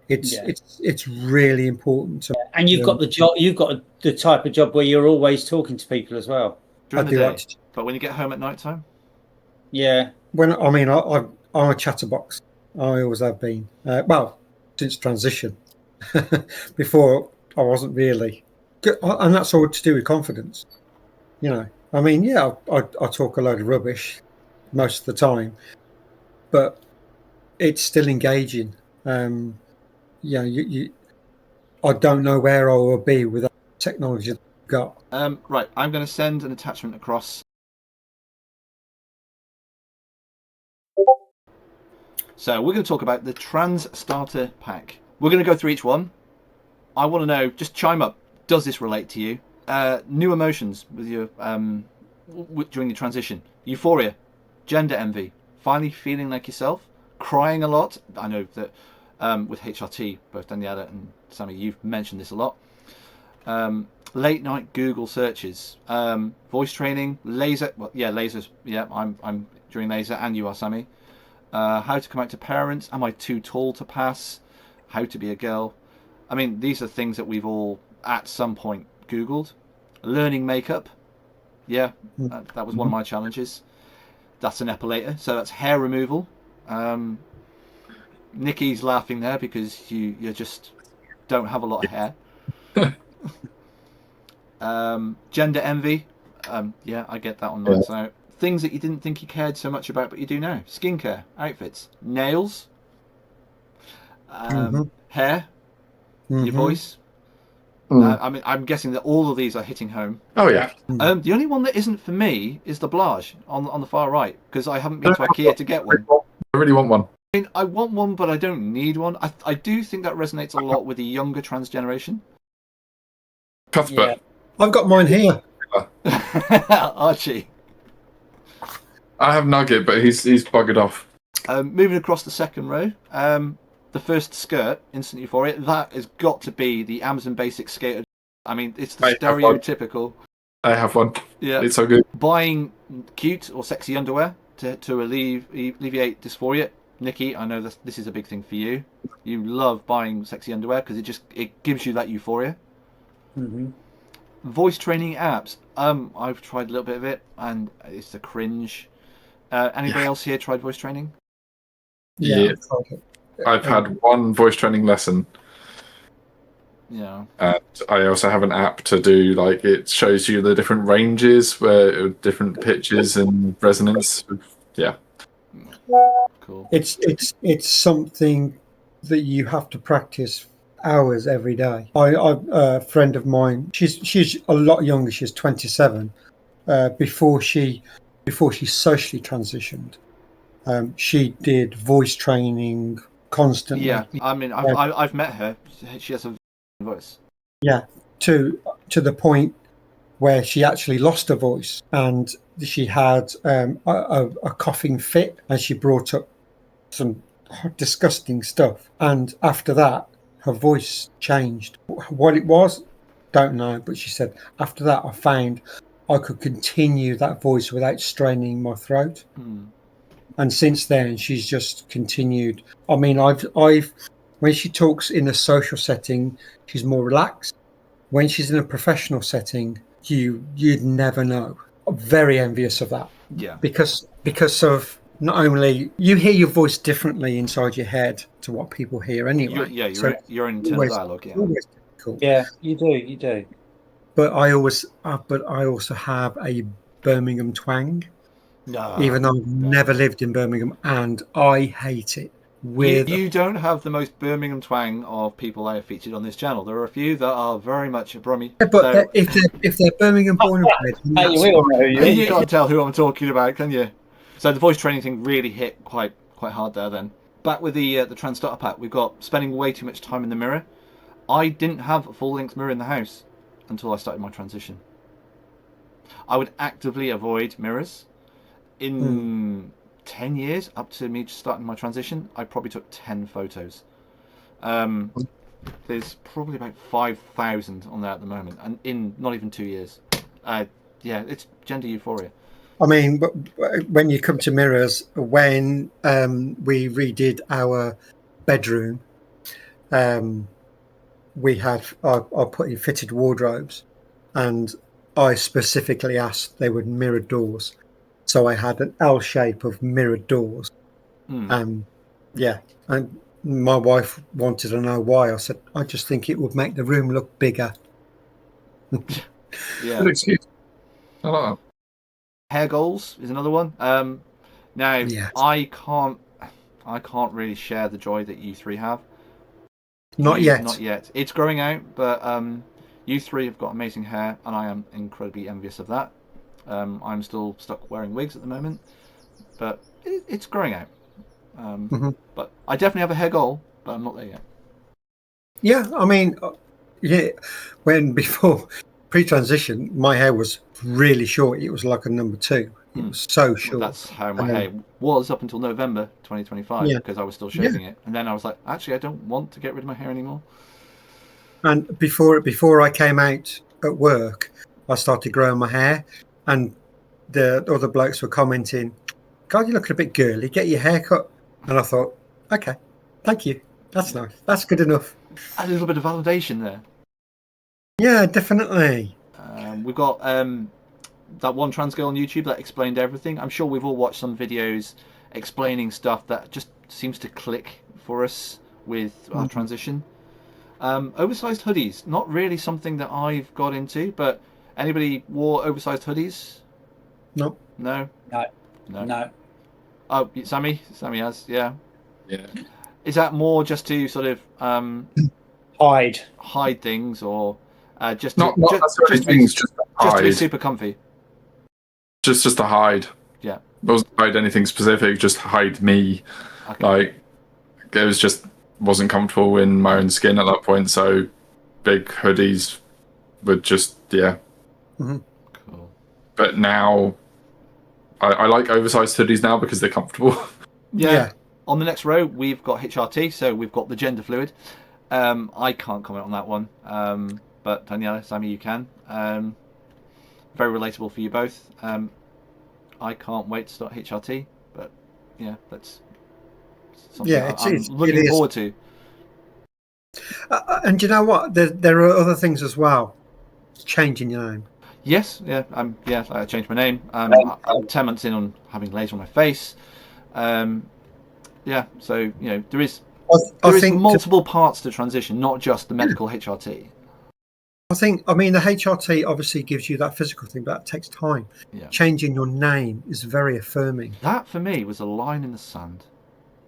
It's really important. And you've got the job. You've got the type of job where you're always talking to people as well. During the day, but when you get home at night time. Yeah. I'm a chatterbox. I always have been. Well, since transition. Before I wasn't really, and that's all to do with confidence. You know, I mean, yeah, I talk a load of rubbish most of the time, but it's still engaging. Yeah, I don't know where I will be without the technology that I've got. Right, I'm going to send an attachment across. So we're going to talk about the Trans Starter Pack. We're going to go through each one. I want to know, just chime up, does this relate to you? New emotions with your during the transition. Euphoria, gender envy, finally feeling like yourself, crying a lot. I know that with HRT, both Daniella and Sammy, you've mentioned this a lot. Late night Google searches, voice training, lasers. Yeah, I'm doing laser, and you are, Sammy. How to come out to parents. Am I too tall to pass? How to be a girl. I mean, these are things that we've all at some point Googled. Learning makeup. Yeah, that was one of my challenges. That's an epilator, so that's hair removal. Nicky's laughing there because you just don't have a lot of hair. Gender envy. Yeah, I get that on that. So things that you didn't think you cared so much about, but you do now. Skincare, outfits, nails, hair, your voice. I mean, I'm guessing that all of these are hitting home. Oh yeah. The only one that isn't for me is the blush on the far right, because I haven't been to IKEA to get one. I really want one. I mean, I want one, but I don't need one. I do think that resonates a lot with the younger trans generation. Cuthbert. Yeah. I've got mine here. Archie. I have Nugget, but he's buggered off. Moving across the second row, the first skirt, Instant Euphoria, that has got to be the Amazon Basics skater. I mean, it's the stereotypical. I have one. Yeah, it's so good. Buying cute or sexy underwear to alleviate dysphoria. Nicky, I know this is a big thing for you. You love buying sexy underwear because it gives you that euphoria. Voice training apps. I've tried a little bit of it, and it's a cringe. Anybody else here tried voice training? Yeah. I've had one voice training lesson. Yeah. And I also have an app to do, like, it shows you the different ranges, where different pitches and resonance. Yeah. Cool. It's something that you have to practice hours every day. A friend of mine, she's a lot younger. She's 27. Before she socially transitioned, she did voice training constantly. Yeah, I mean, I've met her. She has a voice. Yeah, to the point where she actually lost her voice, and she had a coughing fit, and she brought up some disgusting stuff. And after that, her voice changed. What it was, don't know. But she said, after that, I found I could continue that voice without straining my throat. And since then, she's just continued. I mean, I've when she talks in a social setting, she's more relaxed. When she's in a professional setting, you'd never know. I'm very envious of that. Yeah. Because of not only you hear your voice differently inside your head to what people hear anyway. You're in internal dialogue. Yeah. Always difficult. Yeah, you do. But I also have a Birmingham twang. No. Even though I've never lived in Birmingham, and I hate it. You don't have the most Birmingham twang of people I have featured on this channel. There are a few that are very much a Brummie. Yeah, but if they're Birmingham born and bred, Hey, we all know who you can tell who I'm talking about, can you? So the voice training thing really hit quite hard there. Then back with the trans starter pack, we've got spending way too much time in the mirror. I didn't have a full length mirror in the house until I started my transition. I would actively avoid mirrors. In 10 years, up to me starting my transition, I probably took 10 photos. There's probably about 5,000 on there at the moment, and in not even 2 years. It's gender euphoria. I mean, when you come to mirrors, when we redid our bedroom, we had I put in fitted wardrobes, and I specifically asked they would mirror doors. So I had an L shape of mirrored doors. And my wife wanted to know why. I said, I just think it would make the room look bigger. Yeah. Good excuse. I like that. Hair goals is another one. Now Yes. I can't really share the joy that you three have. Not yet. Not yet. It's growing out, but you three have got amazing hair, and I am incredibly envious of that. I'm still stuck wearing wigs at the moment, but it's growing out. But I definitely have a hair goal, but I'm not there yet. Yeah, I mean, when before pre-transition, my hair was really short. It was like a number 2. It was so short. Well, that's how my hair was up until November 2025 because I was still shaving it, and then I was like, actually, I don't want to get rid of my hair anymore. And before I came out at work, I started growing my hair. And the other blokes were commenting, God, you're looking a bit girly, get your hair cut. And I thought, okay, thank you. That's nice. That's good enough. A little bit of validation there. Yeah, definitely. We've got that one trans girl on YouTube that explained everything. I'm sure we've all watched some videos explaining stuff that just seems to click for us with our transition. Oversized hoodies, not really something that I've got into, but anybody wore oversized hoodies? No. No? No. Oh, Sammy has, yeah. Yeah. Is that more just to sort of hide things, or just Not necessarily things, just to hide. Just to be super comfy? Just to hide. Yeah. It wasn't hide anything specific, just hide me. Okay. Like, it was just wasn't comfortable in my own skin at that point, so big hoodies would just, Cool. But now, I like oversized hoodies now because they're comfortable. Yeah. On the next row, we've got HRT, so we've got the genderfluid. I can't comment on that one, but Daniella, Sammy, you can. Very relatable for you both. I can't wait to start HRT, but yeah, that's something I'm looking forward to. And you know what? There are other things as well. Changing your name. Yes, I changed my name. I'm 10 months in on having laser on my face. So there is multiple parts to transition, not just the medical HRT. I mean, the HRT obviously gives you that physical thing, but that takes time. Yeah. Changing your name is very affirming. That for me was a line in the sand.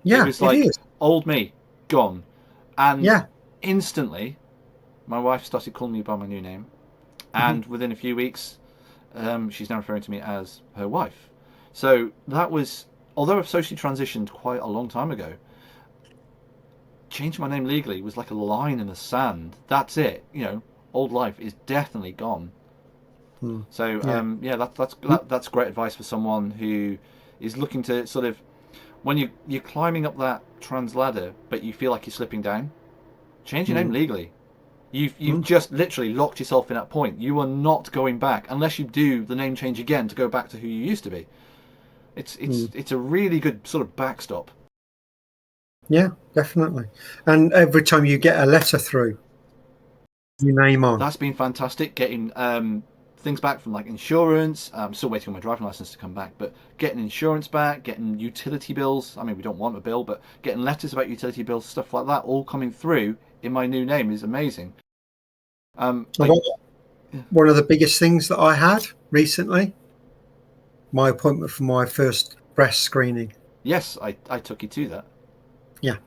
Yeah, it was like is. Old me gone, and instantly, my wife started calling me by my new name. And within a few weeks, she's now referring to me as her wife. So that was, although I've socially transitioned quite a long time ago, changing my name legally was like a line in the sand. That's it. Old life is definitely gone. So that's great advice for someone who is looking to sort of when you're climbing up that trans ladder, but you feel like you're slipping down, change your name legally. You've just literally locked yourself in that point. You are not going back unless you do the name change again to go back to who you used to be. It's a really good sort of backstop. Yeah, definitely. And every time you get a letter through, your name on. That's been fantastic. Getting things back from like insurance. I'm still waiting on my driving license to come back, but getting insurance back, getting utility bills. I mean, we don't want a bill, but getting letters about utility bills, stuff like that, all coming through in my new name is amazing. One of the biggest things that I had recently, my appointment for my first breast screening. Yes, I took you to that. Yeah,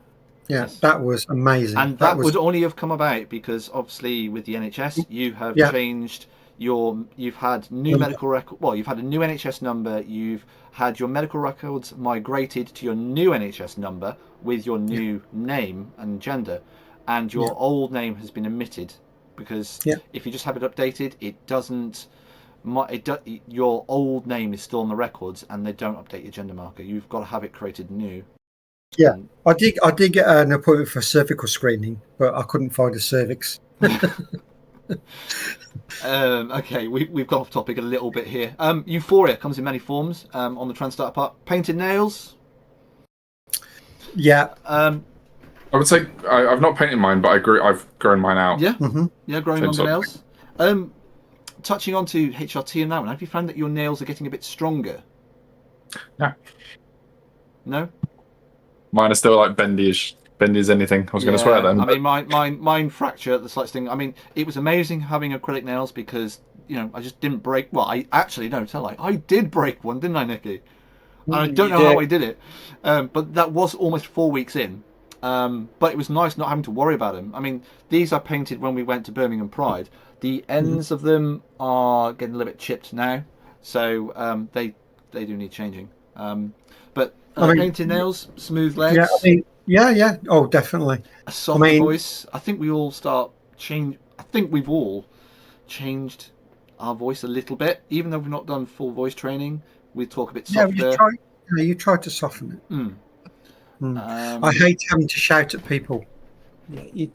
Yes. that was amazing. And that would only have come about because obviously with the NHS, you have changed you've had new medical record. Well, you've had a new NHS number. You've had your medical records migrated to your new NHS number with your new name and gender, and your old name has been omitted because if you just have it updated, it doesn't. Your old name is still on the records, and they don't update your gender marker. You've got to have it created new. Yeah, I did get an appointment for cervical screening, but I couldn't find a cervix. Okay, we've gone off topic a little bit here. Euphoria comes in many forms on the trans starter part. Painted nails. Yeah. I would say I've not painted mine, but I've grown mine out. Yeah, yeah, growing longer nails. Touching on to HRT in that one, have you found that your nails are getting a bit stronger? No. No? Mine are still like bendy as anything. I was going to swear then. I mean, mine fracture the slightest thing. I mean, it was amazing having acrylic nails because, you know, I just didn't break. Well, I actually, no, tell I did break one, didn't I, Nicky? And I don't know how I did it. But that was almost 4 weeks in. But it was nice not having to worry about them. I mean, these are painted when we went to Birmingham Pride. The ends of them are getting a little bit chipped now. So they do need changing. But painted nails, smooth legs. Yeah, oh, definitely. A softer voice. I think we all I think we've all changed our voice a little bit, even though we've not done full voice training. We talk a bit softer. You try to soften it. I hate having to shout at people. You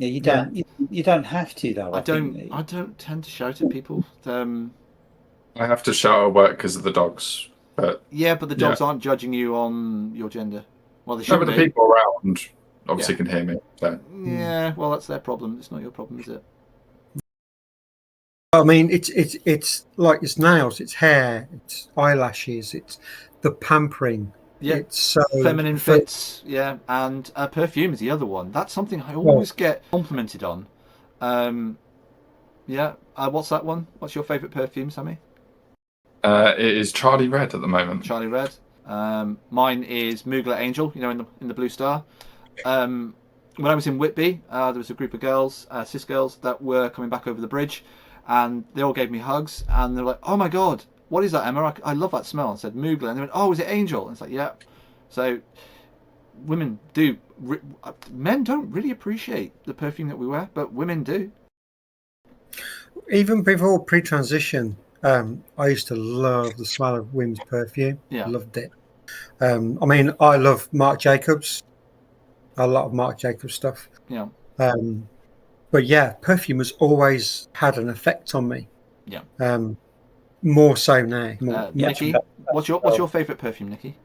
don't have to though. I don't tend to shout at people. I have to shout at work because of the dogs. But the dogs aren't judging you on your gender. Well, they should. But the people around obviously can hear me. So. Yeah, well, that's their problem. It's not your problem, is it? I mean, it's like it's nails, it's hair, it's eyelashes, it's the pampering. Yeah, it's so feminine fits. Yeah, and perfume is the other one. That's something I always get complimented on. What's that one? What's your favourite perfume, Sammy? It is Charlie Red at the moment. Charlie Red. Mine is Mugler Angel. You know, in the Blue Star. When I was in Whitby, there was a group of girls, cis girls, that were coming back over the bridge, and they all gave me hugs, and they're like, "Oh my God, what is that, Emma? I love that smell." I said Mugler, and they went, "Oh, is it Angel?" And it's like, yeah. So women do. Men don't really appreciate the perfume that we wear, but women do. Even before pre-transition. I used to love the smell of women's perfume. Yeah. Loved it. I mean, I love Marc Jacobs. A lot of Marc Jacobs stuff. Yeah. But yeah, perfume has always had an effect on me. Yeah. More so now. Nicky, what's your favourite perfume, Nicky?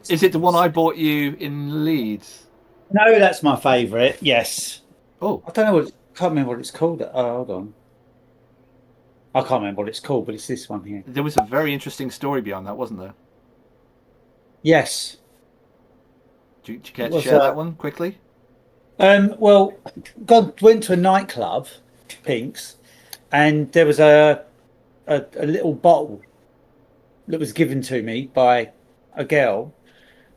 Is it the one I bought you in Leeds? No, that's my favourite. Yes. Oh. I don't know can't remember what it's called. Oh, hold on. I can't remember what it's called, but it's this one here. There was a very interesting story behind that, wasn't there? Yes. Do you care to share that one quickly? Well, went to a nightclub, Pink's, and there was a little bottle that was given to me by a girl,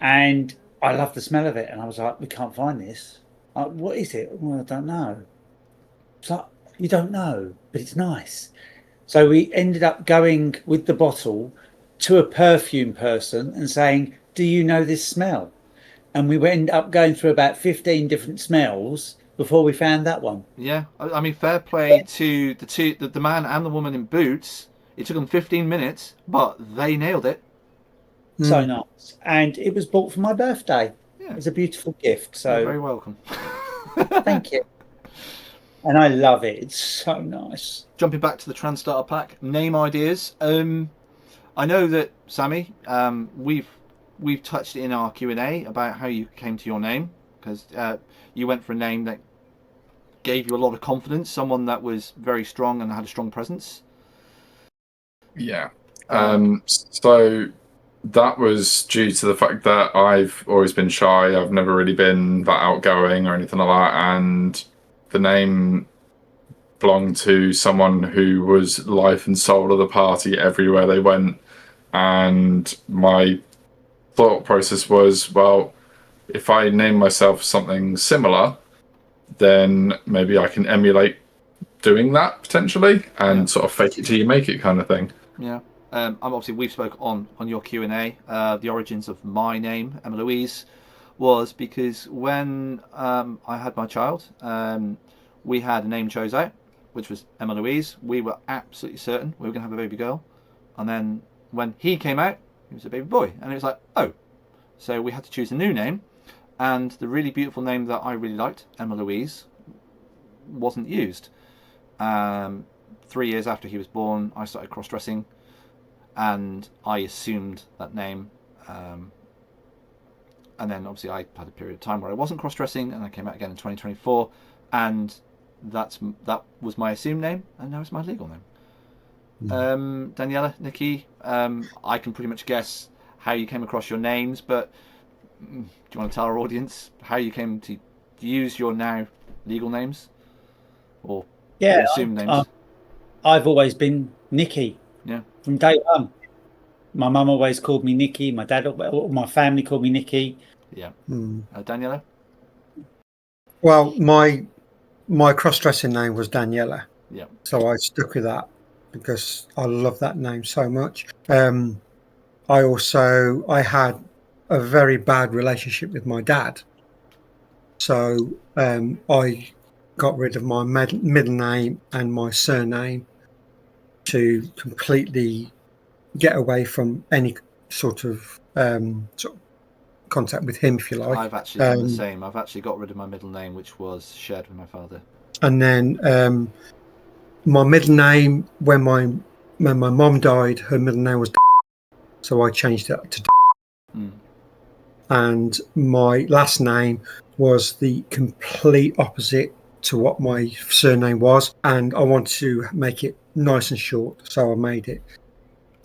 and I loved the smell of it, and I was like, "We can't find this. What is it?" Well, I don't know. It's like, you don't know, but it's nice. So we ended up going with the bottle to a perfume person and saying, "Do you know this smell?" And we ended up going through about 15 different smells before we found that one. Yeah, I mean, fair play to the man and the woman in boots. It took them 15 minutes, but they nailed it. So nice. And it was bought for my birthday. Yeah. It's a beautiful gift. You're So very welcome. thank you. And I love it. It's so nice. Jumping back to the trans starter pack, name ideas. I know that Sammy, we've touched in our Q&A about how you came to your name, because you went for a name that gave you a lot of confidence, someone that was very strong and had a strong presence. Yeah. So that was due to the fact that I've always been shy. I've never really been that outgoing or anything like that. And the name belonged to someone who was life and soul of the party everywhere they went. And my thought process was, well, if I name myself something similar, then maybe I can emulate doing that potentially and sort of fake it till you make it kind of thing. Yeah. Obviously we've spoke on your Q&A. The origins of my name, Emma Louise, was because when I had my child, we had a name chose out, which was Emma Louise. We were absolutely certain we were going to have a baby girl. And then when he came out, he was a baby boy. And it was like, oh. So we had to choose a new name. And the really beautiful name that I really liked, Emma Louise, wasn't used. 3 years after he was born, I started cross-dressing, and I assumed that name. And then obviously I had a period of time where I wasn't cross-dressing, and I came out again in 2024, and that was my assumed name, and now it's my legal name. Daniella, Nicky, I can pretty much guess how you came across your names, but do you want to tell our audience how you came to use your now legal names or assumed names? I've always been Nicky. Yeah. From day one. My mum always called me Nicky. My dad, my family called me Nicky. Yeah. Daniella? Well, my cross-dressing name was Daniella. Yeah. So I stuck with that because I love that name so much. I had a very bad relationship with my dad. So I got rid of my middle name and my surname to completely get away from any sort of contact with him, if you like. I've actually done the same. I've actually got rid of my middle name, which was shared with my father. And then my middle name, when my mom died, her middle name was so I changed it to and my last name was the complete opposite to what my surname was, and I wanted to make it nice and short, so I made it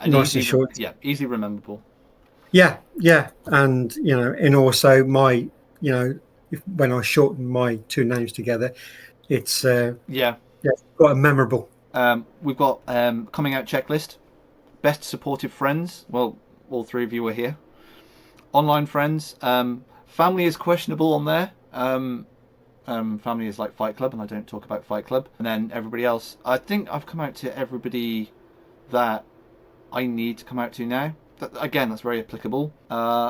nice and short. Yeah, easily rememberable. Yeah, and and also my, when I shorten my two names together, it's quite memorable. We've got coming out checklist, best supportive friends. Well, all three of you are here. Online friends, family is questionable on there. Family is like Fight Club, and I don't talk about Fight Club. And then everybody else, I think I've come out to everybody that I need to come out to now. Again, that's very applicable.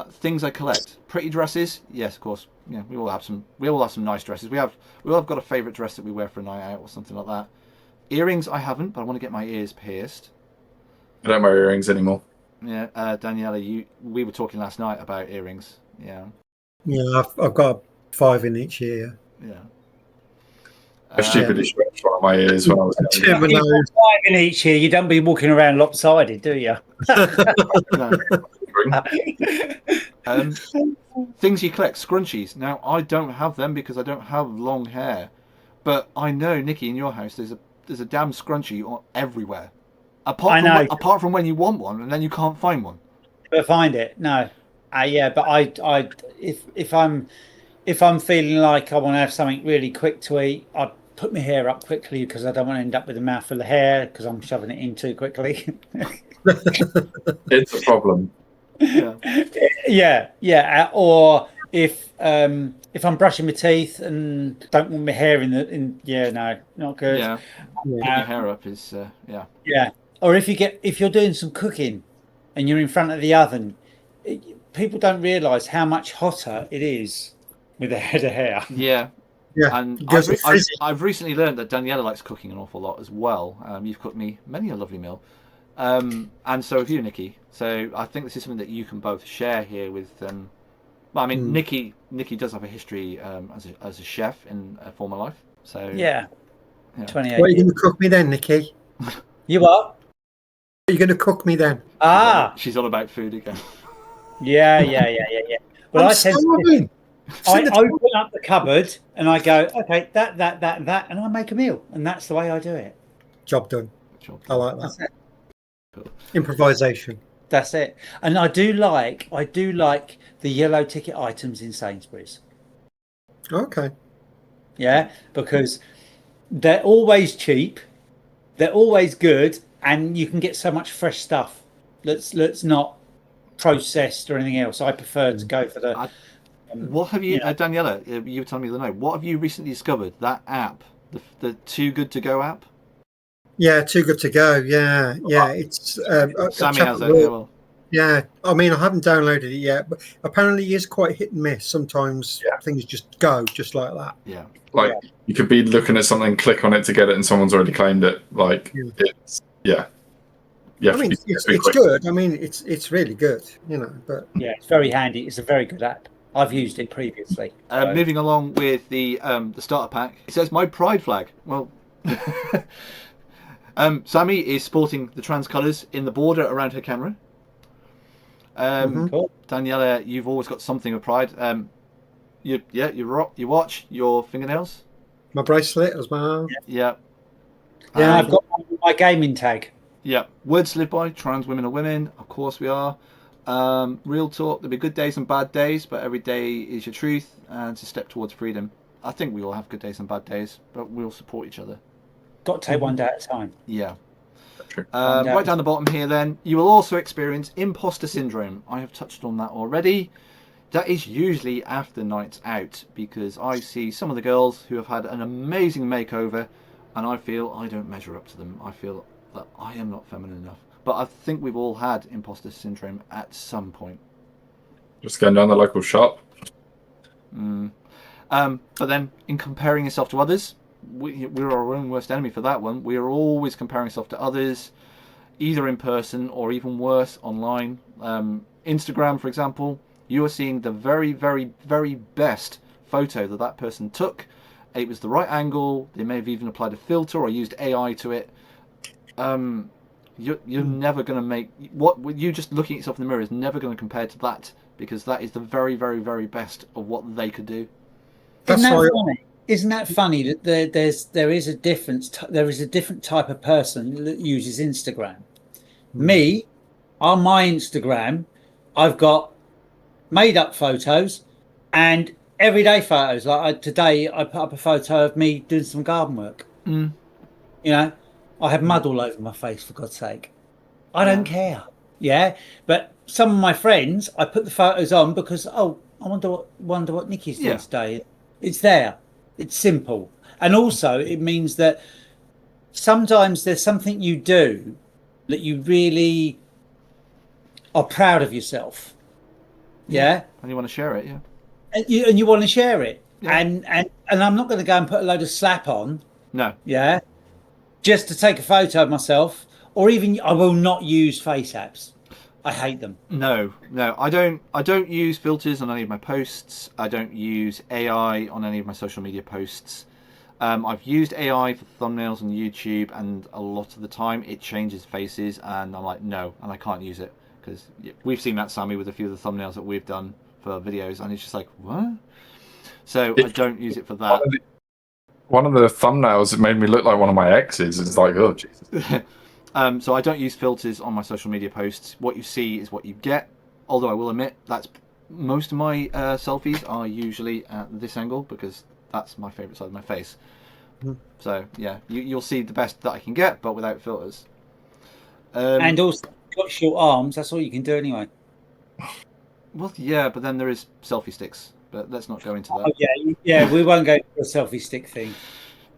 Things I collect, pretty dresses. Yes, of course. Yeah, we all have some nice dresses. We all have got a favourite dress that we wear for a night out or something like that. Earrings, I haven't, but I want to get my ears pierced. I don't wear earrings anymore. Yeah, Daniela, we were talking last night about earrings. Yeah. Yeah, I've got 5 in each ear. Yeah. I stupidly stretched one of my ears when I was young. 5 in each ear. You don't be walking around lopsided, do you? Things you collect, scrunchies. Now, I don't have them because I don't have long hair, but I know, Nicky, in your house, there's a damn scrunchie everywhere. Apart from when you want one, and then you can't find one. But find it, no. But if I'm feeling like I want to have something really quick to eat, I put my hair up quickly because I don't want to end up with a mouthful of hair because I'm shoving it in too quickly. It's a problem. Yeah. Or if I'm brushing my teeth and don't want my hair no, not good. Yeah. Putting your hair up is Yeah. Or if you're doing some cooking and you're in front of the oven, people don't realise how much hotter it is with a head of hair. Yeah. And I've recently learned that Daniela likes cooking an awful lot as well. You've cooked me many a lovely meal. And so have you, Nicky. So I think this is something that you can both share here with. Well, I mean, Nicky does have a history as a chef in a former life. So Yeah. 28 What are you years. going to cook me then, Nicky? You are? What are you going to cook me then? She's all about food again. Yeah. Well, I'm I tend to, starving. I open up the cupboard and I go, okay, that, and I make a meal, and that's the way I do it. Job done. I like that. That's it. Cool. Improvisation. That's it. And I do like the yellow ticket items in Sainsbury's. Okay. Yeah, because they're always cheap, they're always good, and you can get so much fresh stuff that's not processed or anything else. I prefer to go for the. What have you, Daniella? You were telling me the other night. What have you recently discovered? That app, the Too Good to Go app. Yeah, Too Good to Go. Yeah. It's Sammy has it. Yeah, well. Yeah, I mean, I haven't downloaded it yet, but apparently it is quite hit and miss. Sometimes things just go just like that. Yeah. Like you could be looking at something, click on it to get it, and someone's already claimed it. Like it's I mean, it's good. I mean, it's really good, you know. But yeah, it's very handy. It's a very good app. I've used it previously. Moving along with the starter pack, it says my pride flag. Well, Sammy is sporting the trans colours in the border around her camera. Cool. Daniella, you've always got something of pride. You watch your fingernails. my bracelet as well. Yeah. Yeah, I've got my gaming tag. Yeah. Words to live by, trans women are women. Of course we are. Real talk, there'll be good days and bad days, but every day is your truth, and it's a step towards freedom. I think we all have good days and bad days, but we'll support each other. Got to take one day at a time. Yeah. Right down the bottom here then, you will also experience imposter syndrome. I have touched on that already. That is usually after nights out, because I see some of the girls who have had an amazing makeover and I feel I don't measure up to them. I feel that I am not feminine enough. But I think we've all had imposter syndrome at some point. Just going down the local shop. But then in comparing yourself to others, we're our own worst enemy for that one. We are always comparing ourselves to others, either in person or even worse, online. Instagram, for example, you are seeing the very, very, very best photo that person took. It was the right angle. They may have even applied a filter or used AI to it. You're never going to make you just looking at yourself in the mirror is never going to compare to that, because that is the very, very, very best of what they could do. Isn't that funny that there is a different type of person that uses Instagram? Me, on my Instagram, I've got made up photos and everyday photos. Like today, I put up a photo of me doing some garden work. You know, I have mud all over my face, for God's sake. I don't care. Yeah, but some of my friends, I put the photos on because I wonder what Nicky's doing today. It's there. It's simple. And also it means that sometimes there's something you do that you really are proud of yourself. Yeah. And you want to share it, yeah. And you want to share it. Yeah. And I'm not going to go and put a load of slap on. No. Yeah. Just to take a photo of myself, or even I will not use face apps. I hate them. No, I don't use filters on any of my posts. I don't use AI on any of my social media posts. I've used AI for thumbnails on YouTube, and a lot of the time it changes faces, and I'm like, no, and I can't use it, because we've seen that, Sammy, with a few of the thumbnails that we've done for videos, and it's just like, what? So I don't use it for that. One of the thumbnails, it made me look like one of my exes. It's like, oh, Jesus. So I don't use filters on my social media posts. What you see is what you get. Although I will admit that's most of my selfies are usually at this angle, because that's my favourite side of my face. So yeah, you'll see the best that I can get, but without filters. And also, got short arms. That's all you can do anyway. Well, yeah, but then there is selfie sticks. But let's not go into that. Oh, yeah, we won't go for a selfie stick thing.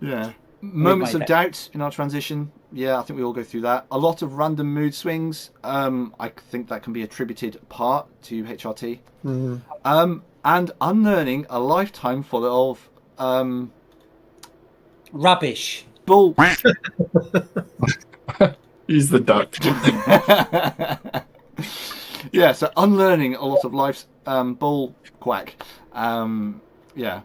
Yeah. Moments of doubt in our transition. Yeah, I think we all go through that. A lot of random mood swings. I think that can be attributed part to HRT. And unlearning a lifetime full of rubbish. bull. He's the duck. Yeah, so unlearning a lot of life's bull quack. Yeah.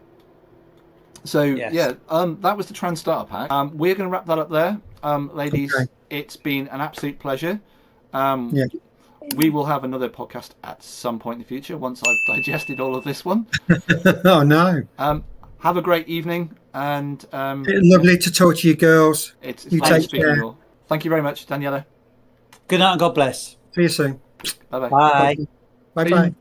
So Yes. yeah, that was the trans starter pack. We're going to wrap that up there, ladies. Okay. It's been an absolute pleasure. Yeah. We will have another podcast at some point in the future once I've digested all of this one. Oh no. Have a great evening, and Lovely to talk to you girls. it's You pleasure take speaking care. to you all. Thank you very much, Daniella. Good night and God bless. See you soon. Bye bye. Bye. Bye bye.